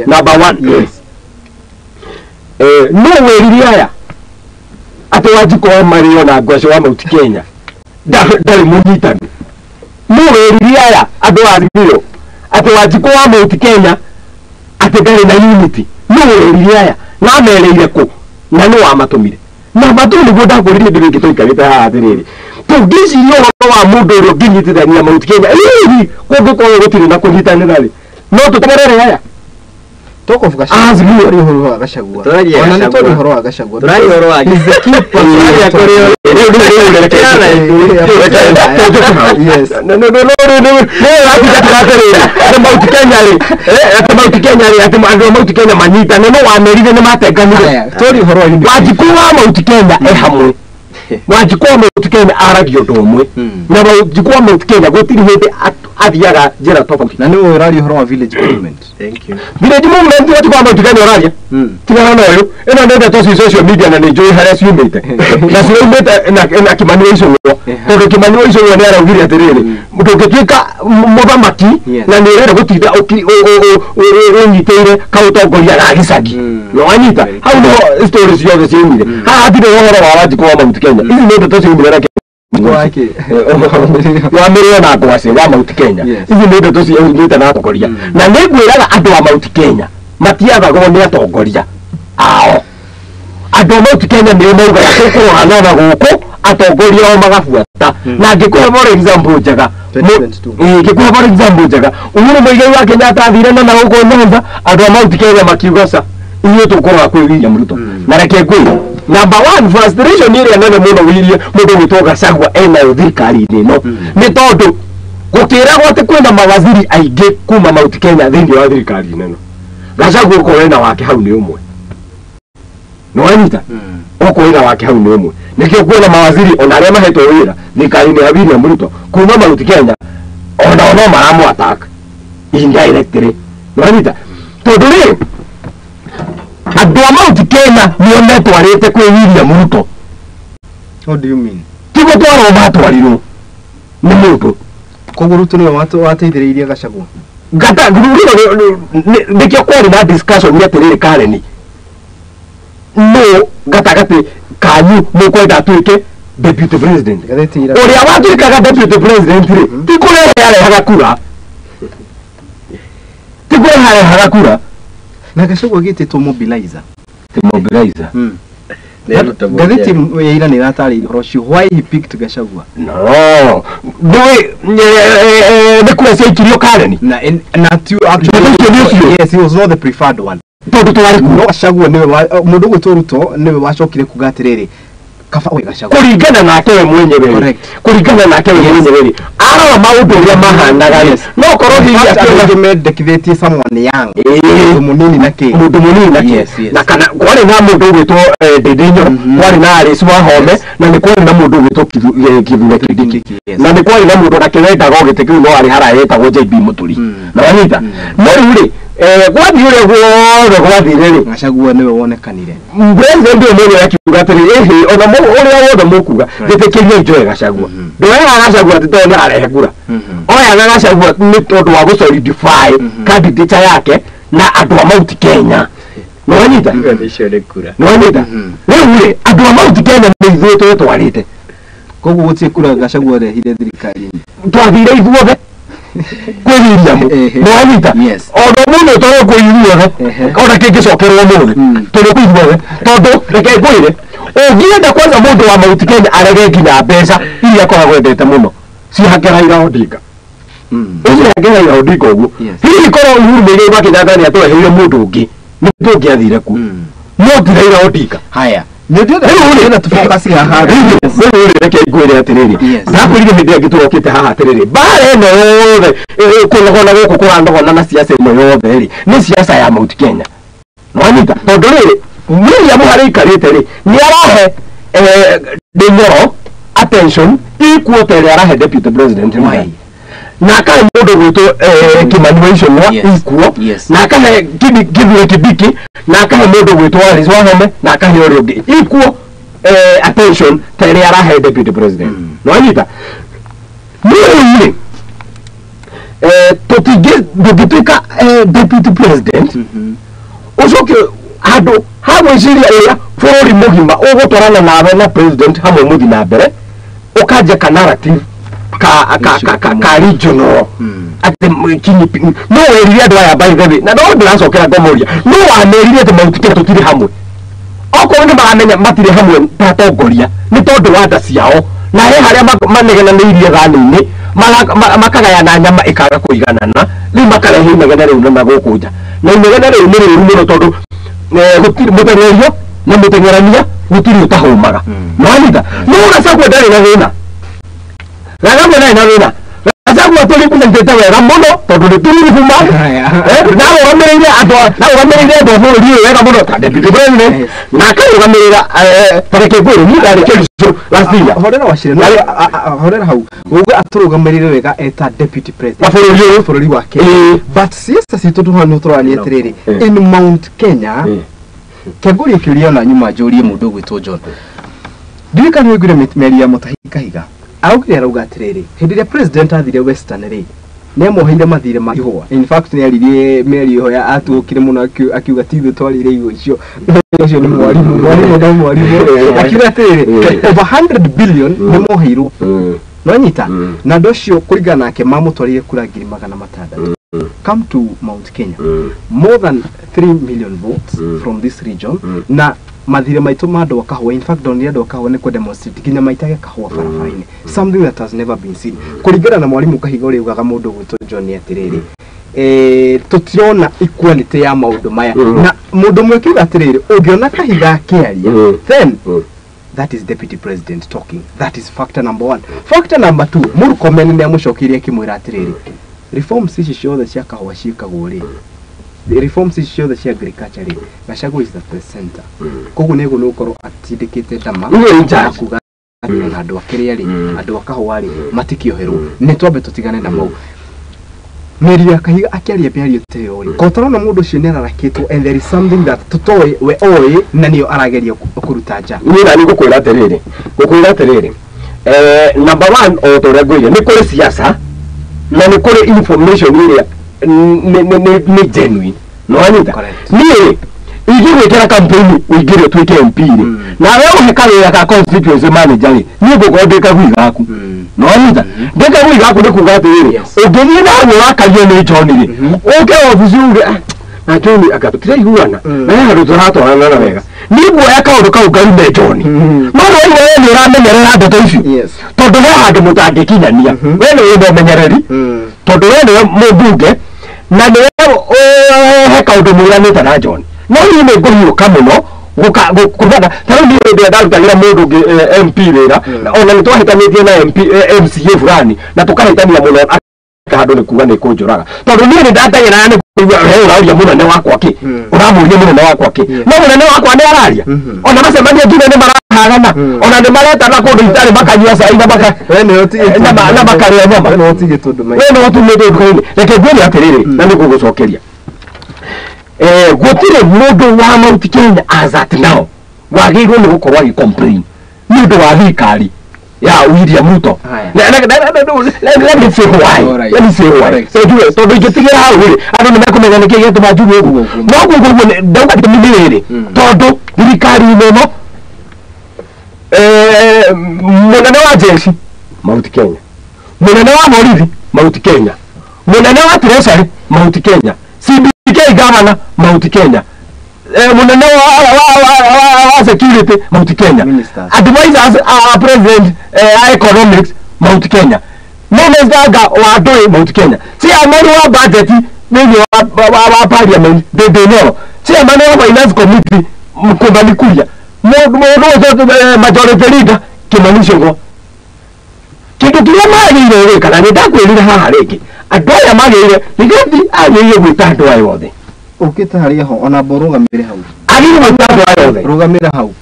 number 1 yes no weriri aya ati wajiko wa Mario na Ngwacio wa Mount Kenya ndari munyitani no weriri aya andu Azimio ati wajiko wa Mount Kenya ati ndari na unity no weriri aya na mereire ku na no amatumire na matuni goda kurire ndiri gitoikarite haha atiriri tugisi yo wa mundu ro nginyitithania Mount Kenya kundu ko gutire na kunyitanira ri no tutegerere aya toko fuka Azimio ri horo wa Gachagua ona ni tori horo wa Gachagua tori horo wa kipa ya korio yes no ati Mount Kenya ati Mount Kenya manyita no wamerire ni mateganire tori horo wa wajikuwa Mount Kenya hamwe wajikuwa Mount Kenya aragio domwe na wajikuwa Mount Kenya gutiri hindi athiaga njira tofauti na ni urari horo wa village government thank you village movement wajikuwa Mount Kenya uraria tigana nayo ina nenda to social media na enjoy harass you mate na sio mate na kimanuation to kimanuation ni araugire atiriri mutugituika muthamaki na ni rero gutinda unyiteire kautongoria na gicagi no wanyita hau no stories yothe ciumire haha ndire horo wa wajikuwa Mount Kenya izi ndio to ciumire wake wa Mario na Ngwacio wa Mount Kenya izi ndio to ciumire na atongoria na nigwiraga andu wa Mount Kenya matiathagwo ni atongoria ao andu a Mount Kenya ni mauga tukuhana guku atongoria o magabuata na ngikuhe for example njega ngikuhe for example njega Uhuru Muigai wa Kenyatta athire na guku Nyanza andu a Mount Kenya makiuga sa iyo tukorwa kwi William Ruto na reke kwi number 1 frustration ire nene muno wirie mundu gwitwo Gachagua ena thirikari-ini no ni tondu gukira gwote kwina mawaziri aingi kuma Mount Kenya thiini wa thirikari-ini no Gachagua ko wena wake hau ni umwe no wanyita oko wena wake hau ni umwe nikio kwina mawaziri ona aria mahetwo wira thirikari-ini ya William Ruto kuma Mount Kenya ona no maramu attack indirectly no wanyita tondu ri andu a Mount Kenya nio metwarite kwi William Ruto. What do you mean? Tigo twaro matwarirwo ni mundu koguo Ruto ni wateithiriirie Gachagua gata gururo nikio kwari na discussion ni atiriri Karen no gatagati kanyu mukwenda tuike deputy president uria watuikaga deputy president ri tikure yale hagakura na Gachagua gititwo mobilizer Gazeti ya ira ni ratari Roshi why he picked Gachagua no the question kirio Karen na to actually yes he was not the preferred one tondu twari no Gachagua niwe mundu gwitwo Ruto niwe wacokire kugatiriri kaba we Gachagua kuringana nake we mwenyewe kuringana nake we mwenyewe ara maundu ya mahanaga no korwo hiya made someone young munini nake na kana kwari na mundu gwitwo Ndindinyo kwari na Alice Wahome na ni kwari na mundu gwitwo Kithure Kindiki na ni kwari na mundu na kirenda go gite kiu no ari hara yetagwo JB Muturi na wanyita no ri Kwathi ule guothe gwathire ri Gachagua niwe wonekanire president ndio mwenye akiuga atiri ona mo ule wothe mukuga ndetikirie Joe Gachagua ndoya Gachagua titona arehe kura oya Gachagua ni tondu wa solidify candidature yake na andu a Mount Kenya no nyita no nyita wewe andu a Mount Kenya ni ithuĩ twarite koguo gutie kura Gachagua rehire thirikari twathire ithuothe kwiriria mu no nyita ono muno toro kwiriria ona kingicokerwo muthi toro kwiriria tondu reke kwire ungienda kwanza mundu wa Mount Kenya arege nginya mbeca iria akoragwo endete muno cihake Raila Odinga ucio Raila Odinga uguo hihi korwo Uhuru Muigai Kenyatta ni atweheire mundu ungi ni tungiathire ku no ti Raila Odinga haya ndio ndio tufocus haha wewe reke ngwire atiriri ndakwirire hindi ngitwokite haha atiriri bare no yothe kunogona guku kurandogona na siasa ino yothe ri ni siasa ya Mount Kenya no nyita tondu riri William Haraikarite ri ni arahe Ding'oro attention equal to arahe deputy president why na kale mundu gwitwo Kimanuation wa equal na kale give Kibiki na kale mundu gwitwo Alice Wahome na kale uri ungi equal attention tere arahe deputy president no nyita ni tutigituika deputy president ucoke handu hamwiciria ira bururi mugima ugutwarana nawe na president hamwe muthi na mbere ukaje ka narrative ka regional ati kinyi no werire andu aya by the way na no ndacokera ngomoria no wamerire ati Mount Kenya tutiri hamwe oko ni maramenya matire hamwe tatongoria ni tondu wa nda ciao na he haria manegenanirie thani-ini makagaya na nyama ikaga kuiganana ni makarehe inegene riu na gukunja na inegene riu ni riu muno tondu gutiri mutengerio na mutengerania gutiri utahumaga no nita no Gachagua ndari na thina Gachagua ndari na thina Gachagua tuli kunyitete wega muno tondu ni turi huma na ugamirire andu bururi wega muno ta deputy president na karugamirira tareke gwiri ni ndari kiriso lastia horera washire horera hau uga aturugamirire wega eta deputy president bururi wake but siasa situ tuhano turani atiriri in Mount Kenya keguri kiliona nyuma jori mundu gwitwo John dirikani wigire meri ya Mutahi Kahiga augire arauga atiriri hindi ya president athire Western ri nemoheire mathire ma ihwa in fact ni aririe meri iho ya atukire muno akiuga tithu twarire igo icio ucio ni mwarimu akiuga atiriri over 100 billion nemoheirwo no nyita na ndocio kurigana nake mamutwarire kura 600 come to Mount Kenya more than 3 million votes from this region na mathire maitu mado wakahwa in fact don't yado wakahwa ne ko demonstrate kinya maitage kahwa farafaraine something that has never been seen kurigana na mwalimu Kahiga uri ugaga mundu gwitwo John atiriri tutiona equality ya maundu maya na mundu mwekiuga atiriri ungiona Kahiga akiaria then that is deputy president talking that is factor number 1 factor number 2 Murkomen ni amucokirie kimwira atiriri reforms ici ciothe cia kahwa cikagwo ri the reforms ici ciothe cia agriculture ri Gachagua is at the center koguo nego no ukorwo atindikite dama kuga na andu akiria ri andu akahwa ri matikioherwo ni twambe tutigane na mau meri ya Kahiga akiaria biario teo ri kotarona mundu cio ni ararakitwo and there is something that tutoi we oi na nio arageria kuruta nja ni nani gukwira atiriri number 1 o tore gwire ni kuri siasa na ni kuri information iria ni genuine no anyita ni igire kera campaign igire twike MP na wewe uhekarira ka constituency manager ni gugondeka gwigaku no anyita ndeka gwigaku ni kuga atiriri ugithie na we wakario ni John ri uke office uge na John akatutire ihuana na handu turatwarana na wega ni guoya kaundu kau garume John no wewe ni uramenyerera ndeto icio tondu we handu mutangikinyania we ni umenyereri tondu we ni mubunge na ni he kaundu muranite na John no ni nguhiuka muno gukubana taro ni ndio ndarutagira mundu MP wira ona ni twahitanitie na MP MCA fulani na tukahitania muno handu ni kuga ni kunjuraga tondu ni ndatagera ni uraria munene wakwa ki uramuria munene wakwa ki no munene wakwa ni araria ona macemania nginya ni marahagana ona ni mareta na kundu itari makanyua cai na maka na makaria nyama no tige tondu mai no tumite ndukaini reke ngwire atiriri na ni gugucokeria gutire mundu wa Mount Kenya azat now wagirwo ni gukorwa gi complain mundu wa thikari ya William Ruto let me say why so do so we get together how we ando ni mekumenya niki yetu majugu ugu no gugu ndauga timiri todo thikari no munene wa jeshi Mount Kenya munene wa borithi Mount Kenya munene wa treasury Mount Kenya CBK governor Mount Kenya munene wa security Mount Kenya advisors president economics Mount Kenya minister wa doi Mount Kenya si amani wa budget nini wa parliament they know si amani wa finance committee mkubali kuja majority leader kimanisho ngo kitu kile magire we kana ndakwirira haha riki adoya magire nigathi agire gwitando ayo othe ukita haria ho ona boruga mire hau agire gwitando ayo othe rugamira hau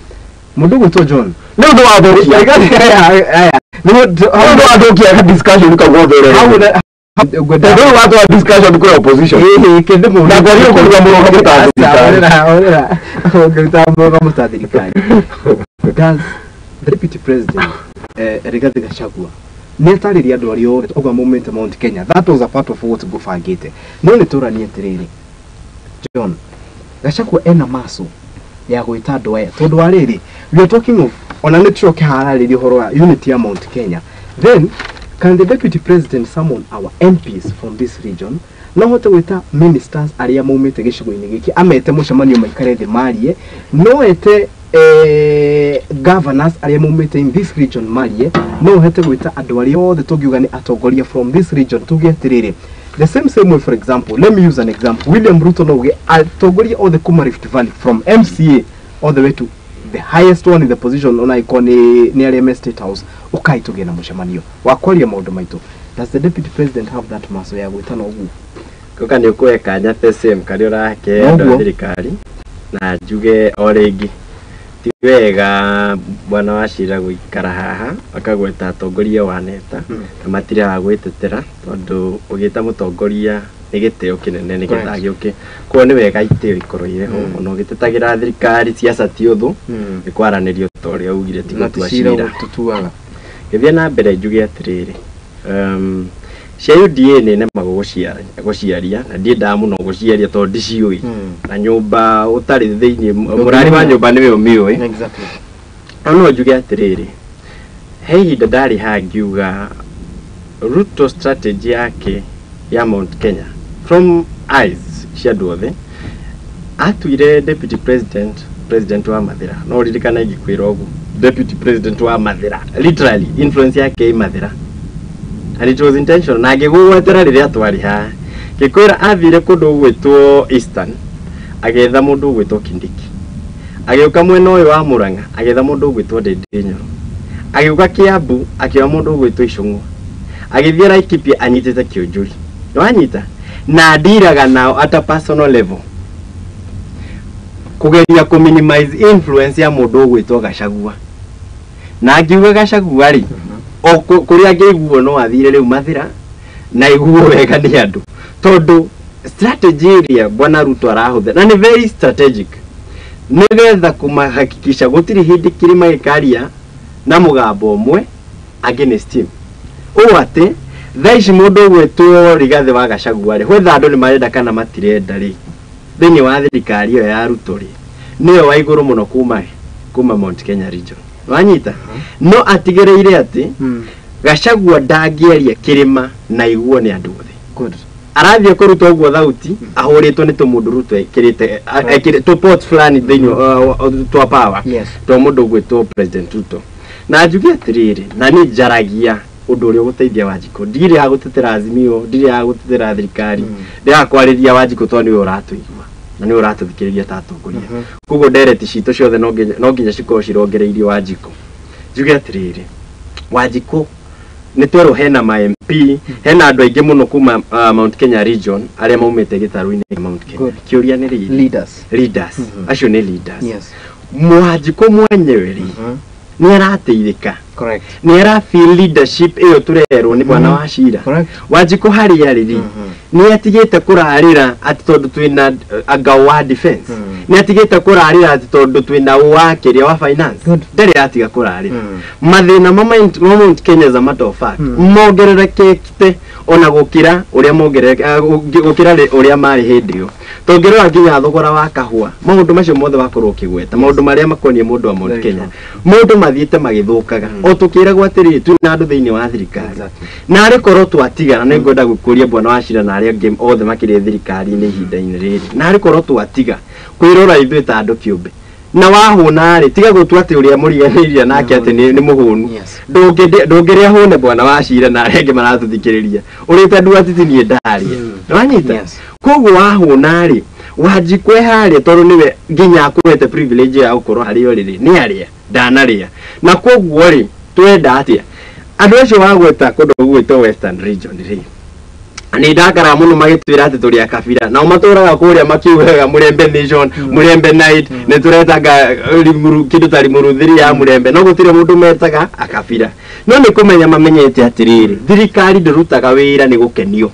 mundu gwito John no ndo adokia aya no ndo adokia discussion ka gothere hau gwenda watu wa discussion kwa opposition kende mu na kwa hiyo kwa murongo mutadhirikani does the deputy president Rigathi Gachagua netariria andu ario ogwa moment Mount Kenya that was a part of what go fagite no ni turani etiriri John Gachagua ena maso ya gwita andu aya tondu ariri we are talking of ona netro kiharariria horo wa unity ya Mount Kenya then can the deputy president summon our MPs from this region no hote gwita ministers aria maumite gicigo-ini giki amete mucemanio maikare thi marie no ete governors aria maumite in this region marie no hote gwita andu aria othe tungiuga ni atongoria from this region tugietiriri the same way for example let me use an example William Ruto no uge atongoria othe kuma Rift Valley from MCA all the way to the highest one in the position on icon near MS State House ukai tuge na mucemanio wakwaria maundu maitu does the deputy president have that maso ya gwita no ugu kuka ni kuweka nyate same kali urake ndo thirikari na juge orengi tiwega bwana washira guikara haha akagweta atongoria waneta na matire ha gwitetera tondu ugita mutongoria ni giteo kinene ni gitagioke ko ni wega iteo ikoroire ho no gitetagira thirikari siasa ti uthu ni kwaranirio toria ugire ti gutwashira tutuaga githia na mbere juge atiriri cia UDA nene maguciaria na ndienda muno guciaria tondu ndiciui na nyumba utari thiini murari wa nyumba niwe umiui exactly ono juge atiriri he ihinda ndari hangiuga Ruto strategy yake ya Mount Kenya from eyes cia andu othe atuire deputy president wa Mathira no ririkana igikwira ugu deputy president wa Mathira literally influence yake Mathira and it was intentional na ngigwetera riria twari ha gikwira athire kundu gwitwo Eastern agetha mundu gwitwo Kindiki ageuka mwena uyu wa Murang'a agetha mundu gwitwo Ndindinyoro ageuka Kiambu akioya mundu gwitwo Icung'wa agithia Laikipia anyitite Kĩũnjũri no anyita na ndiraga nao at a personal level kugeria ku minimize influence ya mundu gwitwo Gachagua na ngiuga Gachagua ri o kuria ngeiguo no athire riu Mathira na iguo wega ni andu tondu strategy ria bwana Ruto arahutha na ni very strategic nigetha kumahakikisha gutiri hindi kirima gikaria na mugambo umwe against him o ate thaici mundu gwetwo Rigathi wa Gachagua ri whether andu ni marenda kana matirenda ri thini wa thirikari iyo ya Ruto ri niyo wa iguru muno kuma Mount Kenya region wanyita no atigereire ati Gachagua ndangieria kirima na iguo ni andu othe good arathie kuruta uguo thauti ahuritwo ni tumundu Ruto ekirite to port flani thini to power to mundu gwetwo president Ruto na njuge atiriri na ni njaragia undu uri guteithia Wanjiku ndire ha gutetera Azimio ndire ha gutetera thirikari ndire kwariria Wanjiku to ni uratuigua na ni uratuthikiriria tatongoria kugo direct cito ciothe no nginya ciko cirongereirio Wanjiku njuge atiriri Wanjiku ni twero hena ma MP hena andu aingi muno kuma Mount Kenya region aria maumite gitaru-ini Mount Kenya kiuria ni leaders acio ni leaders yes Wanjiku mwenyewe ri ni arateithika correct ni era feel leadership iyo turerwo ni bwana wa Shira correct Wanjiku hari yariri ni atigite kurarira ati tondu twina agao wa defense ni atigite kurarira ati tondu twina wakiria wa finance ndere atiga kurarira mathina moment Kenya za matter of fact mongererekete ona gukira uria mongerereka gukira uria mari hindio tongerera nginya thogora wa kahua maundu macio mothe bakorwo kigweta maundu maria makonie mundu wa Mount Kenya mundu mathiete magithukaga o tukira gwatiri tu na andu thiini wa thirikari na ari korwo twatigana ni ngwenda gukuria bwana wa Shira na aria game othe makire thirikari ni ihinda-ini riri na ari korwo twatiga kwirora ithuĩ ta andu kiumbe na wahuna ri tiga gutua ati uria muriganiria nake ati ni muhunu ndungiria hune bwana wa Shira na aria marathuthikiriria urita ndu atiti ni ndaria wanyita koguo wahuna ri Wanjikwe haria tondu niwe nginya akwete privilege ya gukorwo hario riri ni aria ndanaria na koguo ri twenda atia andu acio wagweta kundu gwitwo Western Region ri ni ndakara muno magitwira ati turi akabira na umaturaga kuria makiugaga Murembe Nation Murembe Night ni turetaga kindu tari muruthiri ya Murembe no gutire mundu metaga akabira no ni kumenya mamenyete atiriri thirikari ndurutaga wira ni gukenio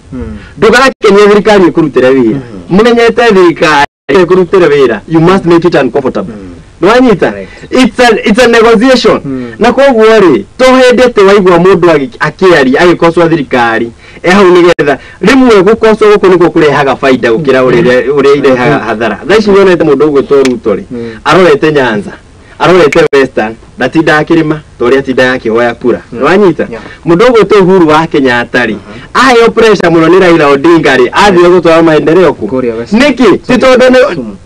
ndugakenia thirikari ikurutire wira mumenyete thirikari ikurutire wira you must make it uncomfortable Nwanyita it's a negotiation na koguo ri tohendete waigwa mundu akiari agikoswa thirikari hau nigetha rimwe gukoswa guku niko kurehaga faida gukira uria irehaga hathara thaici nyonete mundu ugwitwo Ruto ri arorete Nyanza arorete Western ndatinda akirima toria tinda yake hoya kura nwanyita mundu ugwitwo Uhuru wa Kenyatta ri ayo pressure muno ni Raila Odinga ri athire gutwara maendeleo ku niki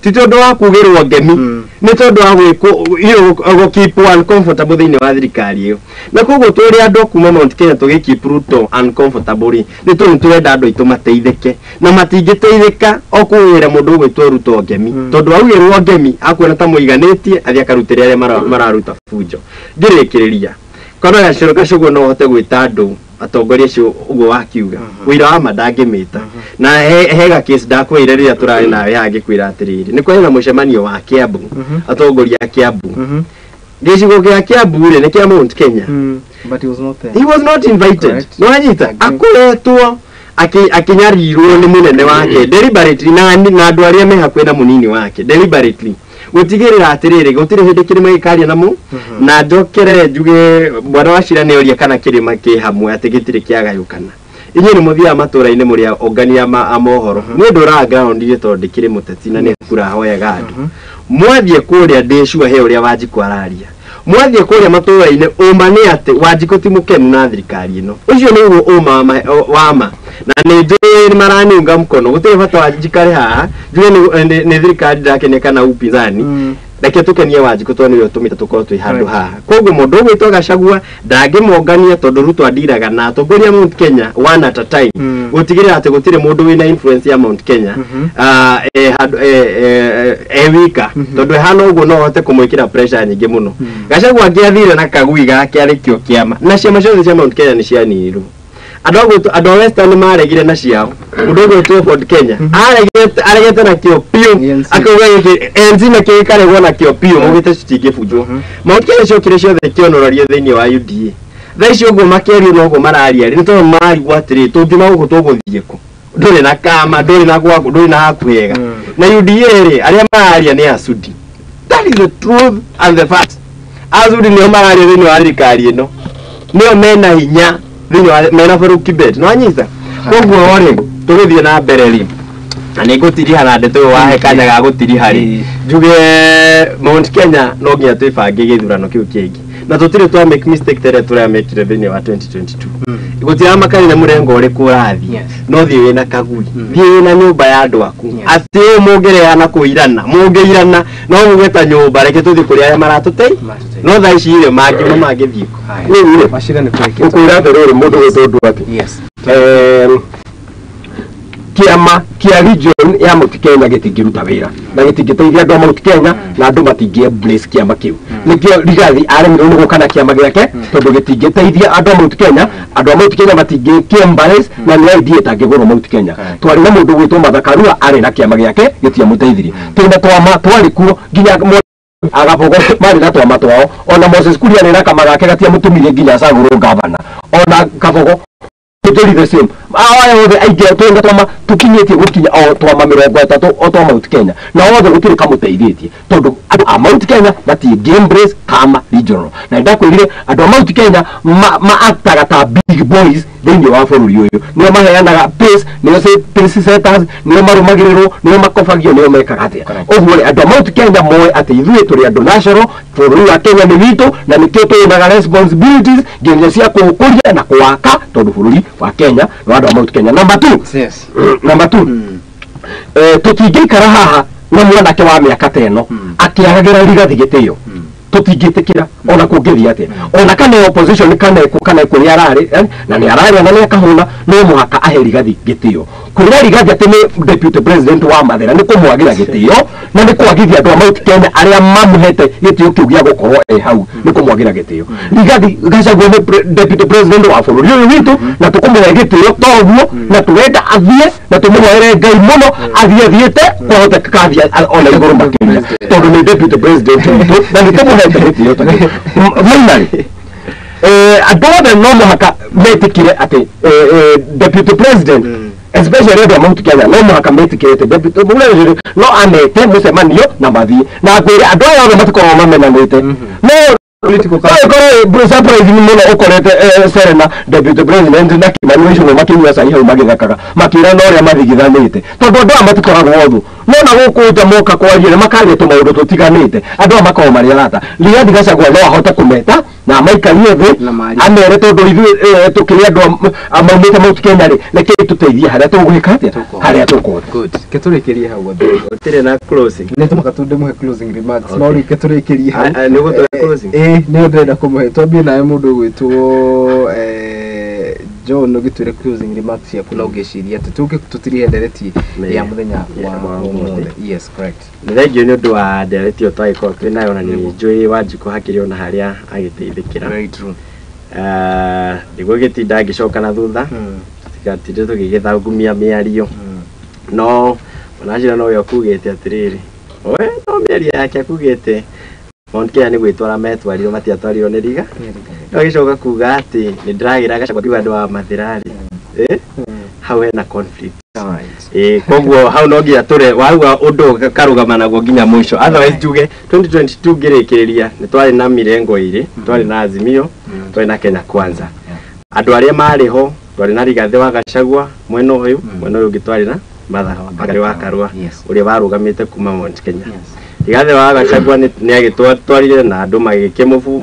titondo wa kugirwo ngemi ni tondu wa gwiko keep uncomfortable thini wa thirikari iyo na koguo turi andu kuma Mount Kenya tugikeep Ruto uncomfortable ni tondu turenda andu itu mateitheke na matingiteitheka okuwira mundu ugwitwo Ruto ngemi tondu awirwo ngemi akwona ta muiganitie athia karutire aria mararuta fujo ngirikiriria kono ya ciroka cugo no hote gwita andu atongoria cio ugo wakiuga wira wa mandangimita na hega case ndakwire riria turari nawe hangikwira atiriri ni kwena mucemanio wa Kiambu atongoria Kiambu gicigo gia Kiambu ri ni kia Mount Kenya but he was not there. He was not invited no anyita akuretwo akinyarirwo ni munene wake deliberately na andu aria me hakwena munini wake deliberately gutigirira atiriri gutire hindi kirima gikaria namu na ndokere njuge bwana wa Shira ni oria kana kirima ki hamwe atigitire kiagayukana inyi ni muthia matura-ini muria ogania amohoro ni ndura ground ye tondu kiri muteti na ni kura hoyaga andu mwathie kuria ndicua he uria Wanjiku araria mwathie kuria matura-ini uma ni ati Wanjiku ti mukenu na thirikari ino ucio ni uma wama na ni maraniunga mkono gutire bata Wanjikare haha njuge ni thirikari ndakeneka na upinzani reke tukenie Wanjiku tondu niwe tumite tukorwo twi handu haha koguo mundu gwitwo Gachagua ndangimongania tondu Ruto andiraga na atongoria Mount Kenya one at a time gutigirira ati gutire mundu wina influence ya Mount Kenya wika tondu hano uguo no hote kumwikira pressure nyingi muno Gachagua ngiathire na kagui gake arikio kiama na ciama ciothe cia Mount Kenya ni cianirwo andu Western maregire na ciao mundu gwitwo Ford Kenya aregete na kio piu akauga enzina kikaregwo na kio piu mugite citingibunjwo Mount Kenya ciokire ciothe kionorarie thiini wa UDA thaici uguo makerio no uguo mararia ni tondu mari gwatiri tungima uguo tuguthie ku nduri na kama nduri na gwaku nduri na hakuega na UDA ri aria mararia ni asudi that is the truth and the fact azudi ni mararia thiini wa thirikari ino nio mena hinya thini wa mena for Kibet no anyita koguo ori tuguthie na mbere ri na ni gutiri hana ndeto wahe kanya ga gutiri hari njuge Mount Kenya no nginya twibange githurano kiu kingi na tutire twa make mistake tere tura make revenue wa 2022 gutira makari na murengo uri kurathi no thie wina kagui thie na nyumba ya andu aku ati mugere na kuirana mungeirana no mugeta nyumba reke tuthi kuri aya maratutei no thaici ile mangithie ni ile Mashira ni kweke ukura rero mundu gwitondu ati kiama kia region ya Mount Kenya gitingiruta wira na gitingiteithia andu a Mount Kenya na andu matingie bless kiama kiu nikio Rigathi aremirwo ni gukana kiama giake tondu gitingiteithia andu a Mount Kenya matingie kiembares na ni idea tangigurwo Mount Kenya twari na mundu gwitwo Martha Karua ari na kiama giake gitiamuteithirie twina twama twari kuo nginya agapogo mari na twa matwao ona Moses Kuria ni nakama gake gatia mutumire nginya caguru gavana ona kapogo tuturi the same aya othe aige twenda twama tukinyetie gukinya o twama 30 o twama Mount Kenya na othe gutire kamuteithĩtie tondu a Mount Kenya mati embrace kama regional na ndakwirire andu a Mount Kenya ma actaga ta big boys thĩinĩ wa bũrũri ũyũ nĩo maheanaga pace nĩo pace setters nĩo marũmagĩrĩrwo nĩo makobagio nĩo mekaga atĩa ũguo andũ a Mount Kenya moe atĩ ithuĩ tũrĩ andũ national bũrũri wa Kenya nĩ witũ na nĩkĩo twĩnaga responsibilities nginya cia kũũkũria na kũwaka tondũ bũrũri wa Kenya nĩ andũ a Mount Kenya. Number 2 yes number 2 tũtingĩikara haha na mwanake wa mĩaka ta ĩno akĩagagĩra Rigathi gĩtĩo tutingĩtĩkĩra ona kũngĩthiĩ atĩa ona kana opposition kana kũrĩa ararĩ na nĩ ararĩ na nĩ akahũna no mũhaka ahe Rigathi gĩtĩo kũrĩa Rigathi atĩ nĩ deputy president wa Mathĩra nĩ kũmwagĩra gĩtĩo na nĩ kwagithia andũ a Mount Kenya arĩa mamũhete gĩtĩo kĩu gĩa gũkorwo hau nĩ kũmwagĩra gĩtĩo. Rigathi Gachagua nĩ deputy president wa bũrũri ũyũ witũ na tũkũmũhe gĩtĩo toguo na tũrenda athiĩ na tũmũhoere Ngai mũno athiĩte kwahoteka athiĩ ona igũrũ makĩria tondũ nĩ deputy president witũ na nĩ tũmũhe gĩtĩo mainarĩ andũ othe no mũhaka metĩkire atĩ deputy president especially at Mount Kenya no mũhaka metĩkire atĩ deputy president no amete mũcemanio na mathiĩ na kwĩra andũ aya othe matikoragwo mamenanĩte no political surprise ni muno ukorete Serena deputy president na Kimani Ichung'wa makinyua cai hau magithakaga makira no ria mathigithanite tondu andu amatikoragwo othu nona guku nja moka kwaria makaria tu maundu tutiganite andu amakorwo mari arata Rigathi Gachagua no ahote kumeta na maikarie thi amere tondu ithuĩ tukiri andu amaumite Mount Kenya ri reke tuteithie haria tugwika atia haria tukwona good keturikirie hau othe otire na closing ne tumaka tunde muhe closing remarks no ri keturikirie hau ni gutore closing nä ndenda kå må he twambie nawe må ndå gwä two John no gä twä re closing remarks ciaku na å ngä ciria atä tå tũtirihenderetie ya må thenya wa yes correct nä thengio nä å ndå wa ndereti o twagä korwo twä nayo na nä njå Wanjikũ hakĩrĩ ona harĩa agĩteithĩkĩra nĩguo gĩtinda ngĩcoka na thutha tũtigatinde tũgĩgĩthangumia mĩario no onacira no we akugĩte atĩrĩrĩ we no mĩario yake akugĩte Mount Kenya nĩ gwĩtwara metwarirwo matiatwarirwo nĩ Riga agĩcoka kuga atĩ nĩ ndĩragĩra Gachagua kiuga andũ a Mathĩra hau hena conflict koguo hau no nginya tũre wauga ũndũ karũgama naguo nginya mũico otherwise tuge 2022 ngĩrĩkĩrĩria nĩ twarĩ na mirengo ĩrĩ twarĩ na Azimio twarĩ na Kenya Kwanza andũ arĩa marĩ ho twarĩ na Rigathi wa Gachagua mwena ũyũ ũngĩ twarĩ na Martha Wangari wa Karua ũrĩa warũgamĩte kuma Mount Kenya Rigathi wa Gachagua nĩ agĩtwarire na andũ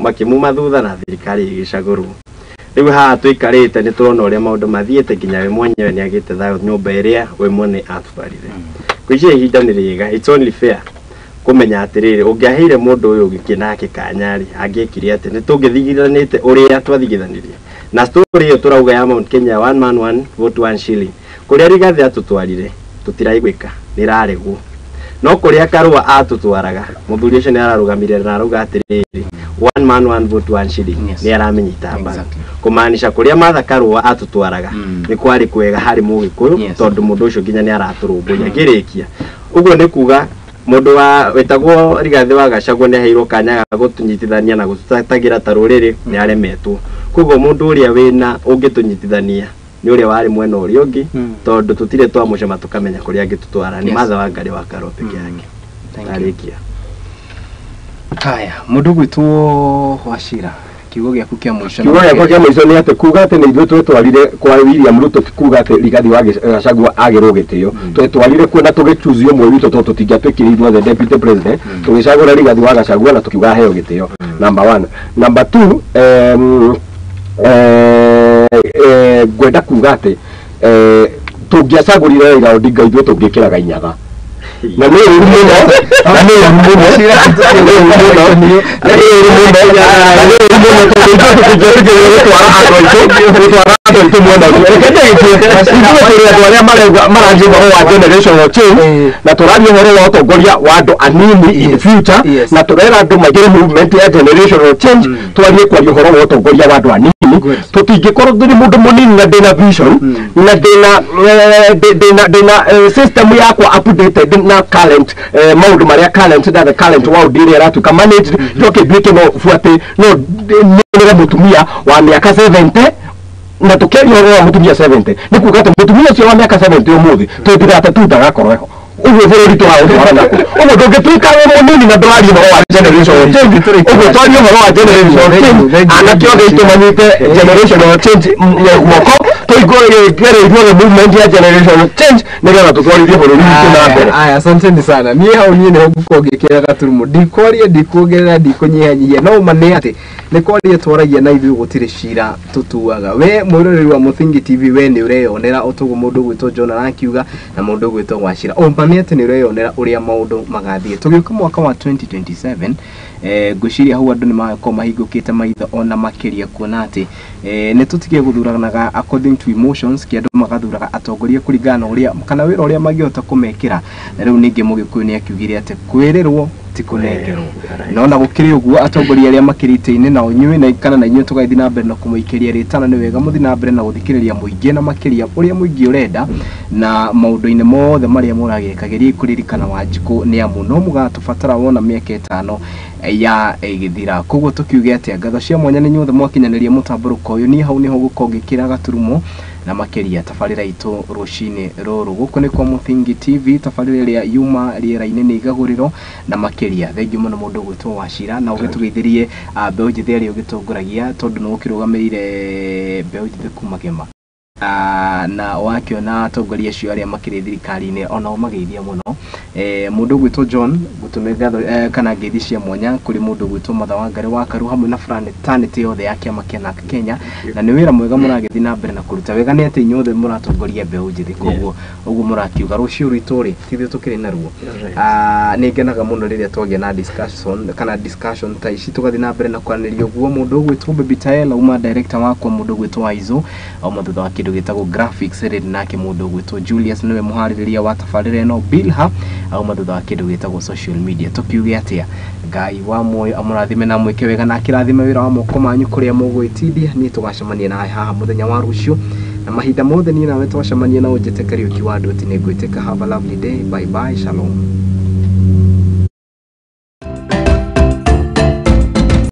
makĩmuma thutha na thirikari ĩgĩcagũrwo rĩu haha tũikarĩte nĩ tũrona ũrĩa maũndũ mathiĩte nginya we mwenyewe nĩ agĩte thayũ nyũmba ĩrĩa we mwene atũbarire kwĩcia ihinda nĩ rĩega it's only fair kũmenya atĩrĩrĩ ũngĩaheire mũndũ ũyũ ũngĩ nake kanyarĩ angĩkire atĩ nĩ tũngĩthigithanĩte ũrĩa twathigithanirie na story ĩyo tũrauga ya Mount Kenya 1 man 1 vote 1 shilling kũrĩa Rigathi atũtwarire tũtiraigwĩka nĩ raregwo no kũrĩa Karua atũtwaraga mũthuri ũcio nĩ ararũgamire na arauga atĩrĩrĩ 1 man 1 vote 1 shilling nĩ aramenyita mbaru kũmaanisha kũrĩa Martha Karua atũtwaraga nĩ kwarĩ kwega harĩ Mũgĩkũyũ tondũ mũndũ ũcio nginya nĩ aratũrũmbũiya ngĩrĩkia ũguo nĩ kuga mũndũ wa wetagwo Rigathi wa Gachagua nĩ aheirwo kanya ga gũtũnyitithania na gũtũtagĩra ta rũrĩrĩ nĩ aremetwo koguo mũndũ ũrĩa wĩna ũngĩtũnyitithania nĩ ũrĩa warĩ mwena ũrĩa ũngĩ tondũ tũtirĩ twamũcema tũkamenya kũrĩa angĩtũtwara nĩ Martha Wangari wa Karua peke yake tarĩkia haya mũndũ gwĩtwo Wachira kiugo gĩaku kĩa mũico nĩ atĩ kuga atĩ nĩ ithuĩ twetwarire kwa William Ruto kuga atĩ Rigathi wa Gachagua agĩrwo gĩtĩo twetwarire kuo na tũgĩchuzi ũmwe witũ tondũ tũtingĩatuĩkire ithuothe deputy president tũgĩcagũra Rigathi wa Gachagua na tũkiuga aheo gĩtĩo number 1 number 2 ngwenda kuga atĩ tũngĩacagũrire Raila Odinga ithuĩ tũngĩkĩraga inyaga na nĩ ũru mũno na nĩ ũru mũno na tũraria ũhoro wa ũtongoria wa andũ anini in future na tũrera andũ maigĩre movement ya generational change twarie kwaria ũhoro wa ũtongoria wa andũ anini tutingikorwo turi mundu munini na ndina vision na ndina system yakwa updated na current maundu maria current the current world ile ratuka manage ndoke bike no fuate no nira mutumia wa miaka 70 na tukerio wa mutumia 70 nikuga mutumia cio wa miaka 70 umuthi twithira tu ndagakorwo ugo bũrũri tũraũtwara naku ũguo ndũngĩtuĩka wĩ mũnini na ndũraria ũhoro wa generation change ũguo twaria ũhoro wa generation change anake othe aitũ manyite generational change guoko tũingĩrĩirio movement ya generation change nĩgetha tũtwarithie bũrũri witũ na mbere. Aya, asanteni sana. Niĩ hau niĩ nĩho ngũkorwo ngĩkĩra gaturumo ndikwaria ndikuongerera ndikunyihanyihia no mane atĩ nĩkwaria twaragia na ithuĩ gũtirĩ cira tũtuaga. We mwĩroreri wa Mũthingi TV we nĩ ũreyonera ũtũgũ mũndũ gwĩtwo John arakiuga na mũndũ gwĩtwo Wachira mane atĩ nĩ ũreyonera ũrĩa maũndũ magathiĩ tũgĩũka mwaka wa 2027 ngwĩciria hau andũ nĩ magakorwo mahingũkĩte maitho ona makĩria kuona atĩ nĩ tũtige gũthuranaga according to emotions kĩandũ magathuraga atongoria kũringana na ũrĩa kana wĩra ũrĩa mangĩhota kũmekĩra na rĩu ningĩ Mũgĩkũyũ nĩ akiugire atĩ kwĩrĩrwo ti kũnengerwo no na gũkĩrĩ ũguo atongoria arĩa makĩrĩte-inĩ na ũnyuĩ na kana na inyuĩ tũgathĩ na mbere na kũmũikĩria rĩtana nĩ wega mũthi na mbere na gũthikĩrĩria mũingĩ na makĩria ũrĩa mũingĩ ũrenda na maũndũ-inĩ mothe marĩa mũragĩka geriai kũririkana Wanjikũ nĩ amu no mũgatũbatara wona mĩaka 5 ya igithira koguo tukiuge atĩ ngatho cia mwanya nĩ nyothe mwakinyanĩria mũtambũrũko ũyũ niĩ hau nĩho gũkorwo ngĩkĩra gaturumo na makĩria tabarĩra itũ rũcinĩ rũrũ gũkũ nĩ kwa Mũthingi TV tabarĩra ĩrĩa yuma rĩera-inĩ nĩ igagũrĩro na makĩria thengiũ mũno mũndũ gwĩtwo Wachira na ũgĩtũgeithĩrie mbeũ njĩthĩ arĩa ũgĩtongoragia tondũ nĩ ũkĩrũgamĩrĩire mbeũ njĩthĩ kuma Kĩama na wakiona atongoria acio arĩa makĩrĩ thirikari-inĩ ona o mageithia mũno mũndũ gwĩtwo John gũtũmĩra kana ngeithi cia mwanya kũrĩ mũndũ gwĩtwo Martha Wangari wa Karu hamwe na fraternity yothe ya kĩama kĩa NARC Kenya na nĩ wĩra mwega mũragĩthiĩ na mbere na kũruta wega nĩ atĩ inyuothe mũratongoria mbeũ njĩthĩ koguo ũguo mũrakiuga rũciũ rwitũ rĩ tithĩ tũkĩrĩ naruo nĩ ngenaga mũno rĩrĩa twagĩa na discussion ta ici tũgathiĩ na mbere na kwanĩria ũguo mũndũ gwĩtwo Baby Tael uma director wakwa mũndũ gwĩtwo Aizo au mathutha wa kĩndũ gĩtagwo graphics rĩrĩ nake mũndũ gwĩtwo Julius nĩwe mũharĩrĩria wa tabarĩra ĩno Bilha au mathutha wa kĩndũ gĩtagwo social media tukiuge atĩa Ngai wa muoyo amũrathime na mwĩke wega na akĩrathime wĩra wa moko manyu kũrĩa mũgwĩtithia niĩ tũgacemania nawe haha mũthenya wa rũciũ na mahinda mothe niĩ nawe twacemania na ũnjĩte Kariuki wa Ndũti nĩ ngwĩtĩka have a lovely day bye bye shalom